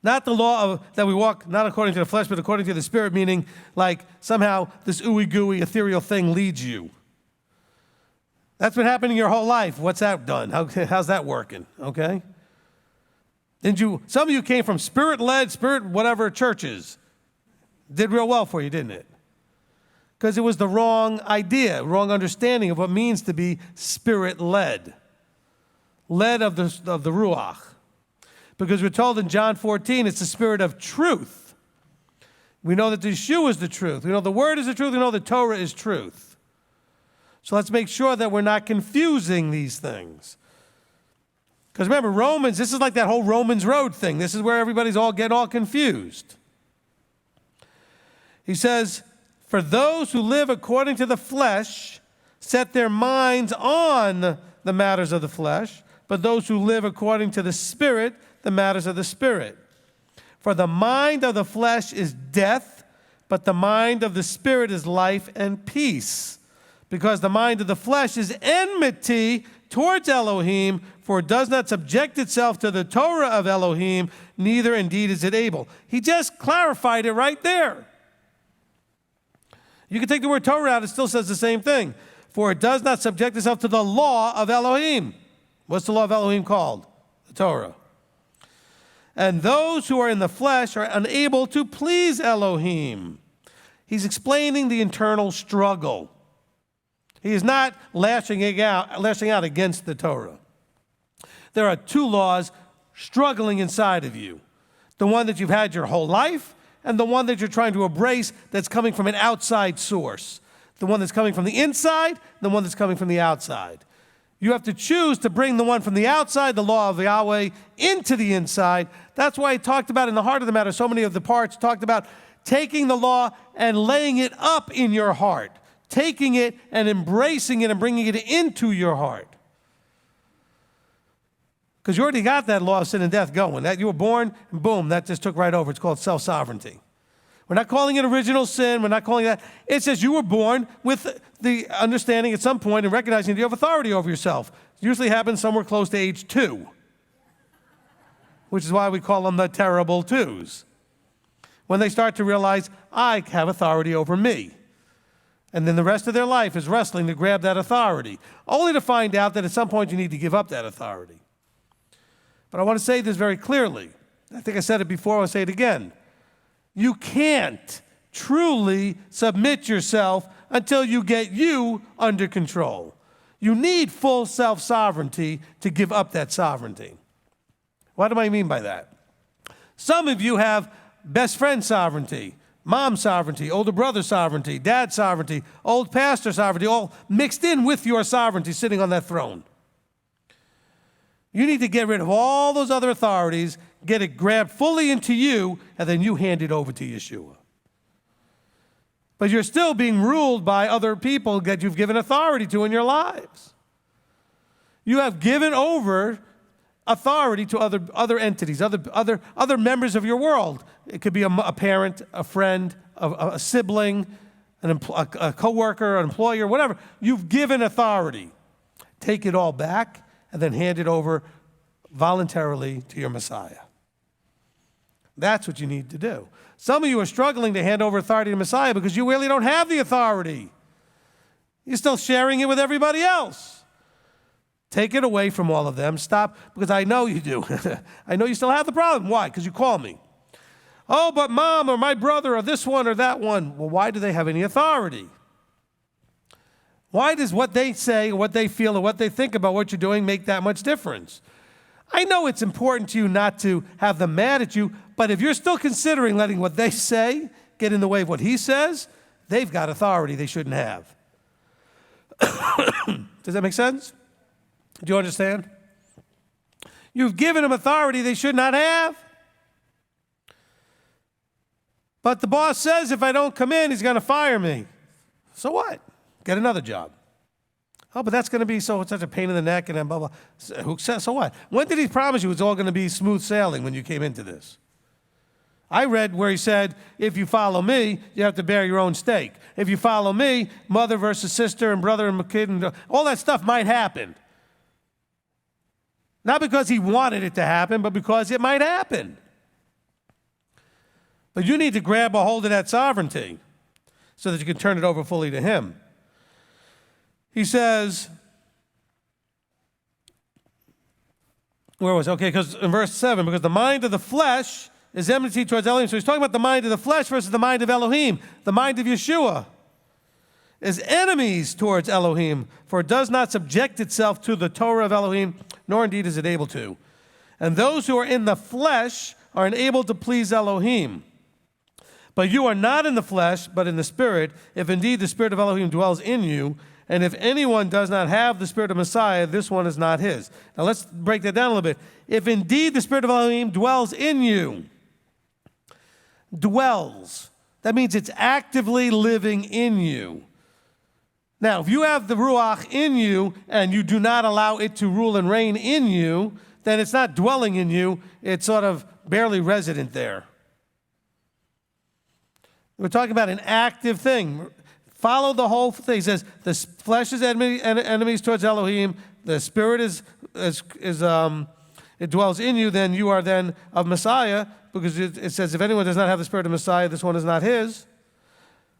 Not the law that we walk not according to the flesh, but according to the Spirit, meaning like somehow this ooey-gooey ethereal thing leads you. That's been happening your whole life. What's that done? How's that working? Okay? Some of you came from Spirit-led, Spirit whatever churches. Did real well for you, didn't it? Because it was the wrong idea, wrong understanding of what it means to be Spirit-led. Led of the Ruach. Because we're told in John 14, it's the Spirit of truth. We know that Yeshua is the truth. We know the Word is the truth. We know the Torah is truth. So let's make sure that we're not confusing these things. Because remember, Romans, this is like that whole Romans road thing. This is where everybody's all getting all confused. He says, for those who live according to the flesh set their minds on the matters of the flesh, but those who live according to the Spirit, the matters of the Spirit. For the mind of the flesh is death, but the mind of the Spirit is life and peace. Because the mind of the flesh is enmity towards Elohim, for it does not subject itself to the Torah of Elohim, neither indeed is it able. He just clarified it right there. You can take the word Torah out, it still says the same thing. For it does not subject itself to the law of Elohim. What's the law of Elohim called? The Torah. And those who are in the flesh are unable to please Elohim. He's explaining the internal struggle. He is not lashing out against the Torah. There are two laws struggling inside of you. The one that you've had your whole life, and the one that you're trying to embrace that's coming from an outside source. The one that's coming from the inside, the one that's coming from the outside. You have to choose to bring the one from the outside, the law of Yahweh, into the inside. That's why he talked about in the heart of the matter, so many of the parts talked about taking the law and laying it up in your heart. Taking it and embracing it and bringing it into your heart. Because you already got that law of sin and death going. That you were born, and boom, that just took right over. It's called self-sovereignty. We're not calling it original sin. We're not calling that. It says you were born with the understanding at some point and recognizing that you have authority over yourself. It usually happens somewhere close to age 2, which is why we call them the terrible twos. When they start to realize, I have authority over me. And then the rest of their life is wrestling to grab that authority, only to find out that at some point you need to give up that authority. But I want to say this very clearly. I think I said it before, I'll say it again. You can't truly submit yourself until you get you under control. You need full self-sovereignty to give up that sovereignty. What do I mean by that? Some of you have best friend sovereignty, mom sovereignty, older brother sovereignty, dad sovereignty, old pastor sovereignty, all mixed in with your sovereignty sitting on that throne. You need to get rid of all those other authorities, get it grabbed fully into you, and then you hand it over to Yeshua. But you're still being ruled by other people that you've given authority to in your lives. You have given over authority to other entities, other members of your world. It could be a parent, a friend, a sibling, a coworker, an employer, whatever. You've given authority. Take it all back and then hand it over voluntarily to your Messiah. That's what you need to do. Some of you are struggling to hand over authority to Messiah because you really don't have the authority. You're still sharing it with everybody else. Take it away from all of them. Stop, because I know you do. I know you still have the problem. Why? Because you call me. Oh, but mom or my brother or this one or that one. Well, why do they have any authority? Why does what they say or what they feel or what they think about what you're doing make that much difference? I know it's important to you not to have them mad at you, but if you're still considering letting what they say get in the way of what he says, they've got authority they shouldn't have. Does that make sense? Do you understand? You've given them authority they should not have. But the boss says if I don't come in, he's going to fire me. So what? Get another job. Oh, but that's going to be such a pain in the neck and then blah, blah. So what? When did he promise you it's all going to be smooth sailing when you came into this? I read where he said, if you follow me, you have to bear your own stake. If you follow me, mother versus sister and brother and kid, and all that stuff might happen. Not because he wanted it to happen, but because it might happen. But you need to grab a hold of that sovereignty so that you can turn it over fully to him. He says, where was it? Okay, because in verse 7, because the mind of the flesh is enmity towards Elohim. So he's talking about the mind of the flesh versus the mind of Elohim. The mind of Yeshua is enemies towards Elohim, for it does not subject itself to the Torah of Elohim, nor indeed is it able to. And those who are in the flesh are unable to please Elohim. But you are not in the flesh, but in the Spirit, if indeed the Spirit of Elohim dwells in you. And if anyone does not have the Spirit of Messiah, this one is not his. Now let's break that down a little bit. If indeed the Spirit of Elohim dwells in you, dwells, that means it's actively living in you. Now, if you have the Ruach in you and you do not allow it to rule and reign in you, then it's not dwelling in you, it's sort of barely resident there. We're talking about an active thing. Follow the whole thing. He says the flesh is enemies towards Elohim. The Spirit it dwells in you. Then you are then of Messiah, because it says if anyone does not have the Spirit of Messiah, this one is not his.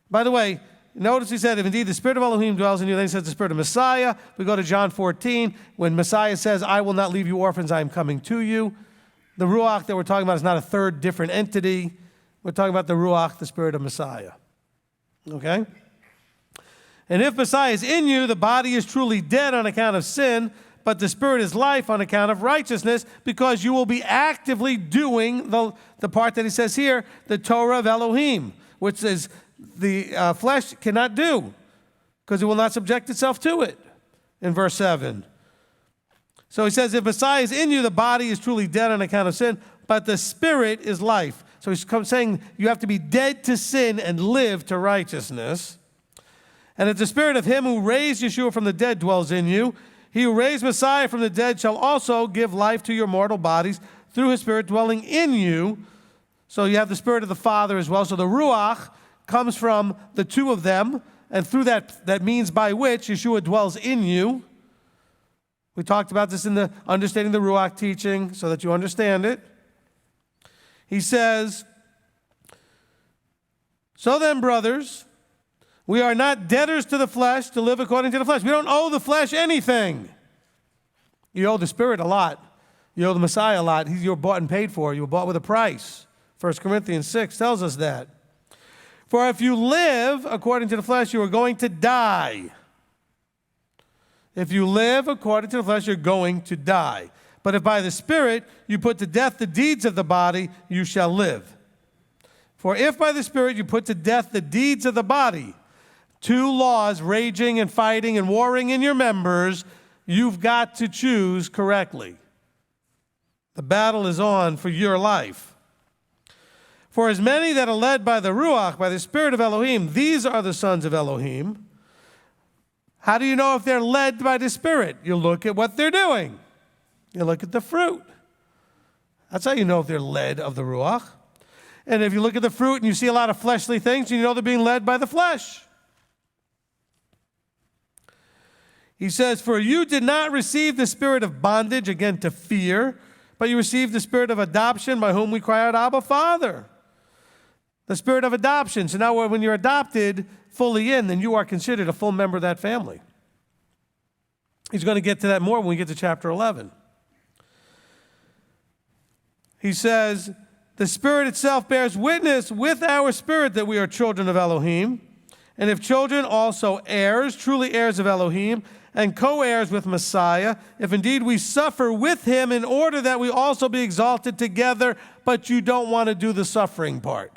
By the way, notice he said if indeed the Spirit of Elohim dwells in you. Then he says the Spirit of Messiah. We go to John 14 when Messiah says, "I will not leave you orphans. I am coming to you." The Ruach that we're talking about is not a third different entity. We're talking about the Ruach, the Spirit of Messiah. Okay? And if Messiah is in you, the body is truly dead on account of sin, but the Spirit is life on account of righteousness, because you will be actively doing the part that he says here, the Torah of Elohim, which is the flesh cannot do, because it will not subject itself to it, in verse 7. So he says, if Messiah is in you, the body is truly dead on account of sin, but the Spirit is life. So he's saying you have to be dead to sin and live to righteousness. And if the Spirit of him who raised Yeshua from the dead dwells in you, he who raised Messiah from the dead shall also give life to your mortal bodies through his Spirit dwelling in you. So you have the Spirit of the Father as well. So the Ruach comes from the two of them, and through that means by which Yeshua dwells in you. We talked about this in the Understanding the Ruach teaching so that you understand it. He says, so then, brothers, we are not debtors to the flesh to live according to the flesh. We don't owe the flesh anything. You owe the Spirit a lot. You owe the Messiah a lot. You're bought and paid for. You were bought with a price. 1 Corinthians 6 tells us that. For if you live according to the flesh, you are going to die. If you live according to the flesh, you're going to die. But if by the Spirit you put to death the deeds of the body, you shall live. For if by the Spirit you put to death the deeds of the body, two laws raging and fighting and warring in your members, you've got to choose correctly. The battle is on for your life. For as many that are led by the Ruach, by the Spirit of Elohim, these are the sons of Elohim. How do you know if they're led by the Spirit? You look at what they're doing. You look at the fruit. That's how you know if they're led of the Ruach. And if you look at the fruit and you see a lot of fleshly things, you know they're being led by the flesh. He says, for you did not receive the spirit of bondage, again, to fear, but you received the spirit of adoption by whom we cry out, Abba, Father. The spirit of adoption. So now when you're adopted fully in, then you are considered a full member of that family. He's going to get to that more when we get to chapter 11. He says, the Spirit itself bears witness with our spirit that we are children of Elohim. And if children, also heirs, truly heirs of Elohim, and co-heirs with Messiah, if indeed we suffer with him in order that we also be exalted together, but you don't want to do the suffering part.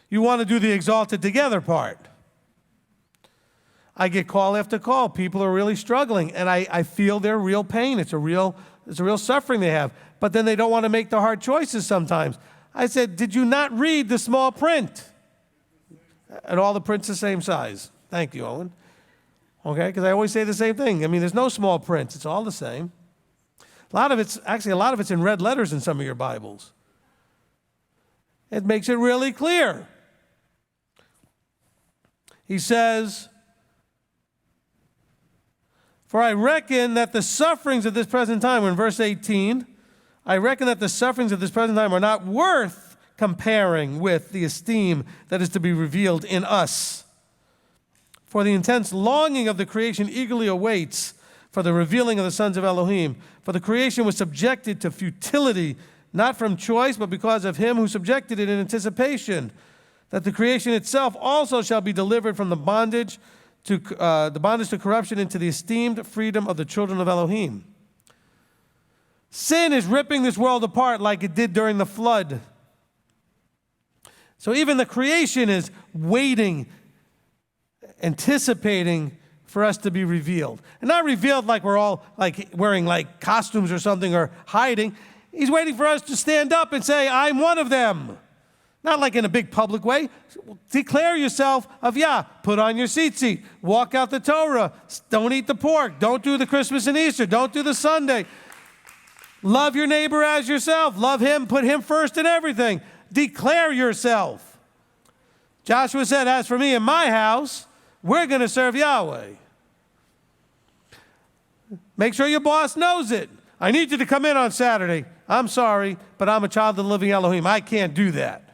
You want to do the exalted together part. I get call after call. People are really struggling, and I feel their real pain. It's a real suffering they have. But then they don't want to make the hard choices sometimes. I said, did you not read the small print? And all the print's the same size. Thank you, Owen. Okay, because I always say the same thing. I mean, there's no small prints. It's all the same. A lot of it's in red letters in some of your Bibles. It makes it really clear. He says, for I reckon that the sufferings of this present time, we're in verse 18, I reckon that the sufferings of this present time are not worth comparing with the esteem that is to be revealed in us. For the intense longing of the creation eagerly awaits for the revealing of the sons of Elohim. For the creation was subjected to futility, not from choice, but because of him who subjected it in anticipation, that the creation itself also shall be delivered from the bondage to corruption into the esteemed freedom of the children of Elohim. Sin is ripping this world apart like it did during the flood. So even the creation is waiting, anticipating for us to be revealed. And not revealed like we're all like wearing like costumes or something or hiding. He's waiting for us to stand up and say, I'm one of them. Not like in a big public way. Declare yourself of Yah. Put on your tzitzit. Walk out the Torah. Don't eat the pork. Don't do the Christmas and Easter. Don't do the Sunday. Love your neighbor as yourself. Love him. Put him first in everything. Declare yourself. Joshua said, as for me and my house, we're going to serve Yahweh. Make sure your boss knows it. I need you to come in on Saturday. I'm sorry, but I'm a child of the living Elohim. I can't do that.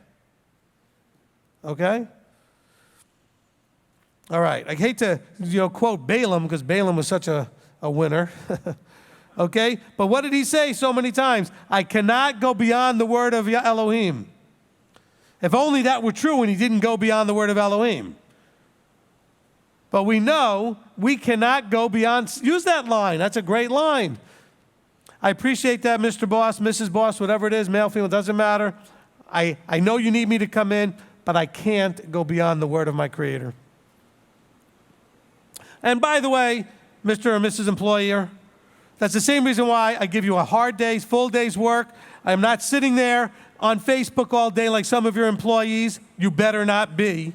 Okay? All right. I hate to, quote Balaam because Balaam was such a winner. Okay? But what did he say so many times? I cannot go beyond the word of Elohim. If only that were true and he didn't go beyond the word of Elohim. But we know we cannot go beyond. Use that line. That's a great line. I appreciate that, Mr. Boss, Mrs. Boss, whatever it is, male, female, doesn't matter. I know you need me to come in, but I can't go beyond the word of my Creator. And by the way, Mr. or Mrs. Employer, that's the same reason why I give you a hard day's, full day's work. I'm not sitting there on Facebook all day like some of your employees. You better not be.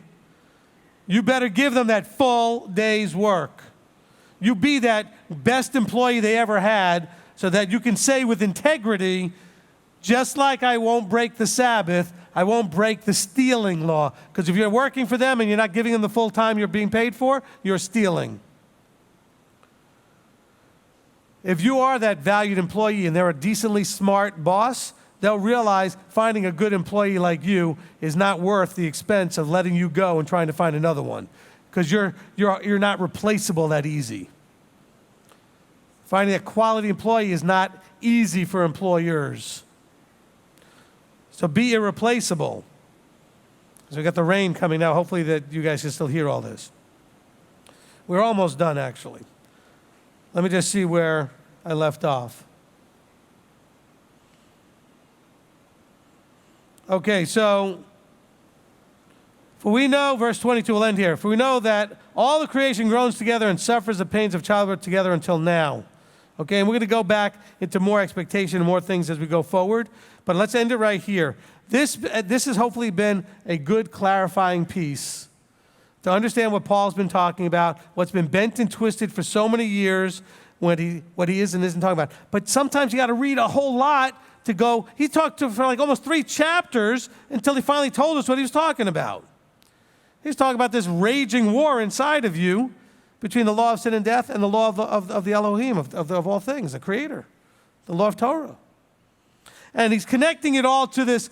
You better give them that full day's work. You be that best employee they ever had so that you can say with integrity, just like I won't break the Sabbath, I won't break the stealing law. Because if you're working for them and you're not giving them the full time you're being paid for, you're stealing. If you are that valued employee and they're a decently smart boss, they'll realize finding a good employee like you is not worth the expense of letting you go and trying to find another one. Because you're not replaceable that easy. Finding a quality employee is not easy for employers. So be irreplaceable. So we got the rain coming now. Hopefully that you guys can still hear all this. We're almost done, actually. Let me just see where I left off. Okay, so, for we know, verse 22 will end here, for we know that all the creation groans together and suffers the pains of childbirth together until now. Okay, and we're going to go back into more expectation and more things as we go forward, but let's end it right here. This has hopefully been a good clarifying piece to understand what Paul's been talking about, what's been bent and twisted for so many years, what he is and isn't talking about. But sometimes you got to read a whole lot to go. He talked for like almost 3 chapters until he finally told us what he was talking about. He's talking about this raging war inside of you between the law of sin and death and the law of the Elohim, of all things, the Creator, the law of Torah. And he's connecting it all to this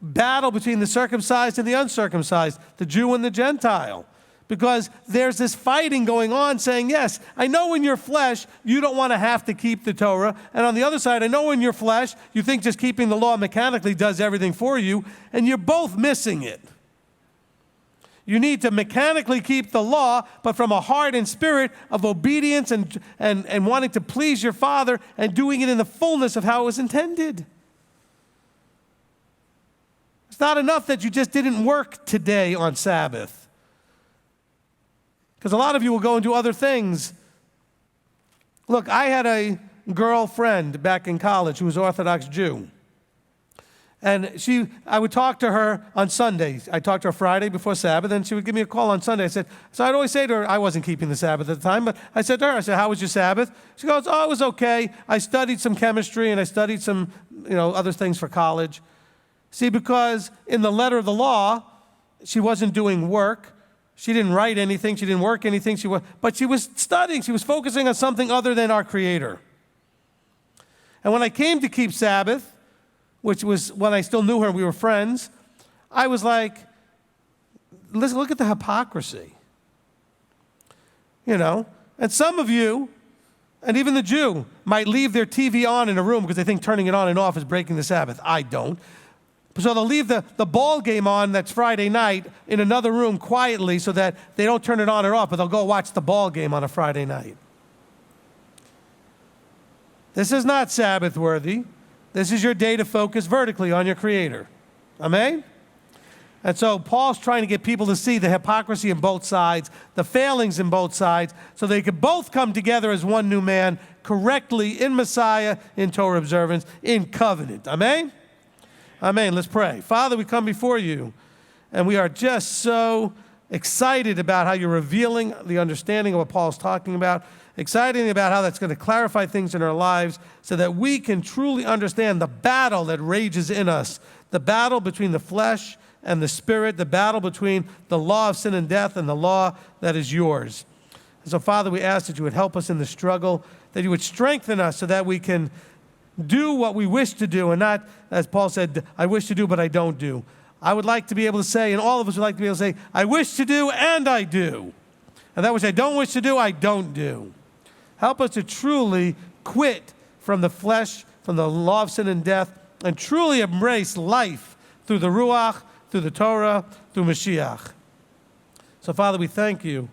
battle between the circumcised and the uncircumcised, the Jew and the Gentile. Because there's this fighting going on saying, yes, I know in your flesh you don't want to have to keep the Torah. And on the other side, I know in your flesh you think just keeping the law mechanically does everything for you. And you're both missing it. You need to mechanically keep the law, but from a heart and spirit of obedience and wanting to please your Father and doing it in the fullness of how it was intended. It's not enough that you just didn't work today on Sabbath. Because a lot of you will go and do other things. Look, I had a girlfriend back in college who was Orthodox Jew. And I would talk to her on Sundays. I talked to her Friday before Sabbath, and she would give me a call on Sunday. So I'd always say to her, I wasn't keeping the Sabbath at the time, but I said to her, how was your Sabbath? She goes, oh, it was okay. I studied some chemistry, and I studied some, other things for college. See, because in the letter of the law, she wasn't doing work. She didn't write anything. She didn't work anything. But she was studying. She was focusing on something other than our Creator. And when I came to keep Sabbath, which was when I still knew her and we were friends, I was like, listen, look at the hypocrisy. And some of you, and even the Jew, might leave their TV on in a room because they think turning it on and off is breaking the Sabbath. I don't. So they'll leave the ball game on that's Friday night in another room quietly so that they don't turn it on or off, but they'll go watch the ball game on a Friday night. This is not Sabbath worthy. This is your day to focus vertically on your Creator. Amen? And so Paul's trying to get people to see the hypocrisy in both sides, the failings in both sides, so they could both come together as one new man correctly in Messiah, in Torah observance, in covenant. Amen? Amen. Let's pray. Father, we come before you, and we are just so excited about how you're revealing the understanding of what Paul's talking about, excited about how that's going to clarify things in our lives so that we can truly understand the battle that rages in us, the battle between the flesh and the spirit, the battle between the law of sin and death and the law that is yours. And so, Father, we ask that you would help us in the struggle, that you would strengthen us so that we can do what we wish to do and not, as Paul said, I wish to do, but I don't do. I would like to be able to say, and all of us would like to be able to say, I wish to do and I do. And that which I don't wish to do, I don't do. Help us to truly quit from the flesh, from the law of sin and death, and truly embrace life through the Ruach, through the Torah, through Mashiach. So, Father, we thank you.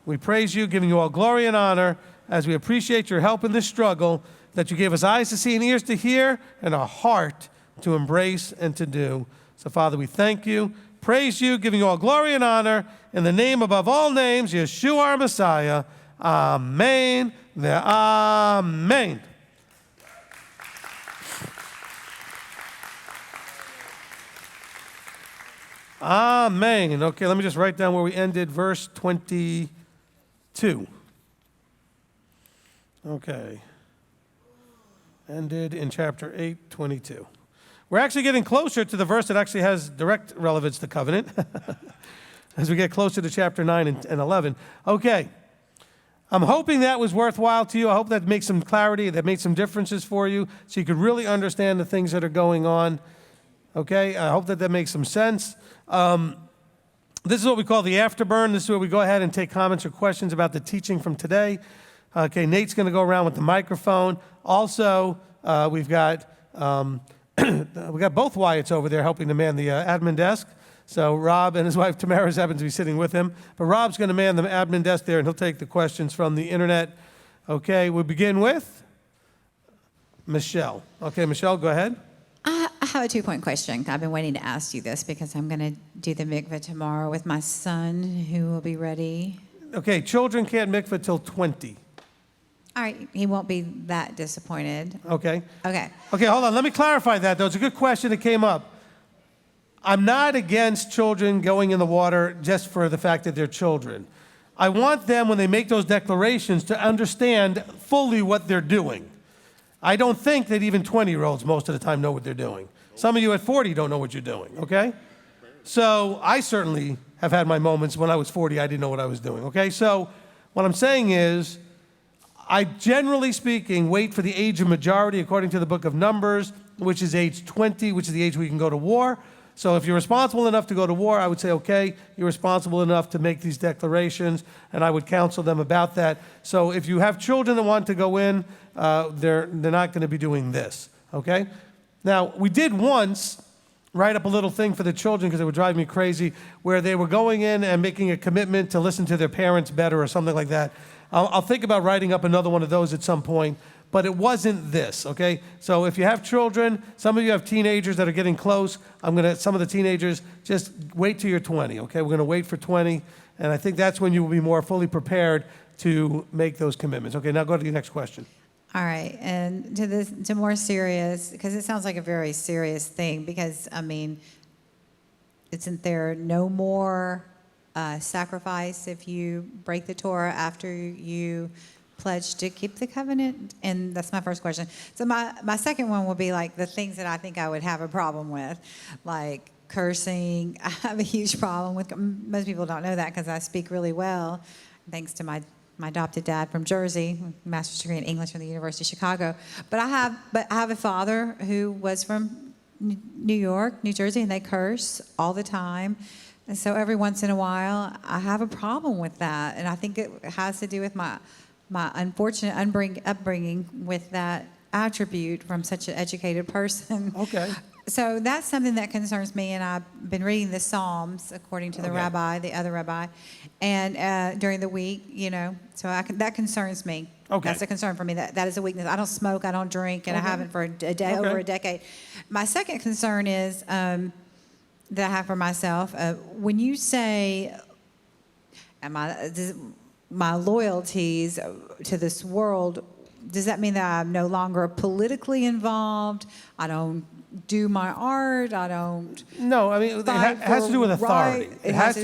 We praise you, giving you all glory and honor as we appreciate your help in this struggle, that you gave us eyes to see and ears to hear and a heart to embrace and to do. So, Father, we thank you, praise you, giving you all glory and honor in the name above all names, Yeshua our Messiah. Amen. Amen. Amen. Okay, let me just write down where we ended, verse 22. Okay. Ended in chapter 8, 22. We're actually getting closer to the verse that actually has direct relevance to covenant as we get closer to chapter 9 and 11. Okay. I'm hoping that was worthwhile to you. I hope that makes some clarity, that made some differences for you so you could really understand the things that are going on. Okay? I hope that makes some sense. This is what we call the afterburn. This is where we go ahead and take comments or questions about the teaching from today. Okay, Nate's going to go around with the microphone. Also, we've got both Wyatts over there helping to man the admin desk. So Rob and his wife Tamara happen to be sitting with him. But Rob's going to man the admin desk there, and he'll take the questions from the internet. Okay, we'll begin with Michelle. Okay, Michelle, go ahead. I have a 2-point question. I've been waiting to ask you this because I'm going to do the mikveh tomorrow with my son, who will be ready. Okay, children can't mikveh till 20. All right, he won't be that disappointed. Okay. Okay. Okay, hold on. Let me clarify that, though. It's a good question that came up. I'm not against children going in the water just for the fact that they're children. I want them, when they make those declarations, to understand fully what they're doing. I don't think that even 20-year-olds most of the time know what they're doing. Some of you at 40 don't know what you're doing, okay? So I certainly have had my moments when I was 40, I didn't know what I was doing, okay? So what I'm saying is, I generally speaking wait for the age of majority according to the book of Numbers, which is age 20, which is the age we can go to war. So if you're responsible enough to go to war, I would say, okay, you're responsible enough to make these declarations, and I would counsel them about that. So if you have children that want to go in, they're not going to be doing this, okay? Now, we did once write up a little thing for the children because it would drive me crazy, where they were going in and making a commitment to listen to their parents better or something like that. I'll think about writing up another one of those at some point, but it wasn't this, okay? So if you have children, some of you have teenagers that are getting close, some of the teenagers, just wait till you're 20, okay? We're going to wait for 20, and I think that's when you will be more fully prepared to make those commitments. Okay, now go to the next question. All right, and to more serious, because it sounds like a very serious thing, because, I mean, isn't there no more sacrifice if you break the Torah after you pledge to keep the covenant? And that's my first question. So my second one will be like the things that I think I would have a problem with, like cursing. I have a huge problem with, most people don't know that because I speak really well, thanks to my adopted dad from Jersey, master's degree in English from the University of Chicago. But I have a father who was from New York, New Jersey, and they curse all the time. And so every once in a while, I have a problem with that. And I think it has to do with my unfortunate upbringing with that attribute from such an educated person. Okay. So that's something that concerns me, and I've been reading the Psalms according to the rabbi, the other rabbi, and during the week, so that concerns me. Okay. That's a concern for me. That is a weakness. I don't smoke, I don't drink, and I haven't for over a decade. My second concern is that I have for myself, when you say, my loyalties to this world, does that mean that I'm no longer politically involved? I don't do my art. I don't. No, I mean it has to do with authority. Right. It has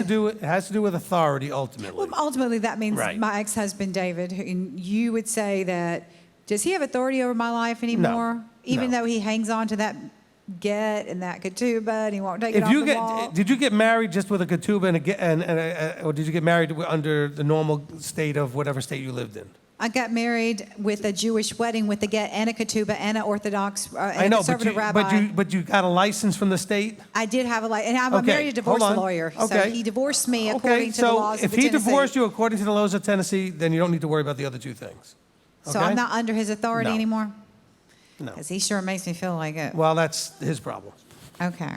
to do with authority ultimately. Well, ultimately, that means Right. my ex-husband David. You would say that. Does he have authority over my life anymore? Even though he hangs on to that get and that ketubah, and he won't take it off the wall. Did you get married just with a ketubah or did you get married under the normal state of whatever state you lived in? I got married with a Jewish wedding with a get and a ketubah and an Orthodox and I know, conservative rabbi. but you got a license from the state? I did have and I'm married a divorce lawyer. So he divorced me according to the laws of Tennessee. If he Tennessee. divorced you according to the laws of Tennessee, then you don't need to worry about the other two things. So I'm not under his authority No. anymore? No. Because he sure makes me feel like it. Well, that's his problem. Okay.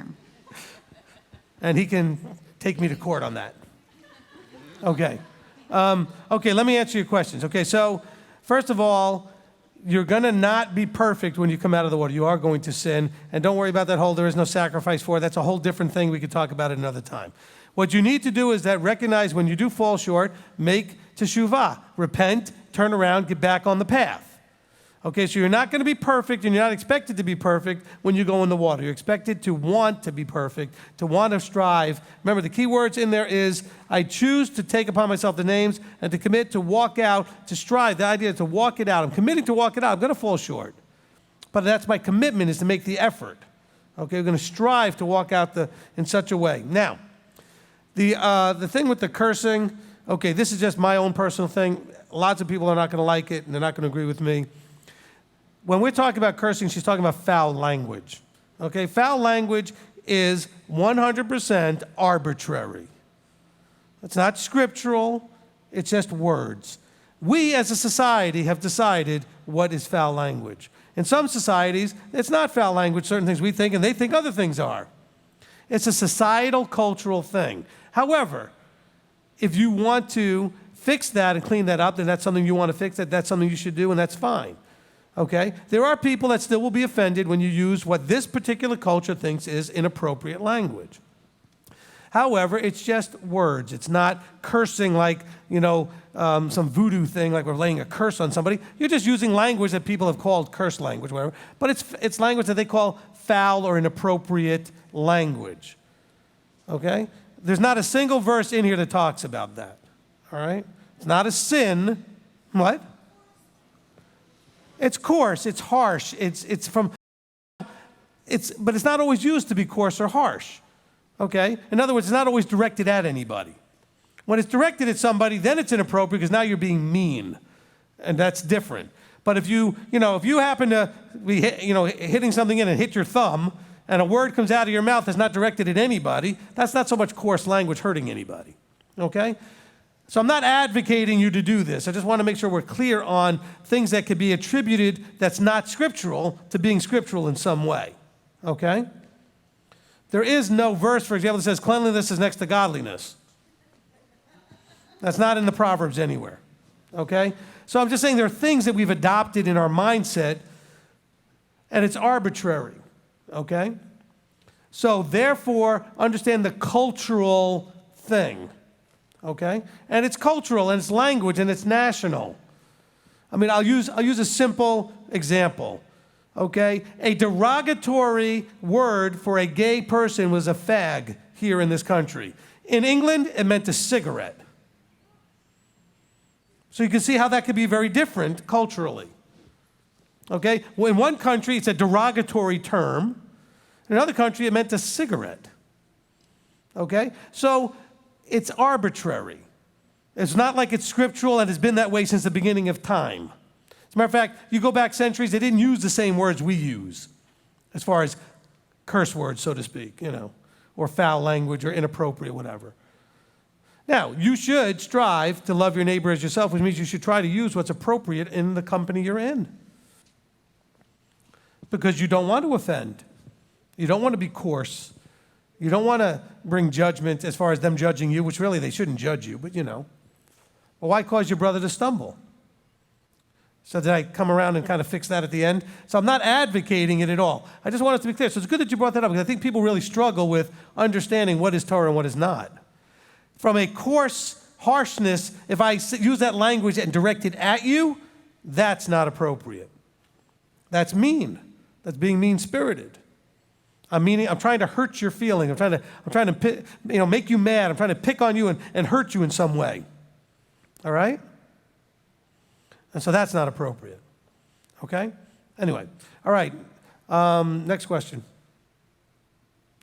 And he can take me to court on that. Okay. Okay, let me answer your questions. Okay, so first of all, you're going to not be perfect when you come out of the water. You are going to sin. And don't worry about that whole there is no sacrifice for it. That's a whole different thing. We could talk about it another time. What you need to do is that recognize when you do fall short, make teshuvah. Repent, turn around, get back on the path. Okay, so you're not going to be perfect, and you're not expected to be perfect when you go in the water. You're expected to want to be perfect, to want to strive. Remember, the key words in there is, I choose to take upon myself the names and to commit to walk out, to strive. The idea is to walk it out. I'm committing to walk it out. I'm going to fall short. But that's my commitment, is to make the effort. Okay, we're going to strive to walk out in such a way. Now, the thing with the cursing, okay, this is just my own personal thing. Lots of people are not going to like it, and they're not going to agree with me. When we're talking about cursing, she's talking about foul language. Okay, foul language is 100% arbitrary. It's not scriptural, it's just words. We as a society have decided what is foul language. In some societies, it's not foul language, certain things we think, and they think other things are. It's a societal, cultural thing. However, if you want to fix that and clean that up, then that's something you want to fix, that's something you should do, and that's fine. Okay? There are people that still will be offended when you use what this particular culture thinks is inappropriate language. However, it's just words. It's not cursing like, some voodoo thing, like we're laying a curse on somebody. You're just using language that people have called curse language, whatever. But it's language that they call foul or inappropriate language. Okay? There's not a single verse in here that talks about that. All right? It's not a sin. What? It's coarse, it's harsh, but it's not always used to be coarse or harsh, okay? In other words, it's not always directed at anybody. When it's directed at somebody, then it's inappropriate because now you're being mean, and that's different. But if you happen to be, hitting something in and hit your thumb, and a word comes out of your mouth that's not directed at anybody, that's not so much coarse language hurting anybody, okay? So I'm not advocating you to do this. I just want to make sure we're clear on things that could be attributed that's not scriptural to being scriptural in some way, okay? There is no verse, for example, that says cleanliness is next to godliness. That's not in the Proverbs anywhere, okay? So I'm just saying there are things that we've adopted in our mindset, and it's arbitrary, okay? So therefore, understand the cultural thing, okay? And it's cultural, and it's language, and it's national. I mean, I'll use a simple example, okay? A derogatory word for a gay person was a fag here in this country. In England, it meant a cigarette. So you can see how that could be very different culturally. Okay? Well, in one country, it's a derogatory term. In another country, it meant a cigarette. Okay? So it's arbitrary. It's not like it's scriptural and it's been that way since the beginning of time. As a matter of fact, you go back centuries, they didn't use the same words we use as far as curse words, so to speak, or foul language or inappropriate, whatever. Now, you should strive to love your neighbor as yourself, which means you should try to use what's appropriate in the company you're in. Because you don't want to offend. You don't want to be coarse. You don't want to bring judgment as far as them judging you, which really they shouldn't judge you, but Well, why cause your brother to stumble? So did I come around and kind of fix that at the end? So I'm not advocating it at all. I just want it to be clear. So it's good that you brought that up, because I think people really struggle with understanding what is Torah and what is not. From a coarse harshness, if I use that language and direct it at you, that's not appropriate. That's mean. That's being mean-spirited. I'm trying to hurt your feeling. I'm trying to make you mad. I'm trying to pick on you and hurt you in some way. All right? And so that's not appropriate. Okay? Anyway. All right. Next question.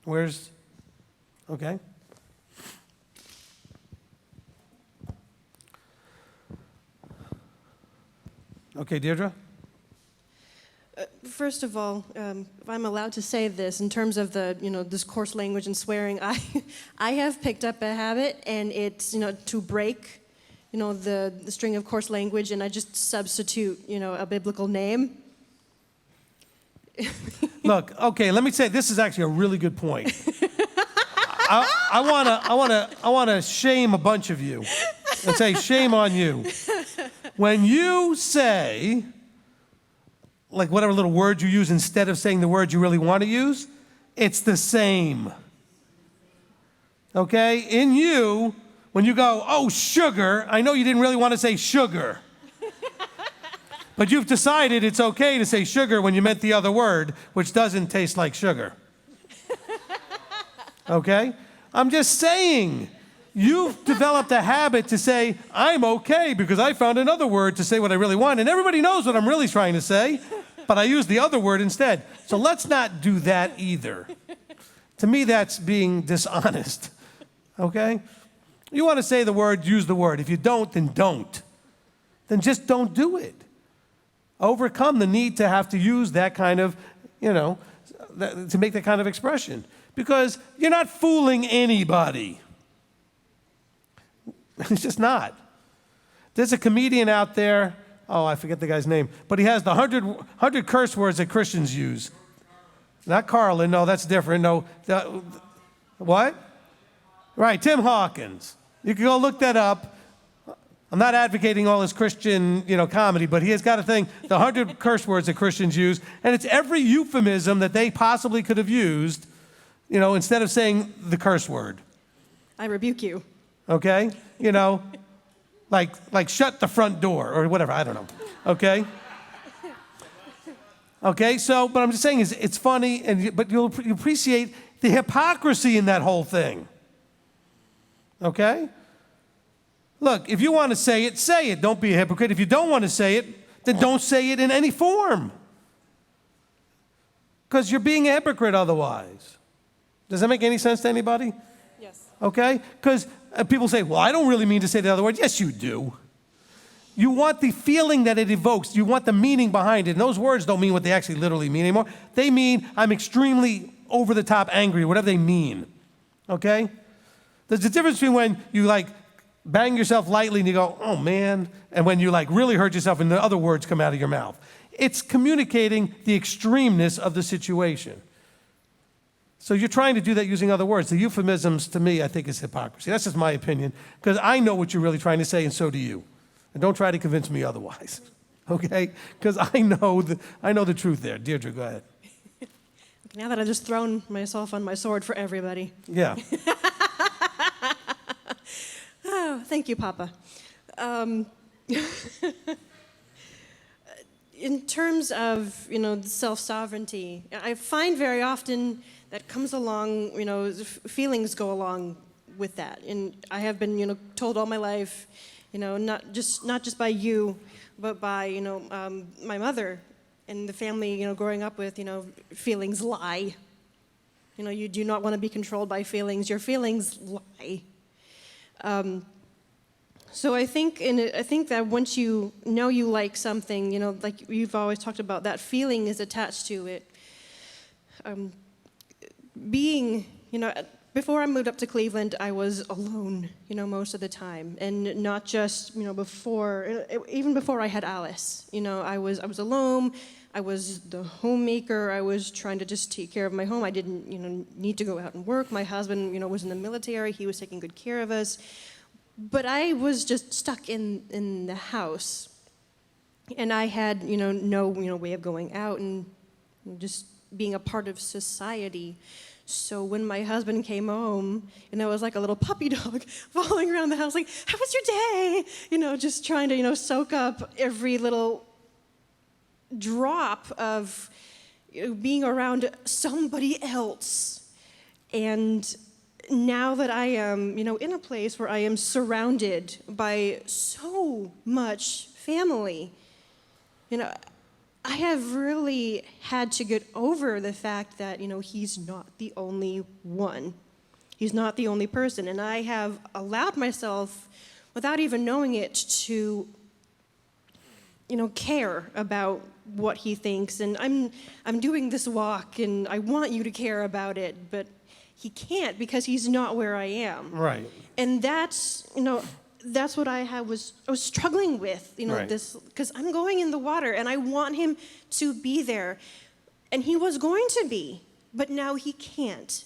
Okay. Okay, Deirdre? First of all, if I'm allowed to say this, in terms of this coarse language and swearing, I have picked up a habit, and it's, to break, the string of coarse language, and I just substitute, a biblical name. Look, okay, let me say, this is actually a really good point. I want to shame a bunch of you and say, shame on you. When you say, like whatever little word you use instead of saying the word you really want to use, it's the same. Okay? In you, when you go, oh, sugar, I know you didn't really want to say sugar. But you've decided it's okay to say sugar when you meant the other word, which doesn't taste like sugar. Okay? I'm just saying, you've developed a habit to say, I'm okay because I found another word to say what I really want. And everybody knows what I'm really trying to say, but I use the other word instead. So let's not do that either. To me, that's being dishonest. Okay? You want to say the word, use the word. If you don't, then don't. Then just don't do it. Overcome the need to have to use that kind of, to make that kind of expression. Because you're not fooling anybody. It's just not. There's a comedian out there, I forget the guy's name, but he has the 100 curse words that Christians use. Not Carlin, no, that's different. No, what? Right, Tim Hawkins. You can go look that up. I'm not advocating all this Christian, comedy, but he has got a thing, the 100 curse words that Christians use, and it's every euphemism that they possibly could have used, instead of saying the curse word. I rebuke you. Okay? Like shut the front door or whatever, I don't know. Okay? Okay, so, but I'm just saying it's funny, but you'll appreciate the hypocrisy in that whole thing. Okay? Look, if you want to say it, say it. Don't be a hypocrite. If you don't want to say it, then don't say it in any form. Because you're being a hypocrite otherwise. Does that make any sense to anybody? Yes. Okay? Because people say, well, I don't really mean to say the other word. Yes, you do. You want the feeling that it evokes. You want the meaning behind it. And those words don't mean what they actually literally mean anymore. They mean I'm extremely over the top angry, whatever they mean. Okay? There's a difference between when you like bang yourself lightly and you go, oh man, and when you like really hurt yourself and the other words come out of your mouth. It's communicating the extremeness of the situation. So you're trying to do that using other words. The euphemisms, to me, I think is hypocrisy. That's just my opinion, because I know what you're really trying to say, and so do you. And don't try to convince me otherwise, okay? Because I know the truth there. Deirdre, go ahead. Now that I've just thrown myself on my sword for everybody. Yeah. Oh, thank you, Papa. In terms of, self-sovereignty, I find very often that comes along, feelings go along with that. And I have been, told all my life, not just by you, but by, my mother and the family, growing up with, feelings lie. You do not want to be controlled by feelings. Your feelings lie. So I think that once you know you like something, like you've always talked about, that feeling is attached to it. Before I moved up to Cleveland, I was alone, most of the time, and not just, even before I had Alice, I was alone. I was the homemaker. I was trying to just take care of my home. I didn't, need to go out and work. My husband, was in the military. He was taking good care of us. But I was just stuck in the house, and I had, no, way of going out and just being a part of society. So when my husband came home, I was like a little puppy dog following around the house, like, how was your day? Just trying to, soak up every little drop of being around somebody else. And now that I am, in a place where I am surrounded by so much family, I have really had to get over the fact that, he's not the only one. He's not the only person. And I have allowed myself, without even knowing it, to, care about what he thinks. And I'm doing this walk, and I want you to care about it, but he can't because he's not where I am. Right. And that's what I was struggling with, right. This, because I'm going in the water and I want him to be there. And he was going to be, but now he can't.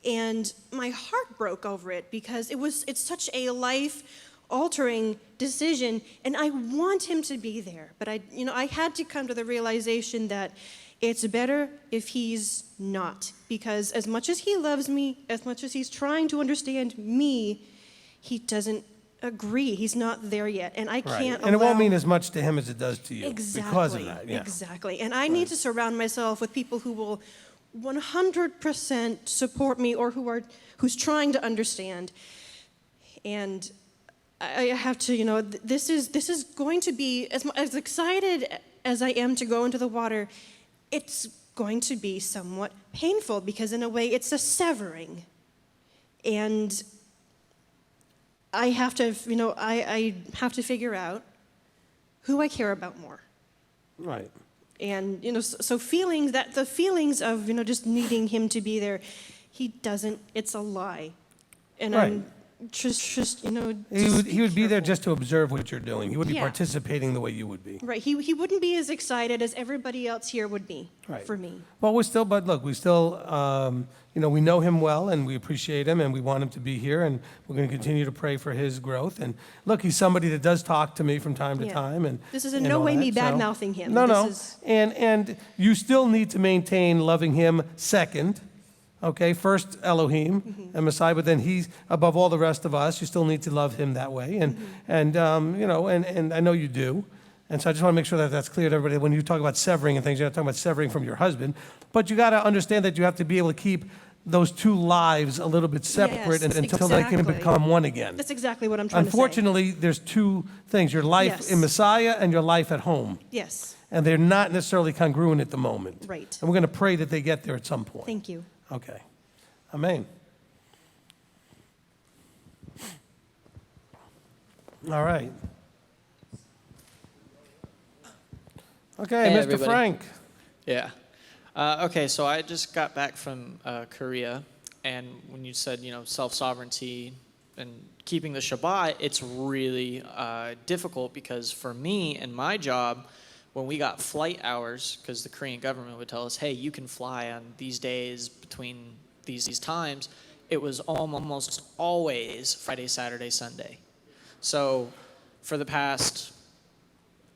And my heart broke over it because it's such a life-altering decision, and I want him to be there. But I had to come to the realization that it's better if he's not, because as much as he loves me, as much as he's trying to understand me, he doesn't agree. He's not there yet, and I can't And it won't mean as much to him as it does to you. Exactly. Because of that. Yeah. Exactly. And I need to surround myself with people who will 100% support me or who's trying to understand. And I have to, this is going to be, as excited as I am to go into the water, it's going to be somewhat painful because in a way it's a severing. And I have to, I have to figure out who I care about more. Right. And, so the feelings of, just needing him to be there, he doesn't, it's a lie. And right. I'm just He would be there just to observe what you're doing. He would be Yeah. participating the way you would be. Right, he wouldn't be as excited as everybody else here would be for me. Well, we still we know him well, and we appreciate him, and we want him to be here, and we're going to continue to pray for his growth. And look, he's somebody that does talk to me from time to Yeah. time. And This is in and no all way that, me so- bad-mouthing him. No, This no. is- And you still need to maintain loving him second. Okay, first Elohim and Messiah, but then he's above all the rest of us. You still need to love him that way, and and I know you do, and so I just want to make sure that that's clear to everybody. When you talk about severing and things, you're not talking about severing from your husband, but you got to understand that you have to be able to keep those two lives a little bit separate Yes, until they can exactly. become one again. That's exactly what I'm trying Unfortunately, there's two things: your life Yes. in Messiah and your life at home. to say. Yes, And they're not necessarily congruent at the moment. Right. And we're going to pray that they get there at some point. thank you. Okay. Amen. All right. Okay, Hey, Mr. everybody. Frank. Yeah. Okay, so I just got back from Korea, and when you said, self-sovereignty and keeping the Shabbat, it's really difficult because for me and my job, when we got flight hours, because the Korean government would tell us, hey, you can fly on these days between these times, it was almost always Friday, Saturday, Sunday. So for the past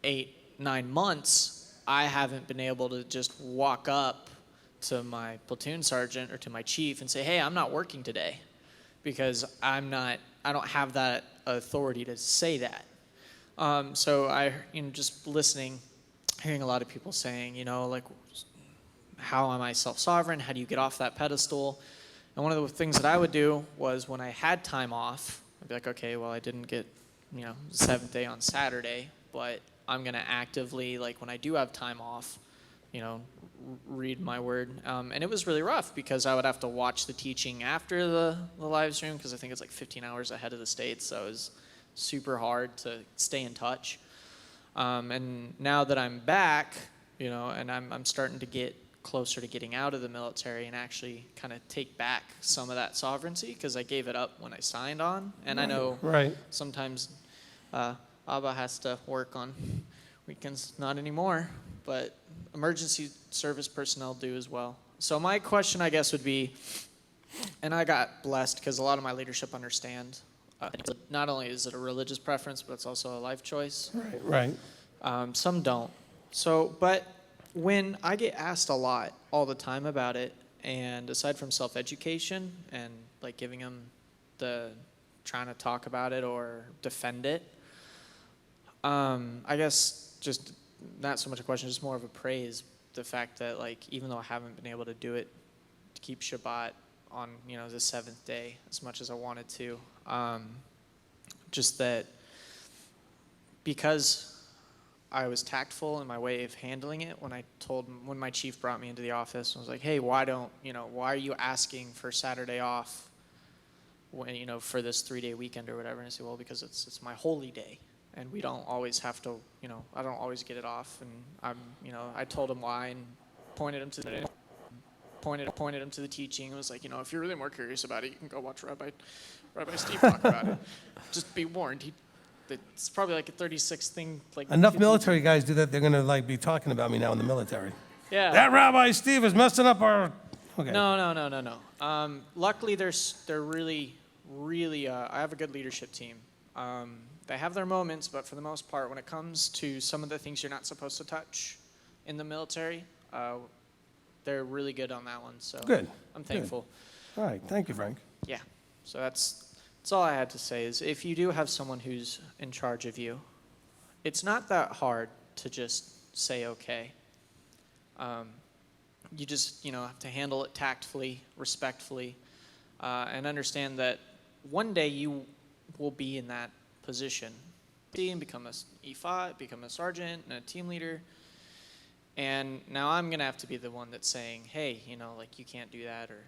8-9 months, I haven't been able to just walk up to my platoon sergeant or to my chief and say, hey, I'm not working today, because I don't have that authority to say that. So I, just listening, hearing a lot of people saying, how am I self-sovereign? How do you get off that pedestal? And one of the things that I would do was when I had time off, I'd be like, okay, well, I didn't get, the seventh day on Saturday, but I'm going to actively, when I do have time off, read my word. And it was really rough because I would have to watch the teaching after the live stream, because I think it's 15 hours ahead of the States, so it was super hard to stay in touch. And now that I'm back, and I'm starting to get closer to getting out of the military and actually kind of take back some of that sovereignty, because I gave it up when I signed on. And I know sometimes Abba has to work on weekends, not anymore, but emergency service personnel do as well. So my question, I guess, would be, and I got blessed because a lot of my leadership understand, not only is it a religious preference, but it's also a life choice. Right. Some don't. So, but when I get asked a lot all the time about it, and aside from self-education and giving them trying to talk about it or defend it, I guess just not so much a question, just more of a praise. The fact that even though I haven't been able to do it, to keep Shabbat on the seventh day as much as I wanted to, just that because I was tactful in my way of handling it when my chief brought me into the office and was like, hey, why are you asking for Saturday off when, for this 3-day weekend or whatever? And I said, well, because it's my holy day. And we don't always have to, I don't always get it off. And I told him why and pointed him to the teaching. And was like, if you're really more curious about it, you can go watch Rabbi Steve talk about it. Just be warned, it's probably a 36 thing. Enough military guys do that, they're going to be talking about me now in the military. Yeah. That Rabbi Steve is messing up our... Okay. No. Luckily, they're really, I have a good leadership team. They have their moments, but for the most part, when it comes to some of the things you're not supposed to touch in the military, they're really good on that one. So Good. I'm thankful. Good. All right. Thank you, Frank. Yeah. So that's all I had to say is if you do have someone who's in charge of you, it's not that hard to just say okay. You just have to handle it tactfully, respectfully, and understand that one day you will be in that position and become a E5, become a sergeant and a team leader. And now I'm going to have to be the one that's saying, hey, you can't do that or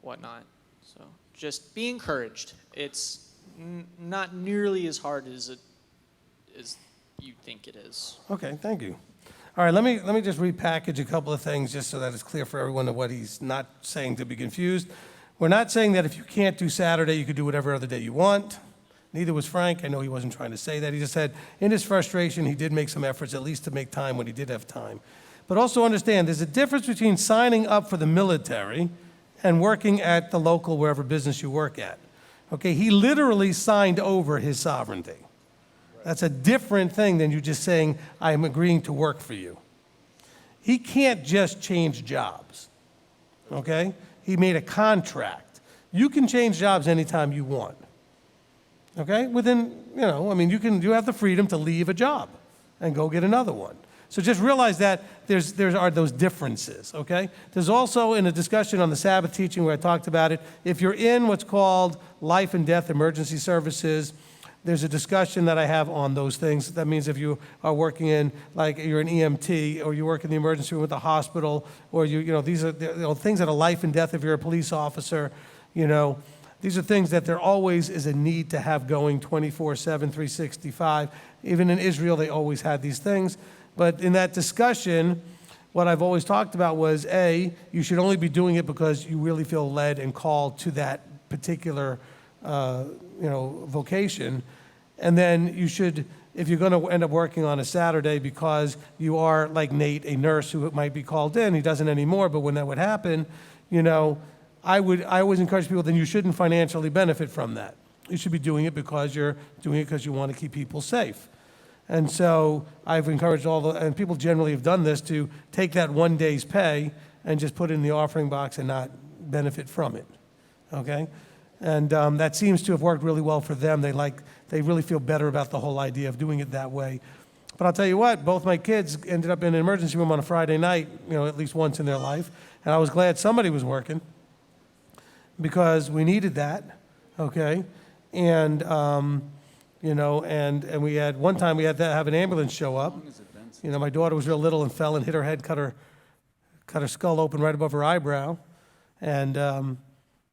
whatnot. So just be encouraged. It's not nearly as hard as you think it is. Okay, thank you. All right, let me just repackage a couple of things just so that it's clear for everyone what he's not saying to be confused. We're not saying that if you can't do Saturday, you could do whatever other day you want. Neither was Frank. I know he wasn't trying to say that. He just said in his frustration, he did make some efforts at least to make time when he did have time. But also understand there's a difference between signing up for the military and working at the local wherever business you work at. Okay, he literally signed over his sovereignty. That's a different thing than you just saying, I am agreeing to work for you. He can't just change jobs, okay? He made a contract. You can change jobs anytime you want, okay? Within, you have the freedom to leave a job and go get another one. So just realize that there are those differences, okay? There's also in a discussion on the Sabbath teaching where I talked about it, if you're in what's called life and death emergency services, there's a discussion that I have on those things. That means if you are working in, you're an EMT, or you work in the emergency room at the hospital, or these are things that are life and death if you're a police officer, these are things that there always is a need to have going 24/7, 365. Even in Israel, they always had these things. But in that discussion, what I've always talked about was, A, you should only be doing it because you really feel led and called to that particular, vocation. And then you should, if you're going to end up working on a Saturday because you are, like Nate, a nurse who might be called in, he doesn't anymore, but when that would happen, I always encourage people, then you shouldn't financially benefit from that. You should be doing it because you're doing it because you want to keep people safe. And so I've encouraged and people generally have done this, to take that one day's pay and just put it in the offering box and not benefit from it, okay? And that seems to have worked really well for them. They really feel better about the whole idea of doing it that way. But I'll tell you what, both my kids ended up in an emergency room on a Friday night, at least once in their life. And I was glad somebody was working because we needed that, okay? And, and we had, one time we had to have an ambulance show up. My daughter was real little and fell and hit her head, cut her skull open right above her eyebrow. And,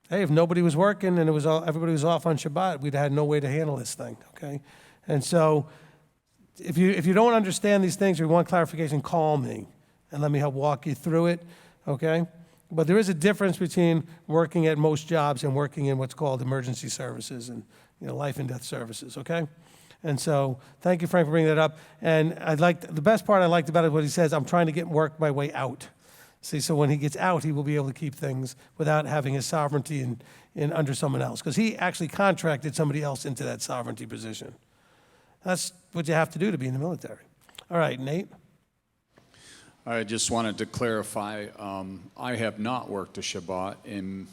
hey, if nobody was working and everybody was off on Shabbat, we'd have had no way to handle this thing, okay? And so if you don't understand these things or you want clarification, call me and let me help walk you through it, okay? But there is a difference between working at most jobs and working in what's called emergency services and life and death services, okay? And so thank you, Frank, for bringing that up. And the best part I liked about it, what he says, I'm trying to work my way out. See, so when he gets out, he will be able to keep things without having his sovereignty in under someone else, because he actually contracted somebody else into that sovereignty position. That's what you have to do to be in the military. All right, Nate. I just wanted to clarify, I have not worked a Shabbat in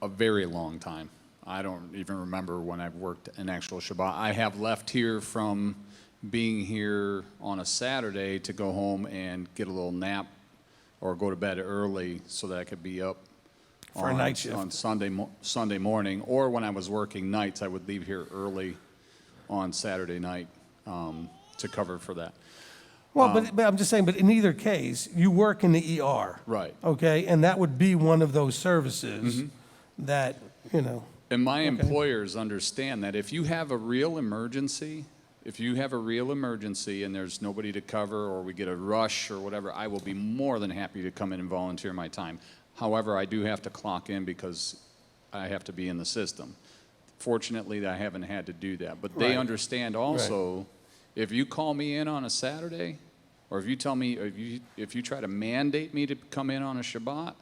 a very long time. I don't even remember when I've worked an actual Shabbat. I have left here from being here on a Saturday to go home and get a little nap or go to bed early so that I could be up for a night shift on Sunday morning. Or when I was working nights, I would leave here early on Saturday night to cover for that. Well, but I'm just saying, but in either case, you work in the ER. Right. Okay, and that would be one of those services that, And my employers understand that if you have a real emergency, and there's nobody to cover or we get a rush or whatever, I will be more than happy to come in and volunteer my time. However, I do have to clock in because I have to be in the system. Fortunately, I haven't had to do that. But they understand also, if you call me in on a Saturday, or if you tell me, if you try to mandate me to come in on a Shabbat,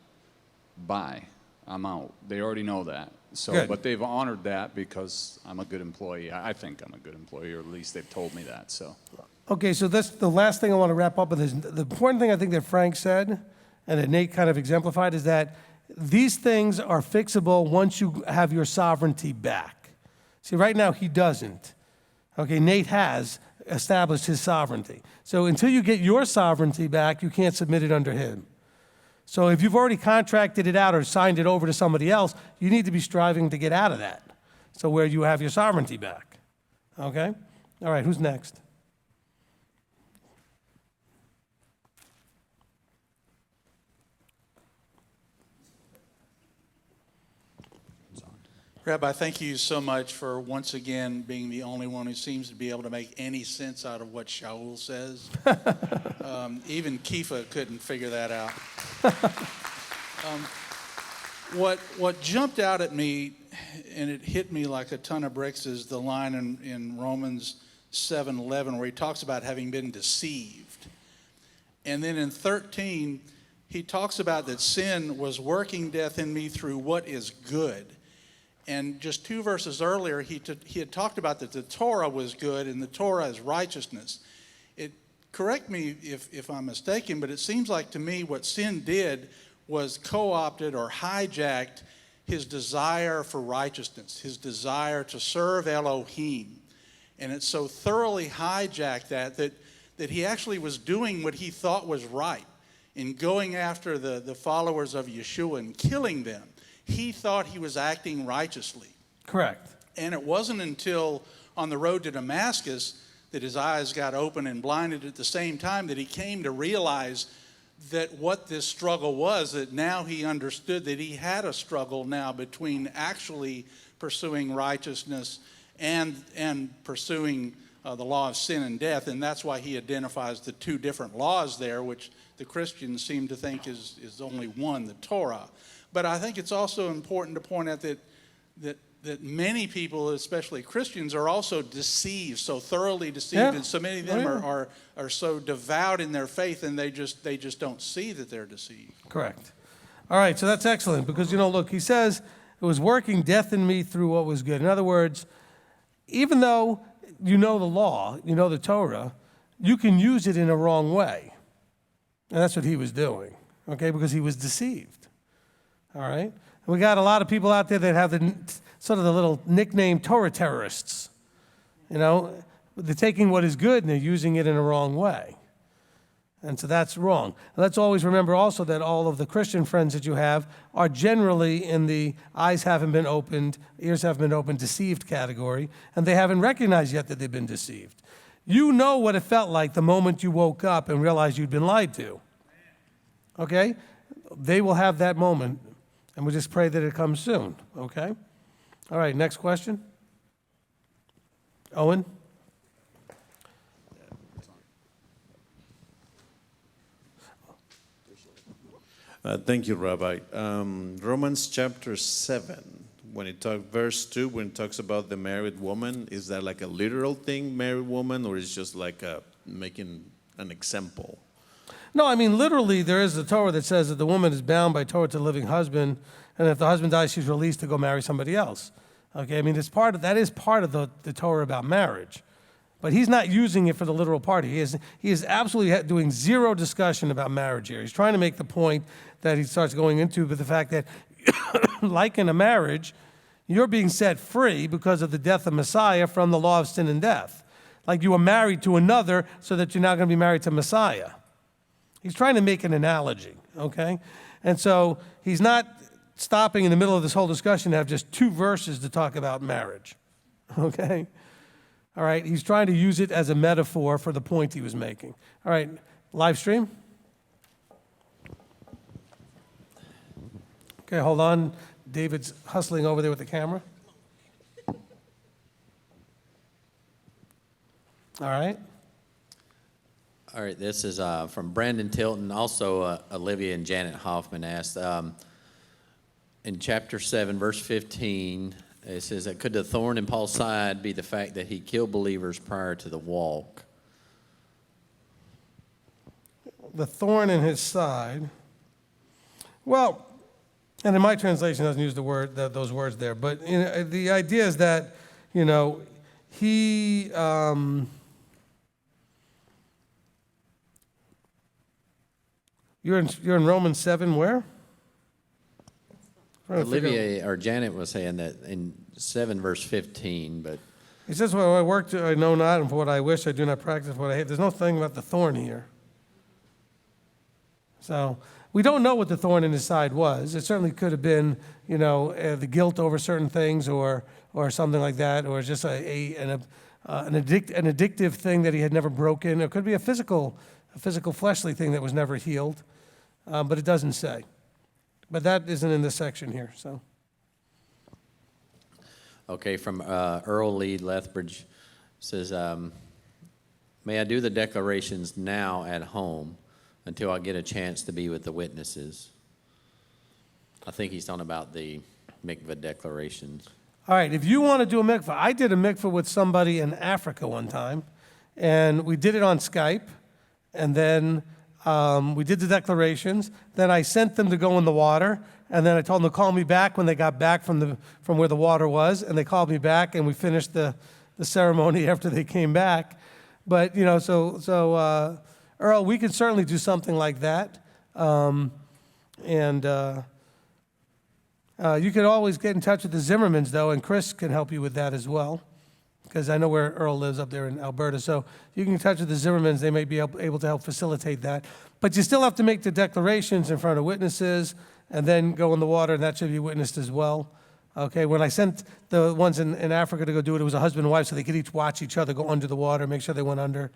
bye, I'm out. They already know that. So, but they've honored that because I'm a good employee. I think I'm a good employee, or at least they've told me that. So, okay, so that's the last thing I want to wrap up with is the important thing I think that Frank said and that Nate kind of exemplified is that these things are fixable once you have your sovereignty back. See, right now he doesn't. Okay, Nate has established his sovereignty. So until you get your sovereignty back, you can't submit it under him. So if you've already contracted it out or signed it over to somebody else, you need to be striving to get out of that. So where you have your sovereignty back. Okay? All right, who's next? Rabbi, thank you so much for once again being the only one who seems to be able to make any sense out of what Shaul says. Even Kifa couldn't figure that out. What jumped out at me, and it hit me like a ton of bricks, is the line in Romans 7:11 where he talks about having been deceived. And then in 13, he talks about that sin was working death in me through what is good. And just 2 verses earlier, he had talked about that the Torah was good and the Torah is righteousness. Correct me if I'm mistaken, but it seems like to me what sin did was co-opted or hijacked his desire for righteousness, his desire to serve Elohim. And it so thoroughly hijacked that he actually was doing what he thought was right in going after the followers of Yeshua and killing them. He thought he was acting righteously. Correct. And it wasn't until on the road to Damascus that his eyes got open and blinded at the same time that he came to realize that what this struggle was, that now he understood that he had a struggle now between actually pursuing righteousness and pursuing the law of sin and death, and that's why he identifies the two different laws there, which the Christians seem to think is only one, the Torah. But I think it's also important to point out that many people, especially Christians, are also deceived, so thoroughly deceived, Yeah. and so many of them are so devout in their faith, and they just don't see that they're deceived. Correct. All right, so that's excellent because, look, he says it was working death in me through what was good. In other words, even though you know the law, you know the Torah, you can use it in a wrong way. And that's what he was doing, okay, because he was deceived. All right? And we got a lot of people out there that have sort of the little nickname Torah terrorists. They're taking what is good and they're using it in a wrong way. And so that's wrong. Let's always remember also that all of the Christian friends that you have are generally in the eyes haven't been opened, ears haven't been opened, deceived category, and they haven't recognized yet that they've been deceived. You know what it felt like the moment you woke up and realized you'd been lied to. Okay? They will have that moment, and we just pray that it comes soon. Okay? All right, next question. Owen? Thank you, Rabbi. Romans chapter 7, verse 2, when it talks about the married woman, is that like a literal thing, married woman, or is it just like making an example? No, I mean, literally, there is a Torah that says that the woman is bound by Torah to the living husband, and if the husband dies, she's released to go marry somebody else. Okay, I mean, that is part of the Torah about marriage. But he's not using it for the literal part. He is absolutely doing zero discussion about marriage here. He's trying to make the point that he starts going into, but the fact that, like in a marriage, you're being set free because of the death of Messiah from the law of sin and death. Like you were married to another so that you're now going to be married to Messiah. He's trying to make an analogy, okay? And so he's not stopping in the middle of this whole discussion to have just 2 verses to talk about marriage, okay? All right, he's trying to use it as a metaphor for the point he was making. All right, live stream. Okay, hold on. David's hustling over there with the camera. All right. All right, this is from Brandon Tilton. Also, Olivia and Janet Hoffman asked, in chapter 7, verse 15, it says that could the thorn in Paul's side be the fact that he killed believers prior to the walk? The thorn in his side. Well, and in my translation, it doesn't use those words there, but the idea is that, he. You're in Romans 7, where? Olivia or Janet was saying that in 7 verse 15, but he says, "Well, I work I know not, and for what I wish I do not practice what I hate." There's no thing about the thorn here. So we don't know what the thorn in his side was. It certainly could have been, the guilt over certain things, or something like that, or just an addictive thing that he had never broken. It could be a physical fleshly thing that was never healed, but it doesn't say. But that isn't in this section here, so. okay, from Earl Lee Lethbridge says, may I do the declarations now at home until I get a chance to be with the witnesses? I think he's talking about the mikveh declarations. All right, if you want to do a mikveh, I did a mikveh with somebody in Africa one time, and we did it on Skype, and then we did the declarations. Then I sent them to go in the water, and then I told them to call me back when they got back from where the water was, and they called me back, and we finished the ceremony after they came back. But so Earl, we could certainly do something like that, you could always get in touch with the Zimmermans, though, and Chris can help you with that as well, because I know where Earl lives up there in Alberta. So you can get in touch with the Zimmermans. They may be able to help facilitate that. But you still have to make the declarations in front of witnesses and then go in the water, and that should be witnessed as well. Okay, when I sent the ones in Africa to go do it, it was a husband and wife, so they could each watch each other go under the water, make sure they went under,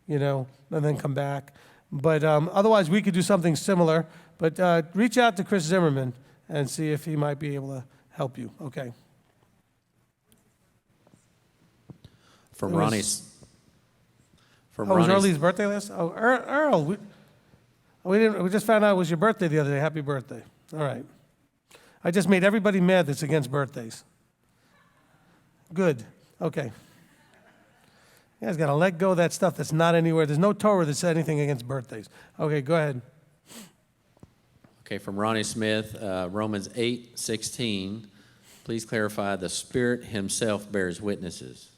and then come back. But otherwise, we could do something similar. But reach out to Chris Zimmerman and see if he might be able to help you. Okay. From Oh, it was Earl's birthday last? Oh, Earl, we just found out it was your birthday the other day. Happy birthday. All right. I just made everybody mad that's against birthdays. Good. Okay. You guys got to let go of that stuff that's not anywhere. There's no Torah that says anything against birthdays. Okay, go ahead. Okay, from Ronnie Smith, Romans 8:16. Please clarify, the Spirit himself bears witness.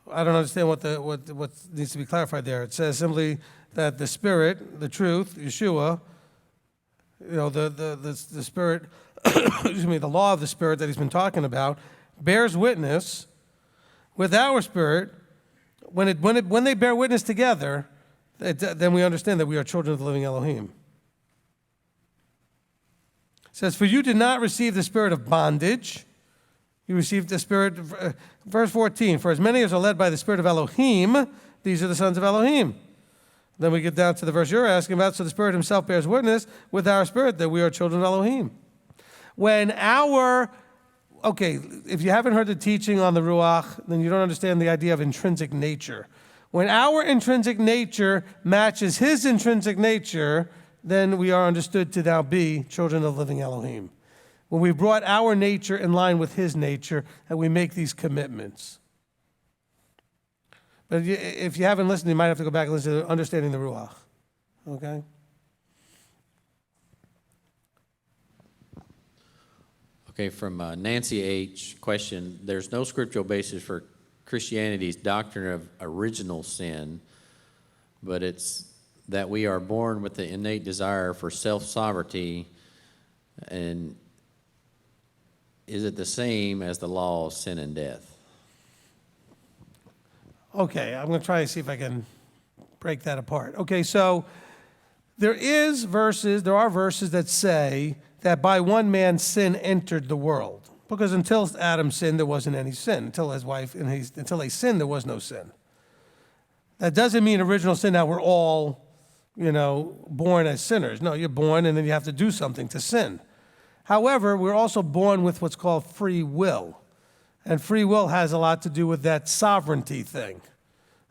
I don't understand what needs to be clarified there. It says simply that the Spirit, the truth, Yeshua, the Spirit, excuse me, the law of the Spirit that he's been talking about, bears witness with our spirit. When they bear witness together, then we understand that we are children of the living Elohim. It says, for you did not receive the spirit of bondage. You received the spirit, verse 14, for as many as are led by the spirit of Elohim, these are the sons of Elohim. Then we get down to the verse you're asking about, so the Spirit himself bears witness with our spirit that we are children of Elohim. If you haven't heard the teaching on the Ruach, then you don't understand the idea of intrinsic nature. When our intrinsic nature matches his intrinsic nature, then we are understood to now be children of the living Elohim. When we brought our nature in line with his nature, and we make these commitments. But if you haven't listened, you might have to go back and listen to Understanding the Ruach. Okay? Okay, from Nancy H. Question, there's no scriptural basis for Christianity's doctrine of original sin, but it's that we are born with the innate desire for self-sovereignty, and is it the same as the law of sin and death? Okay, I'm going to try to see if I can break that apart. Okay, so there are verses that say that by one man sin entered the world. Because until Adam sinned, there wasn't any sin. Until his wife, until they sinned, there was no sin. That doesn't mean original sin, that we're all, born as sinners. No, you're born and then you have to do something to sin. However, we're also born with what's called free will. And free will has a lot to do with that sovereignty thing,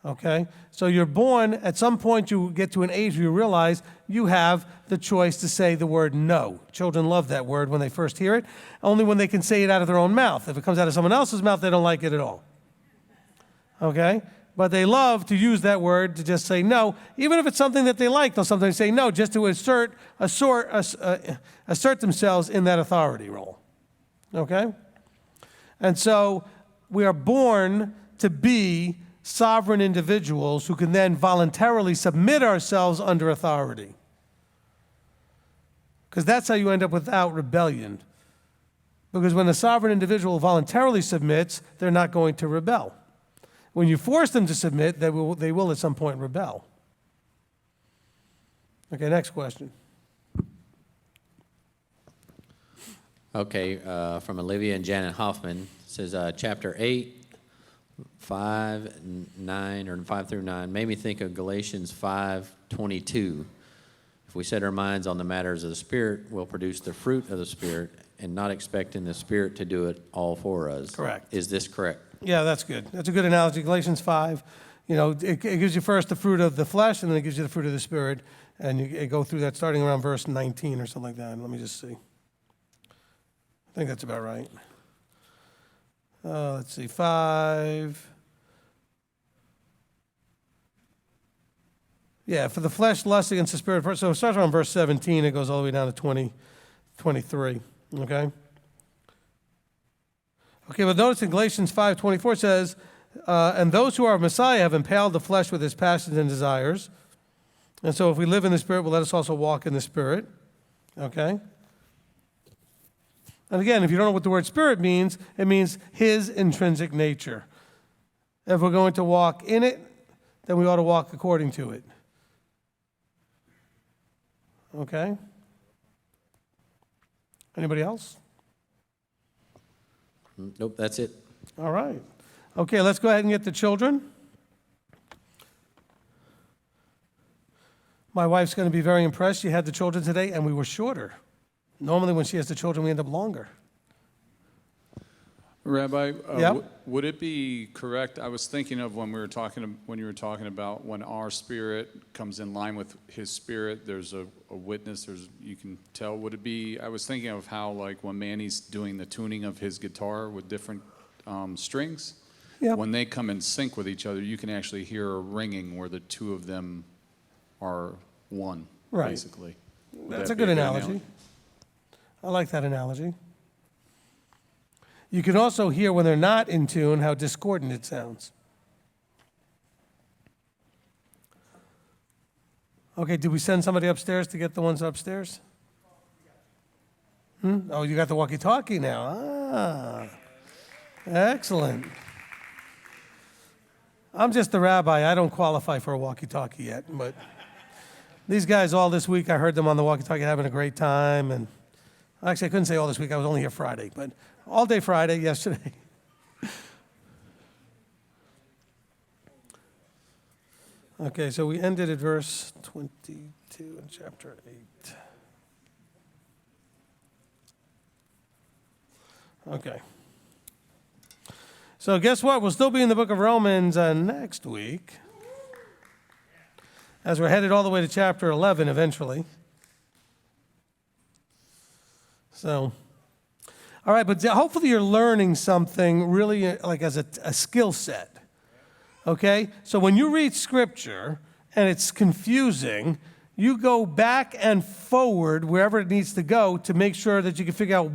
okay? So you're born, at some point you get to an age where you realize you have the choice to say the word no. Children love that word when they first hear it, only when they can say it out of their own mouth. If it comes out of someone else's mouth, they don't like it at all, okay? But they love to use that word to just say no. Even if it's something that they like, they'll sometimes say no just to assert themselves in that authority role, okay? And so we are born to be sovereign individuals who can then voluntarily submit ourselves under authority. Because that's how you end up without rebellion. Because when a sovereign individual voluntarily submits, they're not going to rebel. When you force them to submit, they will at some point rebel. Okay, next question. Okay, from Olivia and Janet Hoffman, it says chapter 8, 5 through 9, made me think of Galatians 5:22. If we set our minds on the matters of the Spirit, we'll produce the fruit of the Spirit and not expecting the Spirit to do it all for us. Correct. Is this correct? Yeah, that's good. That's a good analogy. Galatians 5, it gives you first the fruit of the flesh, and then it gives you the fruit of the Spirit. And you go through that starting around verse 19 or something like that. Let me just see. I think that's about right. Let's see, 5. Yeah, for the flesh lusts against the Spirit. So it starts around verse 17. It goes all the way down to 23. Okay? Okay, but notice in Galatians 5:24 it says, and those who are of Messiah have impaled the flesh with its passions and desires. And so if we live in the Spirit, well, let us also walk in the Spirit. Okay? And again, if you don't know what the word Spirit means, it means his intrinsic nature. If we're going to walk in it, then we ought to walk according to it. Okay? Anybody else? Nope, that's it. All right. Okay, let's go ahead and get the children. My wife's going to be very impressed. She had the children today, and we were shorter. Normally when she has the children, we end up longer. Rabbi, Yep. would it be correct? I was thinking of when you were talking about when our spirit comes in line with His Spirit. There's a witness. You can tell. Would it be? I was thinking of how like when Manny's doing the tuning of his guitar with different strings. Yep. When they come in sync with each other, you can actually hear a ringing where the two of them are one. Right. Basically. That's a good analogy. I like that analogy. You can also hear when they're not in tune how discordant it sounds. Okay, did we send somebody upstairs to get the ones upstairs? Oh, you got the walkie-talkie now. Ah, excellent. I'm just the rabbi. I don't qualify for a walkie-talkie yet, but these guys all this week, I heard them on the walkie-talkie having a great time. And actually, I couldn't say all this week. I was only here Friday, but all day Friday, yesterday. Okay, so we ended at verse 22 in chapter 8. Okay. So guess what? We'll still be in the book of Romans next week, as we're headed all the way to chapter 11 eventually. So, all right, but hopefully you're learning something really like as a skill set. Okay? So when you read Scripture and it's confusing, you go back and forward wherever it needs to go to make sure that you can figure out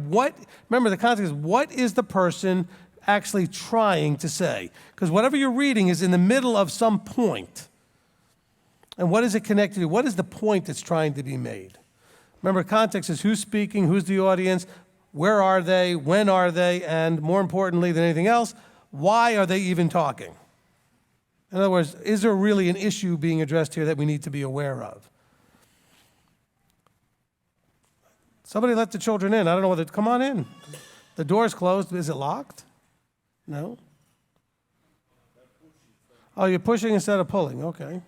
remember the context is, what is the person actually trying to say? Because whatever you're reading is in the middle of some point. And what is it connected to? What is the point that's trying to be made? Remember, context is who's speaking, who's the audience, where are they, when are they, and more importantly than anything else, why are they even talking? In other words, is there really an issue being addressed here that we need to be aware of? Somebody let the children in. I don't know whether, come on in. The door's closed. Is it locked? No? Oh, you're pushing instead of pulling. Okay.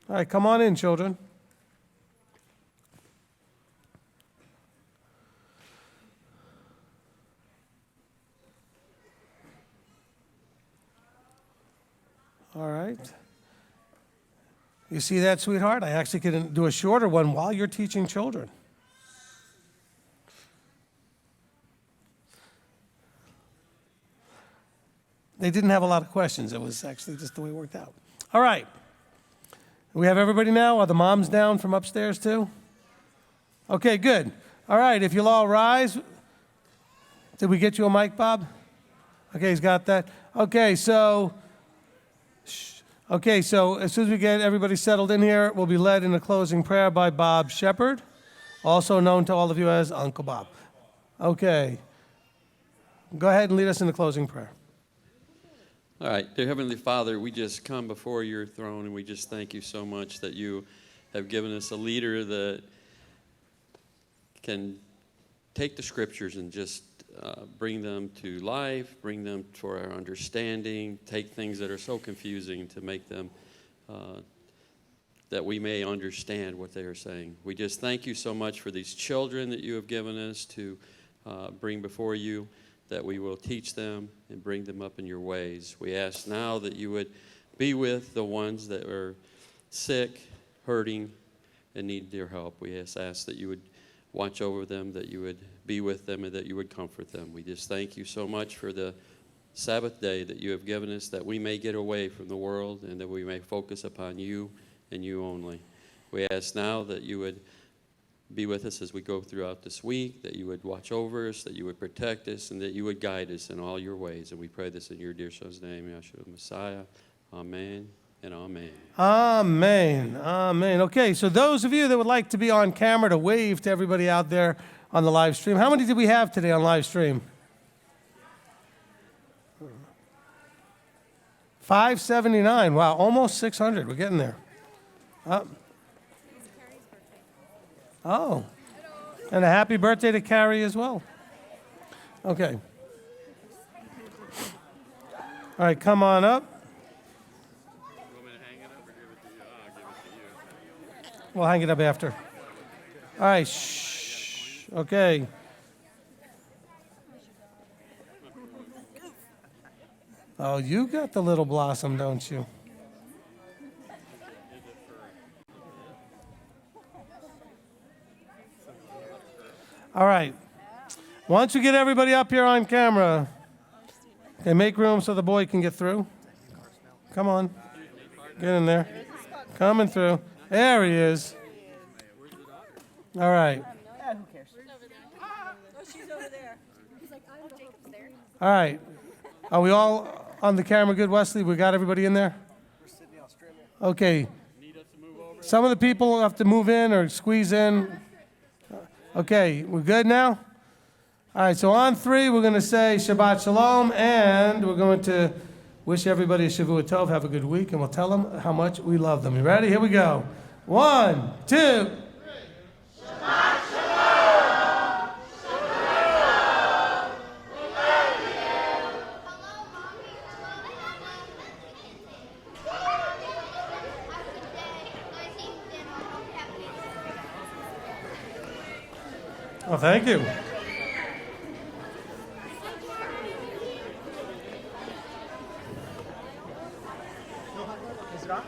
All right, come on in, children. All right. You see that, sweetheart? I actually can do a shorter one while you're teaching children. They didn't have a lot of questions. It was actually just the way it worked out. All right. We have everybody now? Are the moms down from upstairs too? Okay, good. All right, if you'll all rise. Did we get you a mic, Bob? Okay, he's got that. Okay, so as soon as we get everybody settled in here, we'll be led in a closing prayer by Bob Shepard, also known to all of you as Uncle Bob. Okay. Go ahead and lead us in the closing prayer. All right. Dear Heavenly Father, we just come before your throne, and we just thank you so much that you have given us a leader that can take the scriptures and just bring them to life, bring them to our understanding, take things that are so confusing to make them that we may understand what they are saying. We just thank you so much for these children that you have given us to bring before you, that we will teach them and bring them up in your ways. We ask now that you would be with the ones that are sick, hurting, and need your help. We just ask that you would watch over them, that you would be with them, and that you would comfort them. We just thank you so much for the Sabbath day that you have given us, that we may get away from the world and that we may focus upon you and you only. We ask now that you would be with us as we go throughout this week, that you would watch over us, that you would protect us, and that you would guide us in all your ways. And we pray this in your dear Son's name, Yeshua Messiah. Amen and amen. Amen. Amen. Okay, so those of you that would like to be on camera to wave to everybody out there on the live stream. How many did we have today on live stream? 579. Wow, almost 600. We're getting there. Oh, and a happy birthday to Carrie as well. Okay. All right, come on up. We'll hang it up after. All right, shh. Okay. Oh, you got the little blossom, don't you? All right. Once we get everybody up here on camera, okay, make room so the boy can get through. Come on. Get in there. Coming through. There he is. All right. Who cares? Oh, she's over there. He's like, I don't know. Jacob's there. All right. Are we all on the camera good, Wesley? We got everybody in there? Okay. Some of the people have to move in or squeeze in. Okay, we're good now? All right, so on 3, we're going to say Shabbat Shalom, and we're going to wish everybody a Shavua Tov, have a good week, and we'll tell them how much we love them. You ready? Here we go. 1, 2. Shabbat Shalom. We love you. Hello, Mommy. Oh, thank you. Is it on?